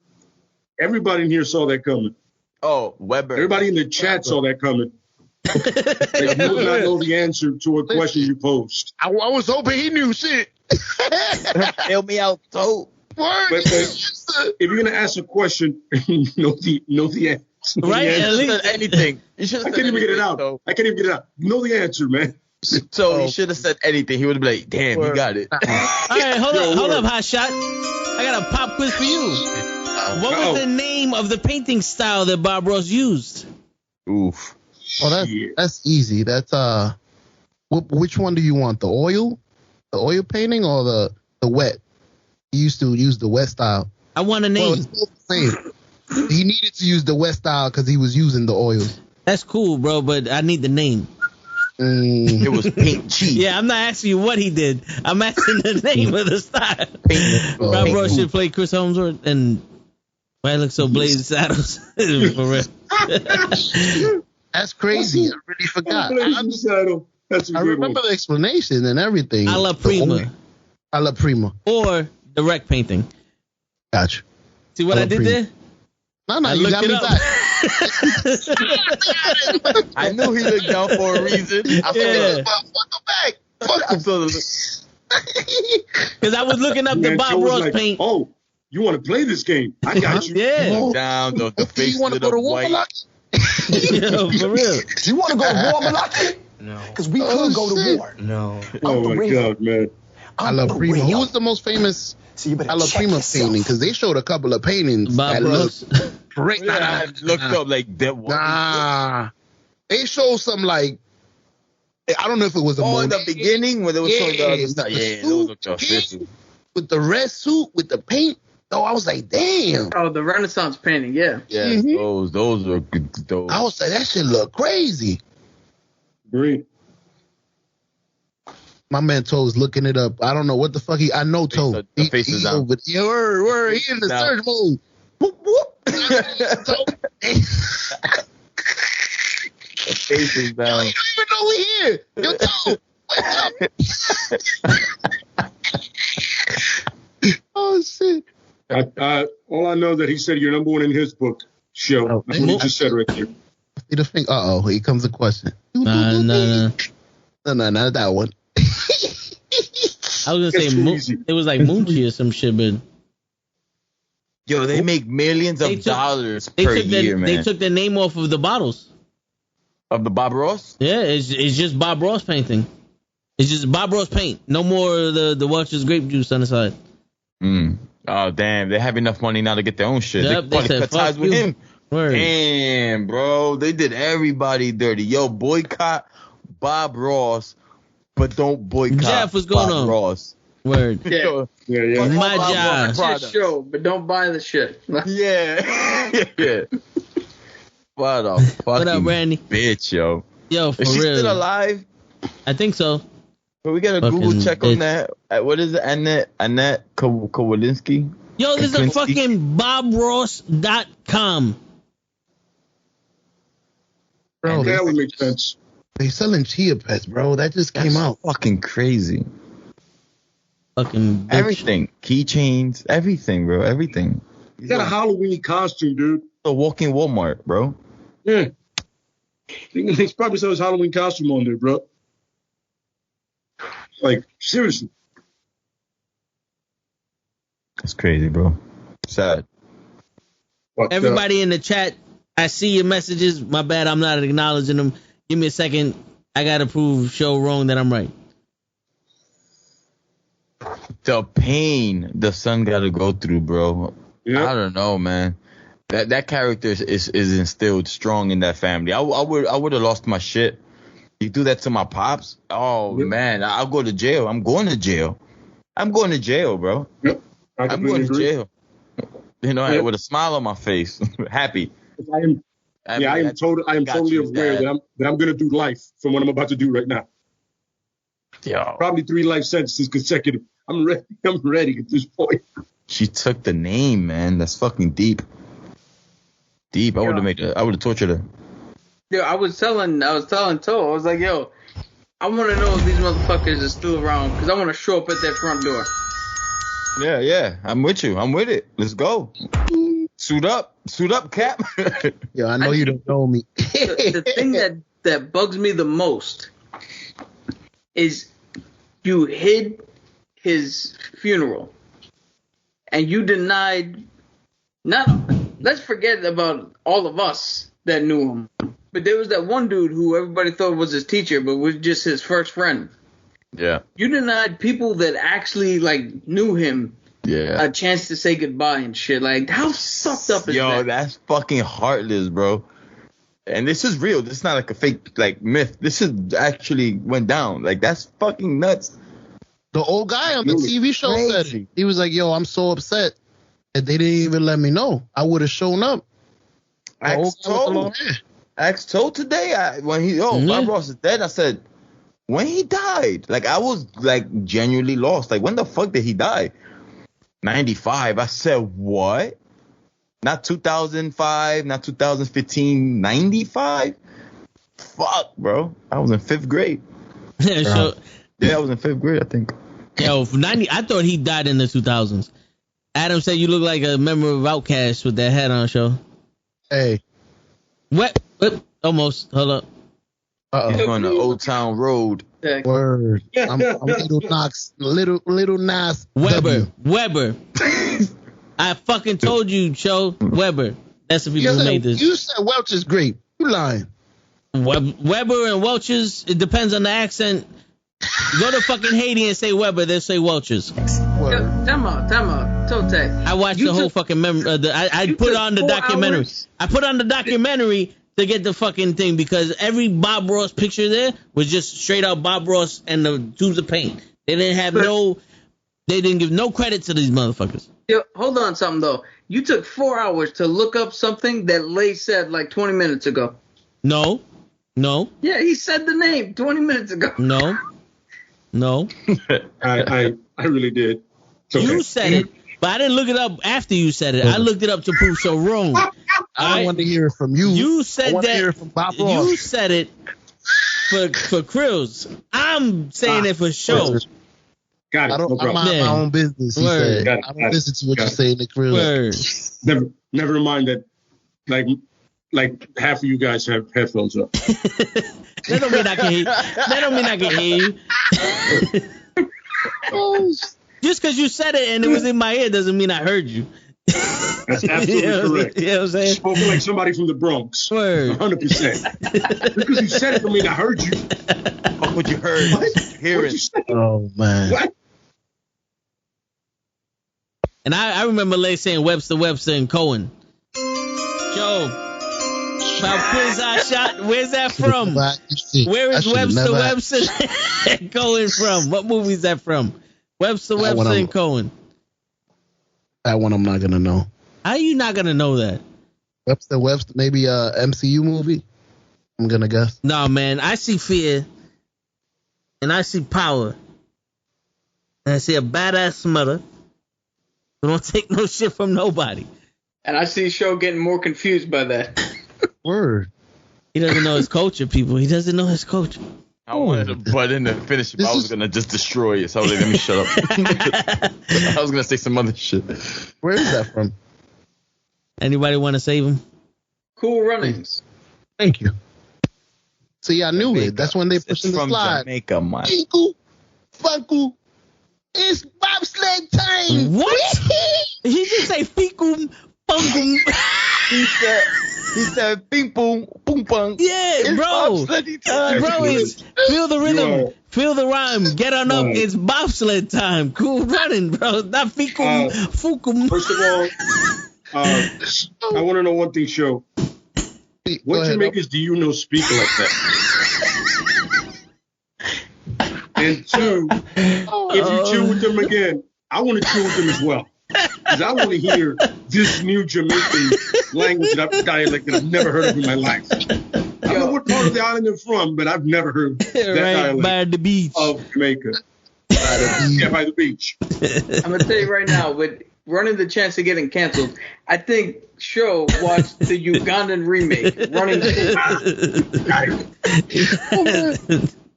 Everybody in here saw that coming. Oh, Weber. Everybody in the chat saw that coming. They do not know the answer to a question you posed. I was hoping he knew shit. Help me out, so. Word. But if you're gonna ask a question, know the answer. Know the Right? answer. At You least- should have said anything. You should I have can't said even get it anything, out. so. I can't even get it out. Know the answer, man. So he should have said anything. He would have been like, damn, he got it. All right, hold up, hot shot. I got a pop quiz for you. What was the name of the painting style that Bob Ross used? Oof. Oh, that's easy. That's which one do you want? The oil painting or the wet? He used to use the wet style. I want a name. Well, it's both the same. He needed to use the wet style because he was using the oils. That's cool, bro, but I need the name. It was pink cheese. Yeah, I'm not asking you what he did. I'm asking the name of the style. Bob Ross should play Chris Hemsworth and why I look so Blazing Saddles. For real. That's crazy. I really forgot. That's a I good remember one. the explanation and everything. A la Prima. A la Prima. Or direct painting. Gotcha. See what A la I did Prima. there? No, I you looked got it me up. back. I knew he looked down for a reason. I Yeah. saw Because I was looking up the Man, Bob Joe was Ross like, paint. oh, you want to play this game? I got you. Yeah. down, the Do face you want to lit go up to white. Warlock? Yo, for real. Do you want to go to war, Malaki? No. Because we could go to shit. war. No. Oh my real. God, man. A la for Prima. real. Who was the most famous So you better a la check Prima yourself. painting? Because they showed a couple of paintings Bob that Ross. looked crazy. I looked up like that. Nah. They showed some like, I don't know if it was a in the beginning when they were showing the other stuff. Yeah, those looked official. With the red suit, with the paint. Oh, I was like, damn. Oh, the Renaissance painting, yeah. Yeah, those were good. Those. I was like, that shit look crazy. Agree. My man Toe's looking it up. I don't know what the fuck I know Toe. The face is down. Yeah, word. He in the search mode. Whoop, whoop. The face is down. Yo, you don't even know we here. Yo, Toe. Oh, shit. All I know is that he said you're number one in his book show. That's what he just said right there. Here comes a question. Nah. No, not that one. I was gonna say it was like Moochie or some shit, but yo, they make millions of dollars per year, man. They took the name off of the bottles of the Bob Ross. Yeah, it's just Bob Ross painting. It's just Bob Ross paint. No more the Welch's grape juice on the side. Oh damn, they have enough money now to get their own shit. Yep, they cut ties with him. Word. Damn, bro, they did everybody dirty. Yo, boycott Bob Ross, but don't boycott Jeff, what's going Bob on? Ross. Word. Yeah. My job. Shit show, but don't buy the shit. Yeah. What a fucking What up, Randy? bitch, yo. Yo, for Is she real. still alive? I think so. But we got a Fucking Google check bitch. on that. What is it? Annette Kowalinsky? Yo, this is a Kowinski? fucking BobRoss.com. Bro, That would make sense. they selling chia pets, bro. That just came out. Fucking crazy. Fucking bitch. Everything. Keychains. Everything, bro. Everything. He got a Halloween costume, dude. A walking Walmart, bro. Yeah. He probably saw his Halloween costume on there, bro. Like, seriously. That's crazy, bro. Sad. But, Everybody in the chat, I see your messages. My bad, I'm not acknowledging them. Give me a second. I gotta prove show wrong that I'm right. The pain the son got to go through, bro. Yeah. I don't know, man. That character is instilled strong in that family. I would have lost my shit. You do that to my pops? Oh, man. I'll go to jail. I'm going to jail. Bro. Yep. I'm going to jail. You know, with a smile on my face. Happy. I am totally aware that I'm going to do life from what I'm about to do right now. Yo. Probably 3 life sentences consecutive. I'm ready at this point. She took the name, man. That's fucking deep. I would have tortured her. Yo, I was telling Toe, I was like, yo, I want to know if these motherfuckers are still around because I want to show up at their front door. Yeah. I'm with you. I'm with it. Let's go. Suit up, Cap. Yo, I know you don't know me. The thing that bugs me the most is you hid his funeral and you denied let's forget about all of us that knew him. But there was that one dude who everybody thought was his teacher, but was just his first friend. Yeah. You denied people that actually knew him a chance to say goodbye and shit. Like, how fucked up is that? Yo, that's fucking heartless, bro. And this is real. This is not like a fake myth. This is actually went down. Like, that's fucking nuts. The old guy on the TV show said it. He was like, yo, I'm so upset that they didn't even let me know. I would have shown up. Asked Toe today Bob Ross is dead. I said, when he died, I was genuinely lost. When the fuck did he die? 95. I said, what? Not 2005, not 2015, 95? Fuck, bro. I was in 5th grade. I was in 5th grade, I think. Yo, 90. I thought he died in the 2000s. Adam said you look like a member of Outkast with that hat on. Show. Hey. What? Almost. Hold up. He's on the Old Town Road. Word. I'm Little Nas. Weber. I fucking told you, Show. Weber. That's the people who made this. You said Welch is great. You lying. Weber and Welch's, it depends on the accent. Go to fucking Haiti and say Weber, they'll say Welch's. Time out. Twitich. I watched the whole fucking I put on the documentary. Hours? I put on the documentary to get the fucking thing because every Bob Ross picture there was just straight out Bob Ross and the tubes of paint. They didn't have they didn't give no credit to these motherfuckers. Yo, hold on something though. You took 4 hours to look up something that Lay said like 20 minutes ago. No. Yeah, he said the name 20 minutes ago. No. I really did. It's okay. You said it, but I didn't look it up after you said it. I looked it up to prove so wrong. I want to hear it from you. You said I hear it from Bob Ross. You said it for Krills. I'm saying it for show. Got it. I don't. No I problem. mind my own business. He Word. said. Got it. I don't listen to what you say in the crib. Word. Never mind that. Like half of you guys have headphones up. That don't mean I can hear. That don't mean I can hear you. Just because you said it and it was in my ear doesn't mean I heard you. That's absolutely correct. You know what I'm saying? Spoken like somebody from the Bronx. Word. 100%. Because you said it don't mean I heard you. Fuck what you heard. Hear What it. you say? Oh man. What? And I remember Lay saying Webster and Cohen. Joe, my quiz I shot. Where's that from? Where is Webster and Cohen from? What movie is that from? Webster and Cohen. That one I'm not gonna know. How are you not gonna know that? Webster, maybe a MCU movie. I'm gonna guess. No, man. I see fear, and I see power, and I see a badass mother who don't take no shit from nobody. And I see Show getting more confused by that. Word. He doesn't know his culture, people. He doesn't know his culture. I wanted to butt in and finish it, but I was going to just destroy it. So I was like, let me shut up. I was going to say some other shit. Where is that from? Anybody want to save him? Cool Runnings. Thank you. See, I knew it. That's when they pushed in the from slide. Jamaica, man. Fiku, Funku, it's bobsled time. What? He just say fekum, funkum. He said, bing, boom, boom, bung. Yeah, It's bro. bobsledding time. Bro, it's feel the rhythm, feel the rhyme, get on up. It's bobsled time. Cool running, bro. Not fekum, fukum. First of all, I want to know one thing, Show. What Jamaicans do you know speak like that? And two, if you chill with them again, I want to chill with them as well. Because I want to hear this new Jamaican language dialect that I've never heard of in my life. I don't know what part of the island they're from, but I've never heard that dialect by the beach of Jamaica. Yeah, by the beach. I'm going to tell you right now, with running the chance of getting canceled, I think Show watched the Ugandan remake, Running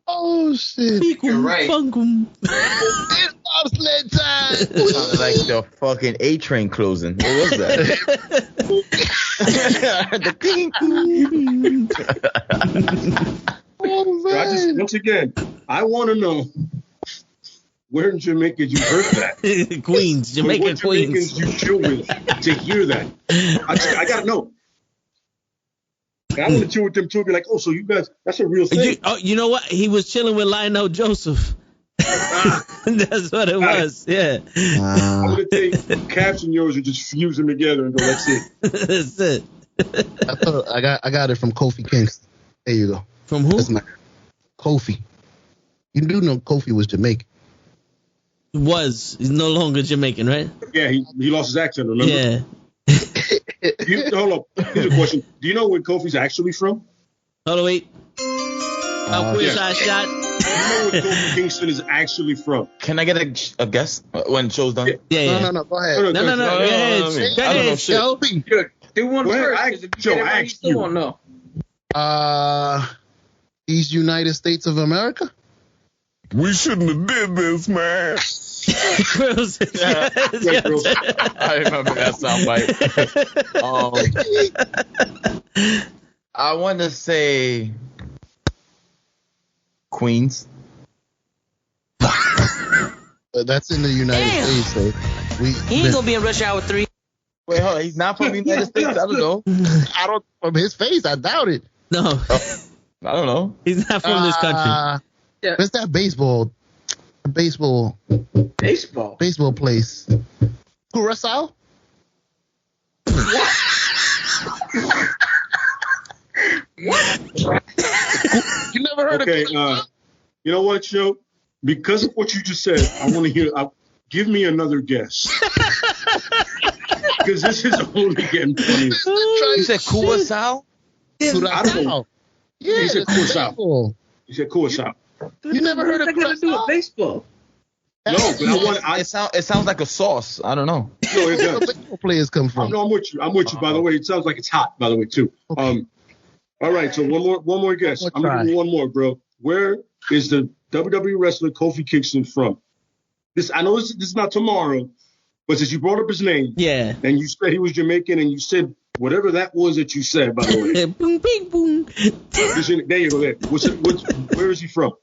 Oh shit! fekum, right. funkum. It's bobsled time. Sounded like the fucking A train closing. What was that? The ping, Once again, I want to know where in Jamaica you heard that. Queens, Jamaica What Queens. Jamaicans you chill with to hear that. I got to know. I want to chill with them too. Be like, oh, so you guys, that's a real thing. You know what? He was chilling with Lionel Joseph. That's what it was. Yeah. I'm going to take Caps and yours and just fuse them together and go, that's it. That's it. I got it from Kofi Kingston. There you go. From who? That's my Kofi. You do know Kofi was Jamaican. He's no longer Jamaican, right? Yeah, he lost his accent, remember? Yeah. Hold up. Here's a question. Do you know where Kofi's actually from? Hold on, wait. Quiz yeah. I shot. Do you know where Kofi Kingston is actually from? Can I get a guess when the show's done? Yeah. No, go ahead. No. Go ahead. Go ahead, Show. Do one Go ahead, first, because if you get it right, you still won't know. These United States of America? We shouldn't have did this, man. I remember that soundbite. I want to say Queens. That's in the United States. So He ain't gonna be in Rush Hour 3. Wait, hold on. He's not from the United States. I don't know. From his face, I doubt it. No. I don't know. He's not from this country. What's that baseball? baseball place. Curacao? What? You never heard of Curacao? You know what, Joe? Because of what you just said, I want to hear. Give me another guess. Because this is only getting funny. You said Curacao? I don't know. Yeah, he said Curacao. He said Curacao. You never heard of Curacao? Do with baseball? No, but it sounds like a sauce. I don't know. No, it does. Baseball players come from. No, I'm with you. By the way, it sounds like it's hot. By the way, too. Okay. All right. So one more guess. I'm gonna give you one more, bro. Where is the WWE wrestler Kofi Kingston from? I know this is not tomorrow, but since you brought up his name, yeah, and you said he was Jamaican, and you said whatever that was that you said, by the way. Boom, bing, boom. There you go. There. Where is he from?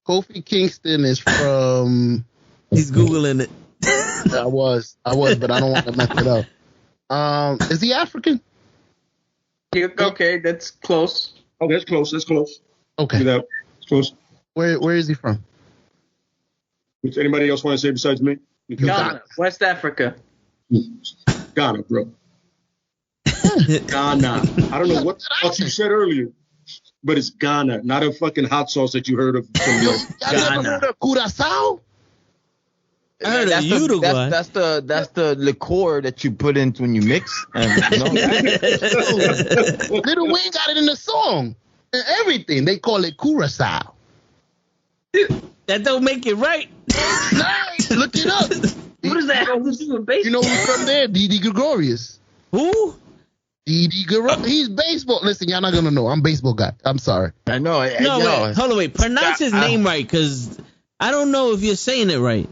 Kofi Kingston is from. He's Googling it. I was, but I don't want to mess it up. Is he African? Yeah, okay, that's close. Oh, that's close. Okay. That's close. Where is he from? Does anybody else want to say besides me? Ghana, West Africa. Ghana, bro. Ghana. I don't know what the fuck you said earlier, but it's Ghana, not a fucking hot sauce that you heard of from I never heard of Curacao. I heard of Uruguay. That's the liqueur that you put in when you mix. Little Wayne got it in the song and everything. They call it Curacao. That don't make it right. Nice. Look it up. What is that? You know who's from there? Didi Gregorius. Who? Didi Gregorius. He's baseball. Listen, y'all not gonna know. I'm a baseball guy. I'm sorry. I know. Wait. Hold on, wait. Pronounce his name right, because I don't know if you're saying it right.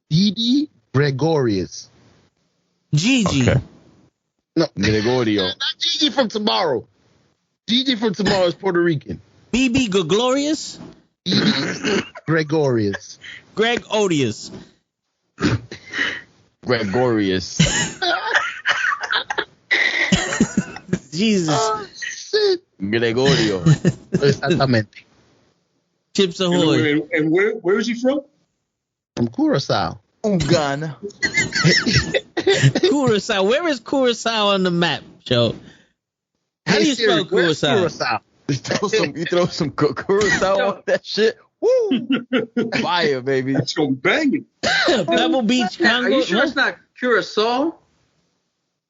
Didi Gregorius. Gigi. Okay. No. Gregorio. Not Gigi from tomorrow. Gigi from tomorrow is Puerto Rican. BB Gregorius? Didi Gregorius. Greg Odious. Gregorius. Jesus. Oh, shit. Gregorio. Exactamente. Chips Ahoy. And where is he from? From Curacao. Ghana. Curacao. Where is Curacao on the map, Joe? How do you spell Curacao? You throw some Curacao on that shit. Woo! Fire, baby. That's gonna be banging. Pebble Beach, Congo. Are you sure it's not Curacao?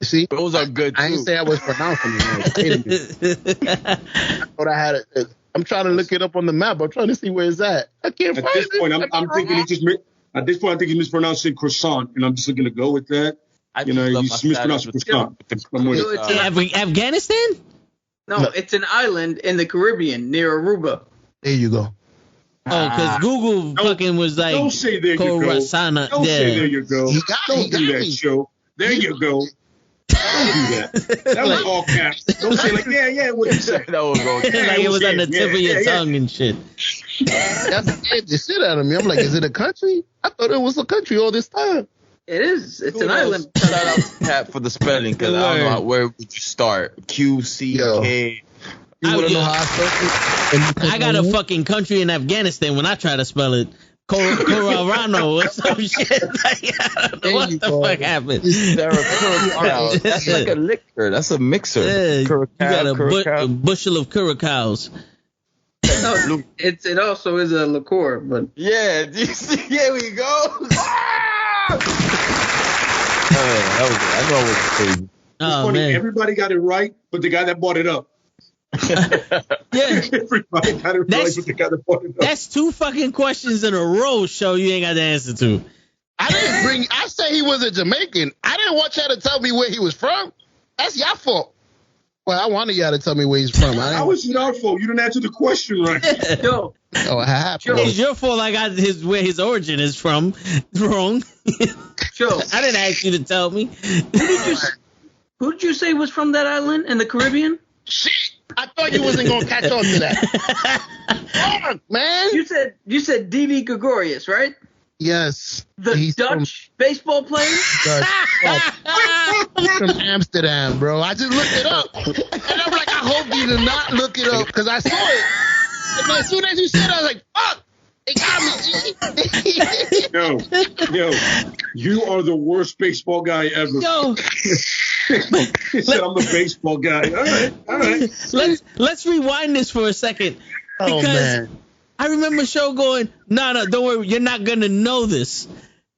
See, those are good too. I ain't say I was pronouncing it. I thought I had it. I'm trying to look it up on the map. I'm trying to see where it's at. I can't find it. At this point, I'm thinking I think he mispronounced it croissant, and I'm just going to go with that. You mispronounced croissant. Afghanistan? No, it's an island in the Caribbean near Aruba. There you go. Oh, because Google fucking was like, don't say there you go. Don't say there you go. Don't do that, Joe. There you go. Don't do that. That was all caps. Don't say like, yeah, what you said. That was all caps. Like it was on the tip of your tongue and shit. That scared the shit out of me. I'm like, is it a country? I thought it was a country all this time. It is. It's an island. Shout out to Pat for the spelling, because I don't know where would you start. QCK. You want to know how I spelled it? I got a fucking country in Afghanistan when I try to spell it. Colorado or some shit. What the fuck happened? That's like a liquor. That's a mixer. Yeah, you got a bushel of Curacaos. No, it also is a liqueur, but yeah, do you see? Here we go. I know it was crazy. Oh, funny. man. Everybody got it right, but the guy that bought it up. Yeah, everybody got it right, but the guy that bought it up. That's two fucking questions in a row, show you ain't got the answer to. I said he was a Jamaican. I didn't want y'all to tell me where he was from. That's your fault. Well, I wanted y'all to tell me where he's from. How was it our fault? You didn't answer the question right. Yo. Oh, it happened. It's your fault I got where his origin is from wrong. Joe, I didn't ask you to tell me. Who did you say was from that island in the Caribbean? Shit. I thought you wasn't gonna catch on to that. Fuck, man. You said Didi Gregorius, right? Yes. He's Dutch baseball player? He's from Amsterdam, bro. I just looked it up. And I'm like, I hope you did not look it up, because I saw it. And as soon as you said it, I was like, fuck. They got me, G. Yo, you are the worst baseball guy ever. Yo, He said I'm the baseball guy. All right. let's rewind this for a second. Oh, man. I remember Show going, no, don't worry, you're not gonna know this.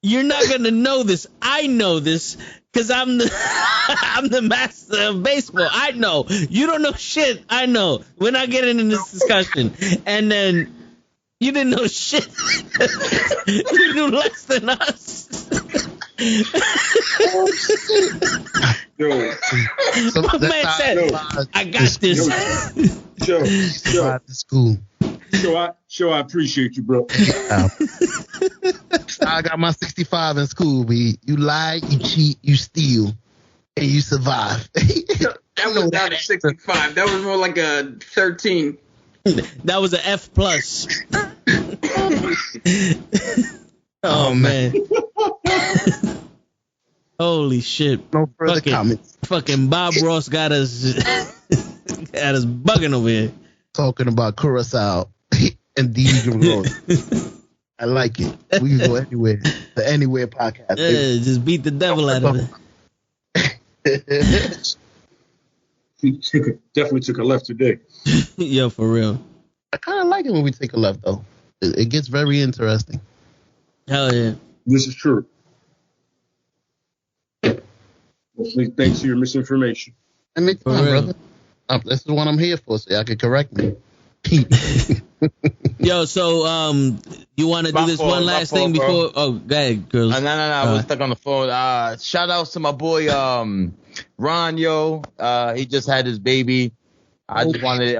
You're not gonna know this. I know this because I'm the master of baseball. I know. You don't know shit. I know. We're not getting in this discussion. And then you didn't know shit. You knew less than us. Yo, My man said, I got this. Show. School. I appreciate you, bro. I got my 65 in school, but you lie, you cheat, you steal, and you survive. That was not a 65. That was more like a 13. That was an F plus. Oh man. Holy shit. No further comments. Fucking Bob Ross got us bugging over here. Talking about Curacao and D. I like it. We can go anywhere. The Anywhere podcast. Yeah, just beat the devil out of it. Definitely took a left today. Yo, for real. I kind of like it when we take a left, though. It gets very interesting. Hell yeah. This is true. Mostly thanks to your misinformation. Anytime, brother. This is what I'm here for, so y'all can correct me. Yo, so you want to do this one last thing before? Oh, go ahead, girls. No, I was stuck on the phone. Shout out to my boy Ron, yo. He just had his baby. I just wanted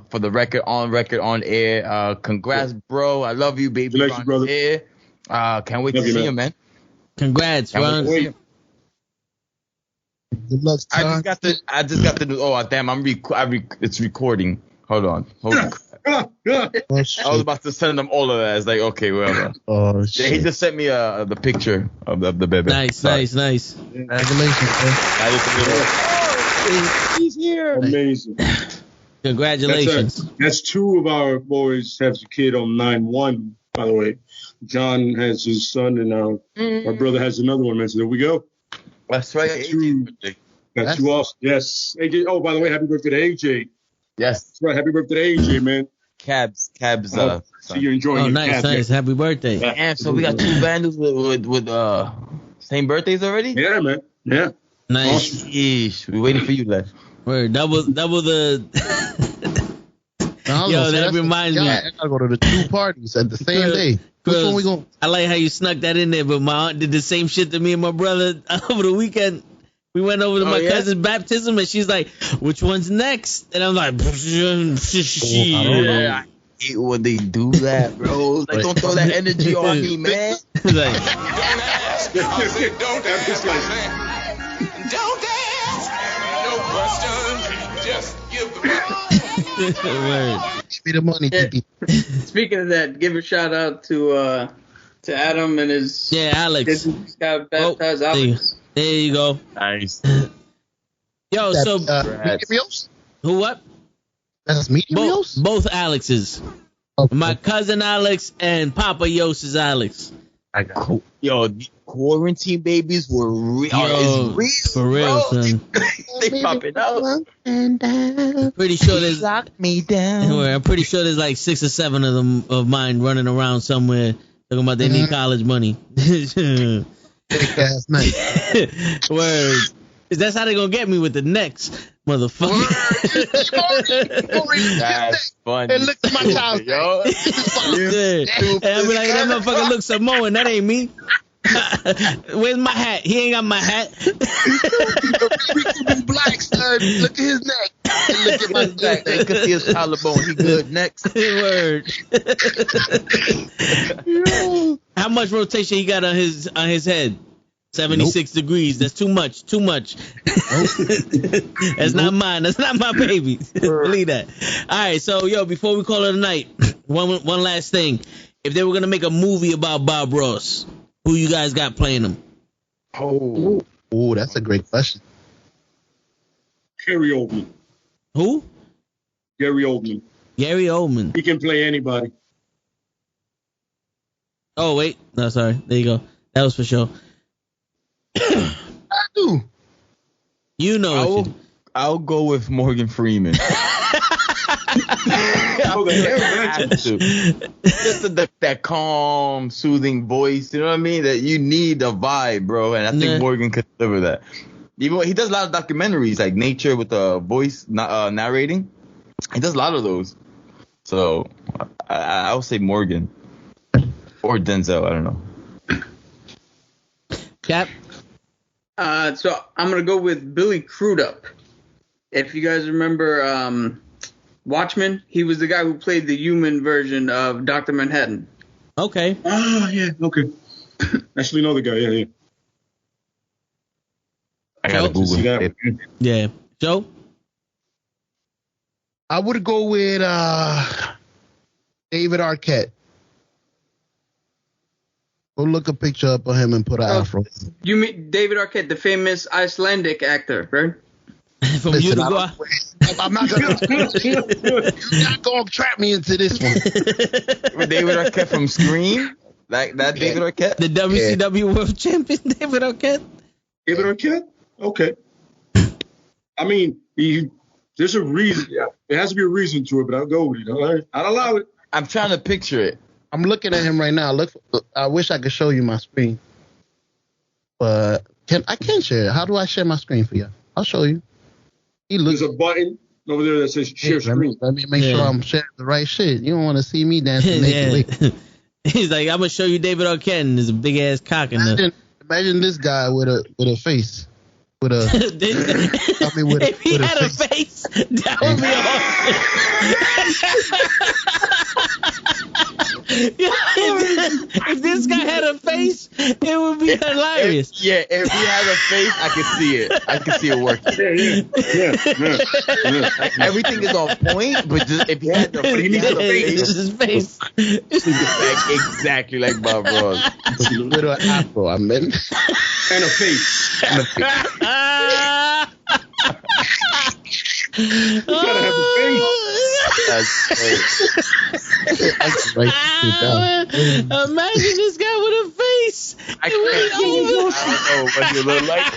for the record, on air. Congrats, bro. I love you, baby. Bless you, brother. Here. Can't wait to see him, man. Congrats, Ron. Good luck, I just got the news. Oh damn! It's recording. Hold on. I was about to send them all of that. It's like, okay, whatever. Oh shit! He just sent me the picture of the baby. Nice. Congratulations, man. He's here. Amazing. Congratulations. That's two of our boys have a kid on 9/1. By the way, John has his son, and our brother has another one. Man, so there we go. That's right. That's two awesome. Yes, AJ. Oh, by the way, happy birthday to AJ. Yes. That's right. Happy birthday to AJ, man. Cabs. See you enjoying your nice, cabs. nice. Happy birthday. Damn, so we got two vandals with same birthdays already? Yeah, man. Yeah. Nice. Yeesh. We waiting for you, lad. Word. Double the. Yo, that reminds me. I gotta go to the two parties at the same day. Which one we going? I like how you snuck that in there, but my aunt did the same shit to me and my brother over the weekend. We went over to my cousin's baptism, and she's like, "Which one's next?" And I'm like, I hate when they do that, bro. Like, don't throw that energy on me, man. Like, Don't ask. Don't ask. No questions. Just give the money. Give me the money, Tiki. Speaking of that, give a shout out to Adam and his Alex. He's got baptized Alex. There you go. Nice. Yo, so who? What? That's medium Yost? Both Alexes. Okay. My cousin Alex and Papa Yost's Alex. I got it. Yo, the quarantine babies were real. Yo, real, for real, bro. son. They popping out. Pretty sure there's. Lock me down. I'm pretty sure there's like 6 or 7 of them of mine running around somewhere talking about they need college money. Big ass night. Word. That's how they gonna get me with the next motherfucker. That's funny. And look at my child. Yo. And I'll be like, that motherfucker looks Samoan. That ain't me. Where's my hat? He ain't got my hat. Black, son. Look at his neck. And look at my neck. They could see his collarbone. He good next. Word. How much rotation he got on his head? 76 degrees. That's too much. That's not mine. That's not my baby. Believe that. All right. So, yo, before we call it a night, one last thing. If they were gonna make a movie about Bob Ross, who you guys got playing him? Oh, that's a great question. Gary Oldman. Who? Gary Oldman. Gary Oldman. He can play anybody. Oh wait, no, sorry. There you go. That was for sure. I do. You know. I'll go with Morgan Freeman. Just that calm, soothing voice. You know what I mean? That you need a vibe, bro. And I think Morgan could deliver that. Even he does a lot of documentaries, like nature with the voice narrating. He does a lot of those. So I would say Morgan or Denzel. I don't know. Cap. So I'm gonna go with Billy Crudup. If you guys remember Watchmen, he was the guy who played the human version of Dr. Manhattan. Okay. Ah, yeah, okay. Actually know the guy, yeah. I gotta Google that. Yeah. Joe? I would go with David Arquette. Go look a picture up of him and put an afro. You mean David Arquette, the famous Icelandic actor, right? From Uruguay. I'm not gonna. You're not gonna trap me into this one. David Arquette from Scream, that David Arquette, the WCW World Champion, David Arquette. David Arquette, okay. I mean, there's a reason. Yeah, there has to be a reason to it, but I'll go with it. All right, I'll allow it. I'm trying to picture it. I'm looking at him right now. I wish I could show you my screen, but I can't share it. How do I share my screen for you? I'll show you. There's a button over there that says share screen. Let me make sure I'm sharing the right shit. You don't want to see me dancing naked. He's like, I'm gonna show you David Arquette, and there's a big ass cock in there. Imagine this guy with a face. With a, if he had a face, that would be awesome. If this guy had a face, it would be hilarious. If he had a face, I could see it. I could see it working. Yeah. Like, everything is on point, but just if he had the face, exactly like Bob Ross. Little afro, I meant. And a face. You gotta have a face. Imagine this guy with a face. I don't know what you look like.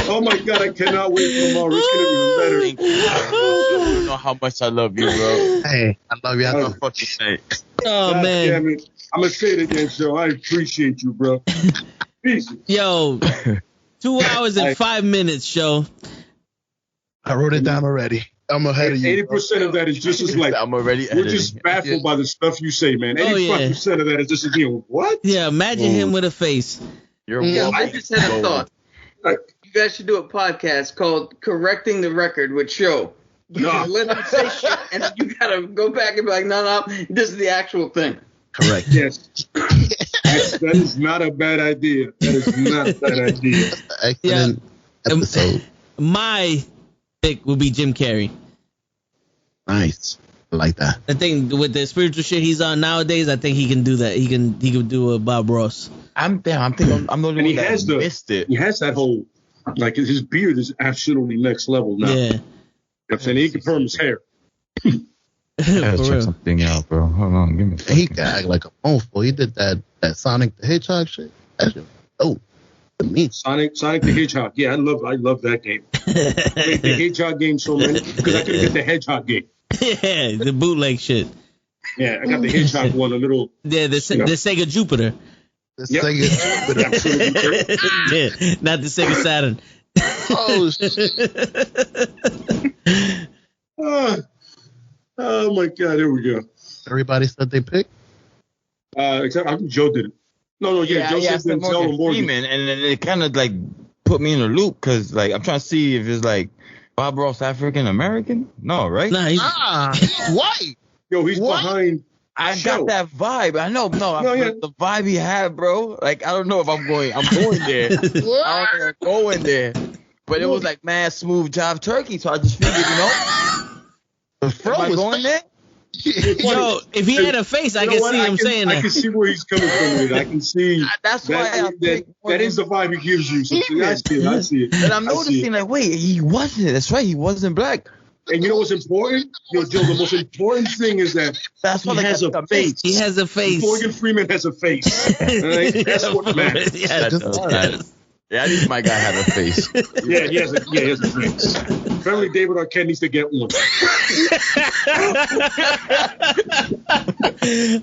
Oh my God, I cannot wait for tomorrow. It's gonna be better. You don't know how much I love you, bro. Hey, I love you. I don't fucking say. Oh God, man. damn it. I'm gonna say it again, Joe. I appreciate you, bro. Peace. Yo, 2 hours and 5 minutes, show. I wrote it down already. I'm ahead of you. 80% of that is just as like we're just baffled by the stuff you say, man. 85% of that is just again, what? Yeah, imagine him with a face. I just had a thought. You guys should do a podcast called "Correcting the Record" with Show. No. Let him say shit, and you gotta go back and be like, no, this is the actual thing. Correct. Yes. That is not a bad idea. That is not a bad idea. Excellent episode. My pick would be Jim Carrey. Nice. I like that. I think with the spiritual shit he's on nowadays, I think he can do that. He can do a Bob Ross. I'm the only one that missed it. He has that whole, like, his beard is absolutely next level now. Yeah. I'm saying he confirmed his hair. Gotta check something out, bro. Hold on, give me a second. He can act like a mofo. He did that Sonic the Hedgehog shit. That shit. To me. Sonic the Hedgehog. Yeah, I love that game. I played the Hedgehog game so many because I couldn't get the Hedgehog game. Yeah, the bootleg shit. Yeah, I got the Hedgehog one, a little. Yeah, the Sega Jupiter. Sega Jupiter. Yeah, not the Sega Saturn. Oh shit. Oh my God, here we go. Everybody said they picked? Except I think Joe did it. No, Joe said Denzel and Morgan. And then it kind of like put me in a loop because like I'm trying to see if it's like Bob Ross African American. No, right? Nah, he's white. Yo, he's behind. I got that vibe. I know. The vibe he had, bro. Like I don't know if I'm going there. I don't know if I'm going there. But it was like mad smooth job turkey, so I just figured, the fro was going there. Yo, if he had a face, I can see him saying that. I can see where he's coming from with it. I can see that's why that is the vibe he gives you. So I see it. And I'm noticing like, wait, he wasn't. That's right, he wasn't black. And you know what's important? Yo, Joe, the most important thing is that he has a face. He has a face. Morgan Freeman has a face. Right? That's what matters. Yeah, That does matter. Yeah, I think my guy had a face. Yeah, he has a face. Apparently, David Arquette needs to get one.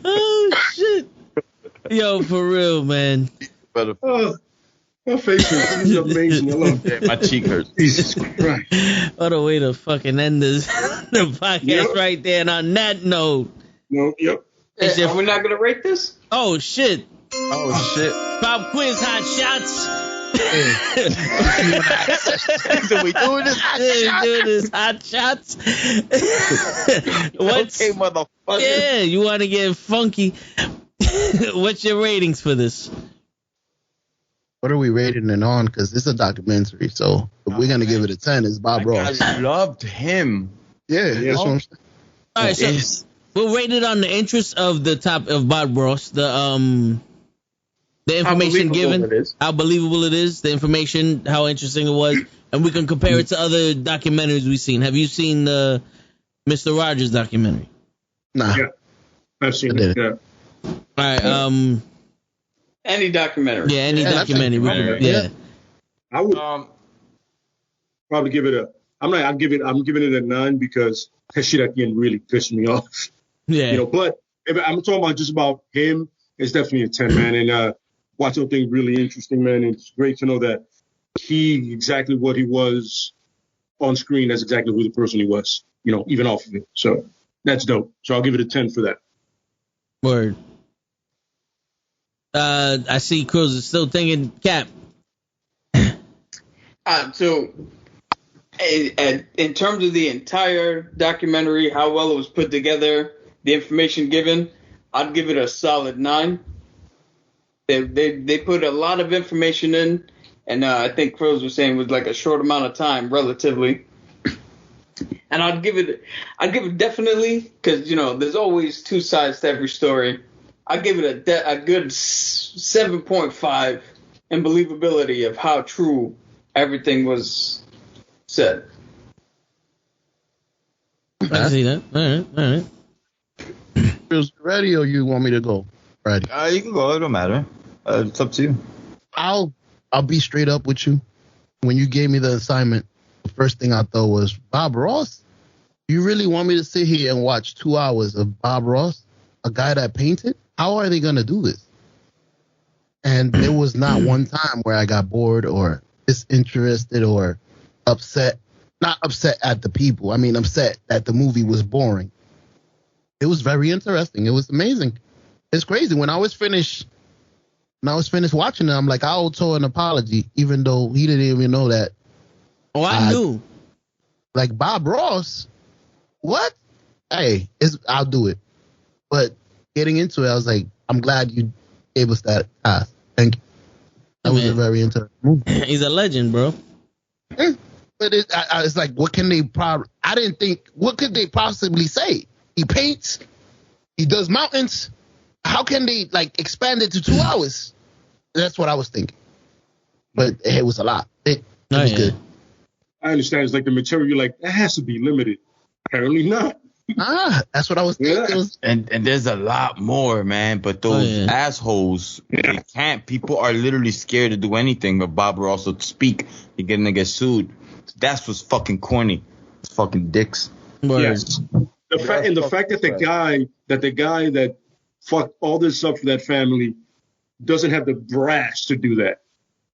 Oh, shit. Yo, for real, man. But My face is amazing. I love it. my cheek hurts. Jesus Christ. What a way to fucking end this the podcast right there. And on that note. No, yep. Hey, are we not going to rate this? Oh, shit. Oh, shit. Pop quiz, hot shots. So we doing this? Doing this hot shots. What's, Okay, motherfucker. yeah, you want to get funky. What's your ratings for this? What are we rating it on? Because it's a documentary, so if we're gonna give it a 10, it's Bob Ross. I loved him. Yeah, that's what I'm saying. All right, so we'll rate it on the interest of the top of Bob Ross, the information given, how believable it is, the information, how interesting it was, and we can compare it to other documentaries we've seen. Have you seen the Mr. Rogers documentary? Nah. Yeah. I've seen it. Yeah. All right, Any documentary. yeah, any documentary. Yeah. I would probably give it a. I'm giving it a 9 because that shit at the end really pissed me off. Yeah. You know, but if I'm talking about just about him, it's definitely a 10, man. And watch something really interesting, man. And it's great to know that he exactly what he was on screen. That's exactly who the person he was. You know, even off of it. So that's dope. So I'll give it a 10 for that. Word. I see Cruz is still thinking Cap. So, in terms of the entire documentary, how well it was put together, the information given, I'd give it a solid 9. They put a lot of information in, and I think Cruz was saying it was like a short amount of time, relatively. And I'd give it definitely, because, you know, there's always two sides to every story. I'd give it a good 7.5 in believability of how true everything was said. I see that. All right. Feels ready, or you want me to go? Ready. You can go. It don't matter. It's up to you. I'll be straight up with you. When you gave me the assignment, the first thing I thought was, Bob Ross? You really want me to sit here and watch 2 hours of Bob Ross, a guy that painted? How are they going to do this? And there was not one time where I got bored or disinterested or upset. Not upset at the people. I mean, upset that the movie was boring. It was very interesting. It was amazing. It's crazy. When I was finished watching it, I'm like, I owe Tor an apology, even though he didn't even know that. Oh, I knew. Like, Bob Ross? What? Hey, I'll do it. But getting into it, I was like, I'm glad you gave us that task. Thank you. That was a very interesting movie. He's a legend, bro. But it's like, what could they possibly say? He paints, he does mountains. How can they, like, expand it to 2 hours? That's what I was thinking. But it was a lot. It was good. I understand. It's like the material, like, that has to be limited. Apparently not. That's what I was thinking. Yeah. And there's a lot more, man. But those assholes, they can't. People are literally scared to do anything but Bob Ross to speak. They're gonna get sued. That's what's fucking corny. It's fucking dicks. Yes. The fact that the guy that fucked all this up for that family doesn't have the brass to do that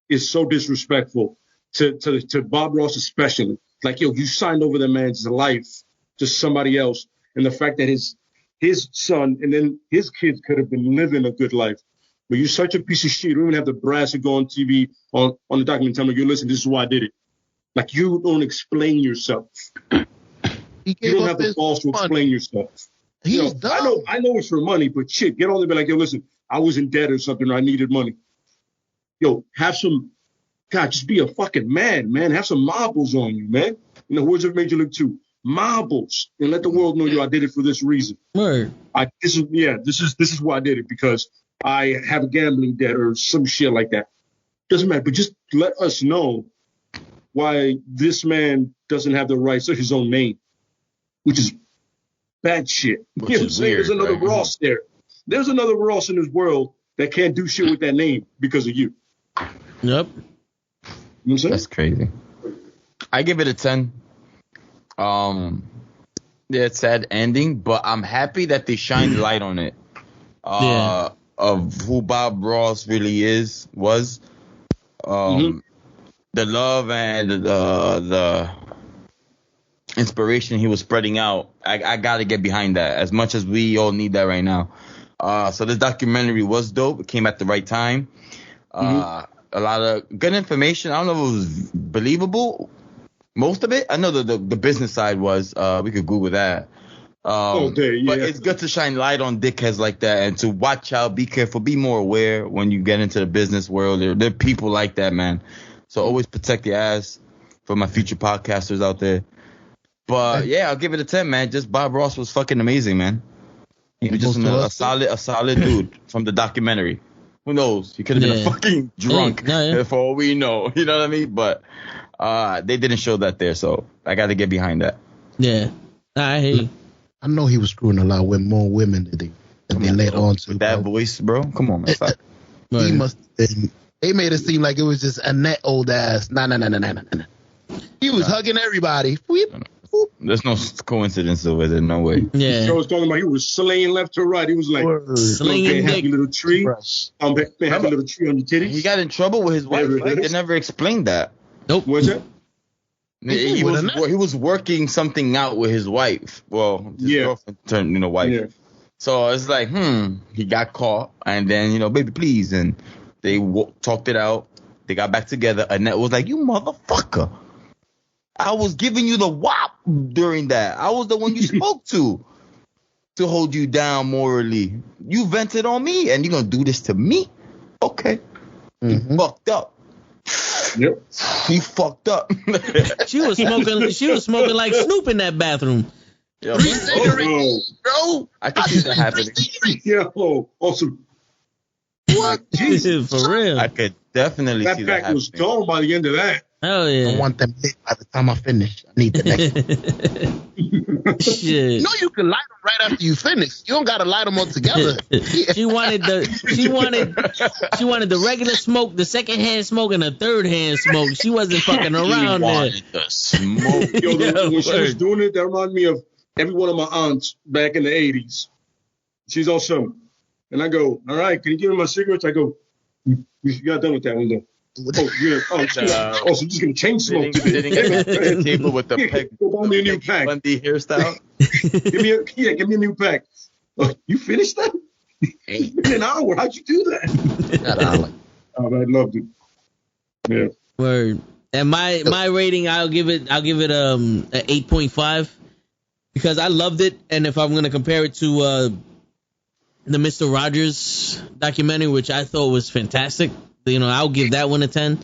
is so disrespectful to Bob Ross especially. Like, yo, you signed over the man's life to somebody else, and the fact that his son and then his kids could have been living a good life. But you're such a piece of shit. You don't even have the brass to go on TV on the document and tell me, listen, this is why I did it. Like, you don't explain yourself. You don't have the balls to explain yourself. He's dumb. I know it's for money, but shit, get on there and be like, yo, listen, I was in debt or something, or I needed money. Yo, just be a fucking man. Have some marbles on you, man. In the words of Major League 2, marbles, and let the world know, I did it for this reason. Word. This is why I did it, because I have a gambling debt or some shit like that. Doesn't matter, but just let us know why this man doesn't have the rights to his own name. which is bad shit. You know what I'm saying? There's another Ross there. There's another Ross in this world that can't do shit with that name because of you. Yep. You know what I'm saying? That's crazy. I give it a 10. Yeah, it's sad ending, but I'm happy that they shined light on it. Of who Bob Ross really was. The love and the inspiration he was spreading out. I gotta get behind that as much as we all need that right now. So this documentary was dope. It came at the right time. A lot of good information. I don't know if it was believable. Most of it. I know the business side was. We could Google that. But it's good to shine light on dickheads like that and to watch out, be careful, be more aware when you get into the business world. There are people like that, man. So always protect your ass for my future podcasters out there. But yeah, I'll give it a 10, man. Just Bob Ross was fucking amazing, man. He was just a solid dude from the documentary. Who knows? He could have been a fucking drunk for all we know. You know what I mean? But they didn't show that there, so I got to get behind that. Yeah, I hear you. I know he was screwing a lot with more women than they let on to. With that voice, bro. Come on, man. He must have been. They made it seem like it was just Annette old ass. Nah. He was hugging everybody. There's no coincidence with it. No way. Yeah. I was talking about he was slaying left to right. He was like, slinging happy little tree. Happy little tree on your titties. He got in trouble with his wife. Right? They never explained that. Nope. What's that? He was working something out with his wife. Well, his girlfriend turned, wife. Yeah. So it's like, he got caught, and then, baby, please, and they talked it out. They got back together. Annette was like, you motherfucker. I was giving you the whop during that. I was the one you spoke to hold you down morally. You vented on me, and you're going to do this to me? Okay. You fucked up. Yep. He fucked up. She was smoking like Snoop in that bathroom. Yo, bro. I can see that happening. Yo, awesome. What? Jesus, for real. I could definitely see that pack happening. was gone by the end of that. Hell yeah. I want them lit by the time I finish. I need the next one. Shit. No, you can light them right after you finish. You don't gotta light them all together. She wanted the regular smoke, the second hand smoke, and the third hand smoke. She wasn't fucking around there. The smoke. Yo, when she was doing it, that reminded me of every one of my aunts back in the 80s. She's awesome. And I go, all right, can you give me my cigarettes? I go, you got done with that one, though. Oh, yeah. So I'm just going to change smoke today. Sitting table with the peg. Go buy me a new pack. Bundy hairstyle. Give me a new pack. Oh, you finished that? In an hour. How'd you do that? I loved it. Yeah. Word. And my rating, I'll give it an 8.5 because I loved it. And if I'm going to compare it to the Mr. Rogers documentary, which I thought was fantastic, I'll give that one a 10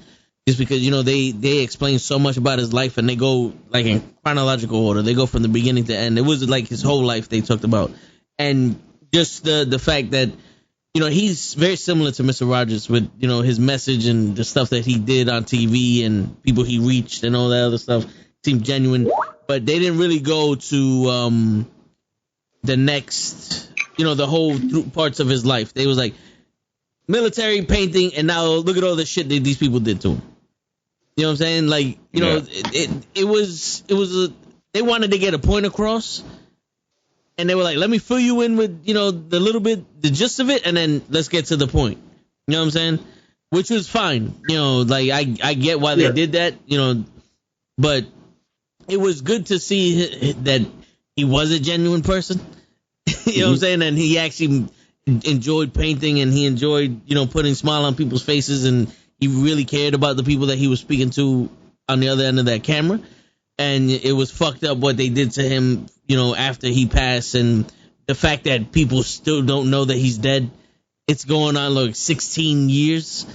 just because, they explain so much about his life and they go like in chronological order. They go from the beginning to end. It was like his whole life they talked about. And just the fact that, he's very similar to Mr. Rogers with, his message and the stuff that he did on TV and people he reached and all that other stuff seemed genuine. But they didn't really go to the next, the whole parts of his life. They was like military, painting, and now look at all the shit that these people did to him. You know what I'm saying? Like, it was they wanted to get a point across. And they were like, let me fill you in with, the gist of it, and then let's get to the point. You know what I'm saying? Which was fine. I get why they did that, but it was good to see that he was a genuine person. You know what I'm saying? And he actually enjoyed painting, and he enjoyed, putting a smile on people's faces, and he really cared about the people that he was speaking to on the other end of that camera. And it was fucked up what they did to him, after he passed, and the fact that people still don't know that he's dead. It's going on like 16 years.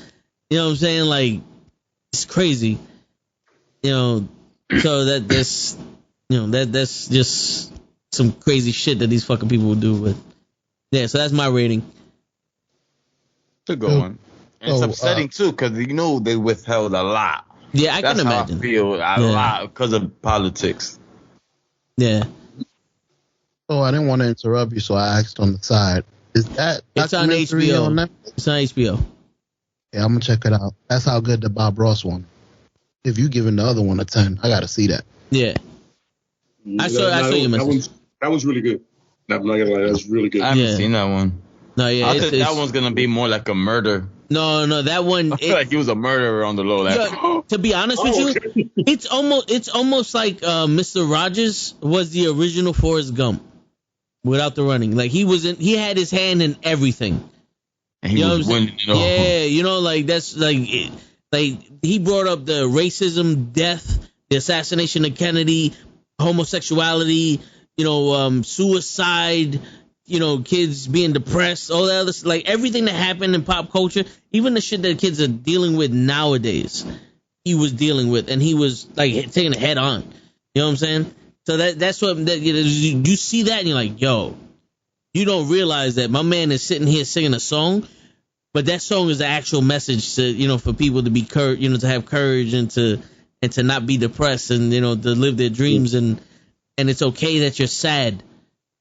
You know what I'm saying? Like, it's crazy. So that's just some crazy shit that these fucking people would do. But yeah, so that's my rating. It's a good one. And it's upsetting too, because they withheld a lot. Yeah, I can imagine. How I feel a lot because of politics. Yeah. Oh, I didn't want to interrupt you, so I asked on the side. Is that It's on documentary HBO. on Netflix? It's on HBO. Yeah, I'm gonna check it out. That's how good the Bob Ross one. If you giving the other one a 10, I gotta see that. Yeah. I saw your message. That one's really good. I'm not gonna lie, that's really good. I haven't seen that one. No, yeah. I think that one's gonna be more like a murder. No, that one. I feel like he was a murderer on the low. Like, to be honest with you, it's almost like Mr. Rogers was the original Forrest Gump without the running. Like he had his hand in everything. And he was winning. Yeah, like that's like he brought up the racism, death, the assassination of Kennedy, homosexuality, suicide. Kids being depressed, all that other, like everything that happened in pop culture, even the shit that kids are dealing with nowadays, he was dealing with, and he was like taking it head on. You know what I'm saying? So that's what you see that, and you're like, yo, you don't realize that my man is sitting here singing a song, but that song is the actual message to for people to be to have courage and to not be depressed and to live their dreams and it's okay that you're sad.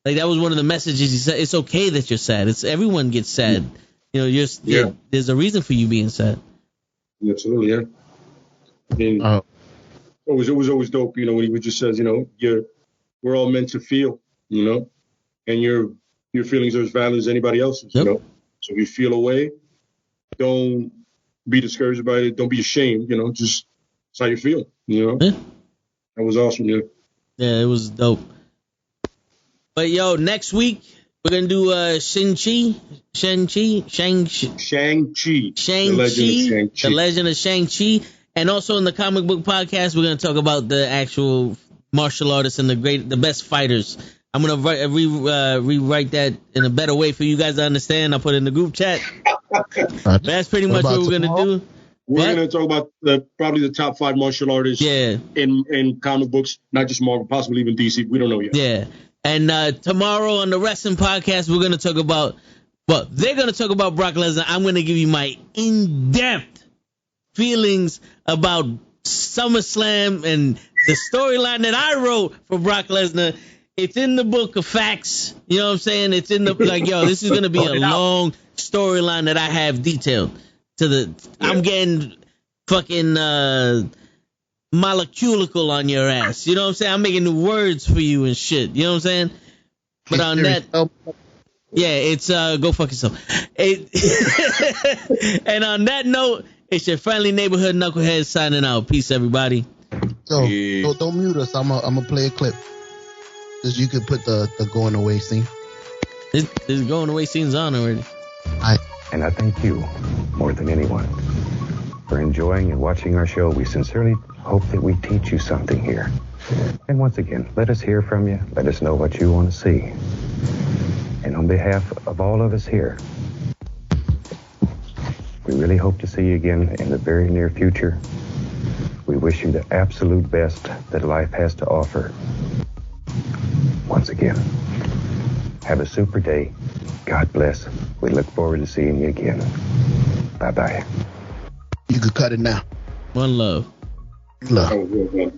Like that was one of the messages he said. It's okay that you're sad. Everyone gets sad. There's a reason for you being sad. Absolutely, yeah. And it was always dope, when he just says, we're all meant to feel, and your feelings are as valid as anybody else's, So if you feel a way, don't be discouraged about it. Don't be ashamed, just it's how you feel, Yeah. That was awesome, yeah. Yeah, it was dope. But next week we're gonna do Shang-Chi, the Legend of Shang-Chi, and also in the comic book podcast we're gonna talk about the actual martial artists and the best fighters. I'm gonna rewrite that in a better way for you guys to understand. I'll put it in the group chat. That's pretty much what we're gonna do. We're gonna talk about probably the top 5 martial artists. Yeah. In comic books, not just Marvel, possibly even DC. We don't know yet. Yeah. And tomorrow on the wrestling podcast, we're going to talk about, they're going to talk about Brock Lesnar. I'm going to give you my in-depth feelings about SummerSlam and the storyline that I wrote for Brock Lesnar. It's in the book of facts. You know what I'm saying? It's in the, this is going to be a long storyline that I have detailed I'm getting fucking, moleculical on your ass. You know what I'm saying? I'm making new words for you and shit. You know what I'm saying? But on that, it's go fuck yourself. And on that note, it's your friendly neighborhood knucklehead signing out. Peace, everybody. So don't mute us. I'm gonna play a clip. Just you could put the going away scene. This going away scene's on already. And I thank you more than anyone for enjoying and watching our show. We sincerely hope that we teach you something here. And once again, let us hear from you. Let us know what you want to see. And on behalf of all of us here, we really hope to see you again in the very near future. We wish you the absolute best that life has to offer. Once again, have a super day. God bless. We look forward to seeing you again. Bye-bye. You could cut it now. One love. Love.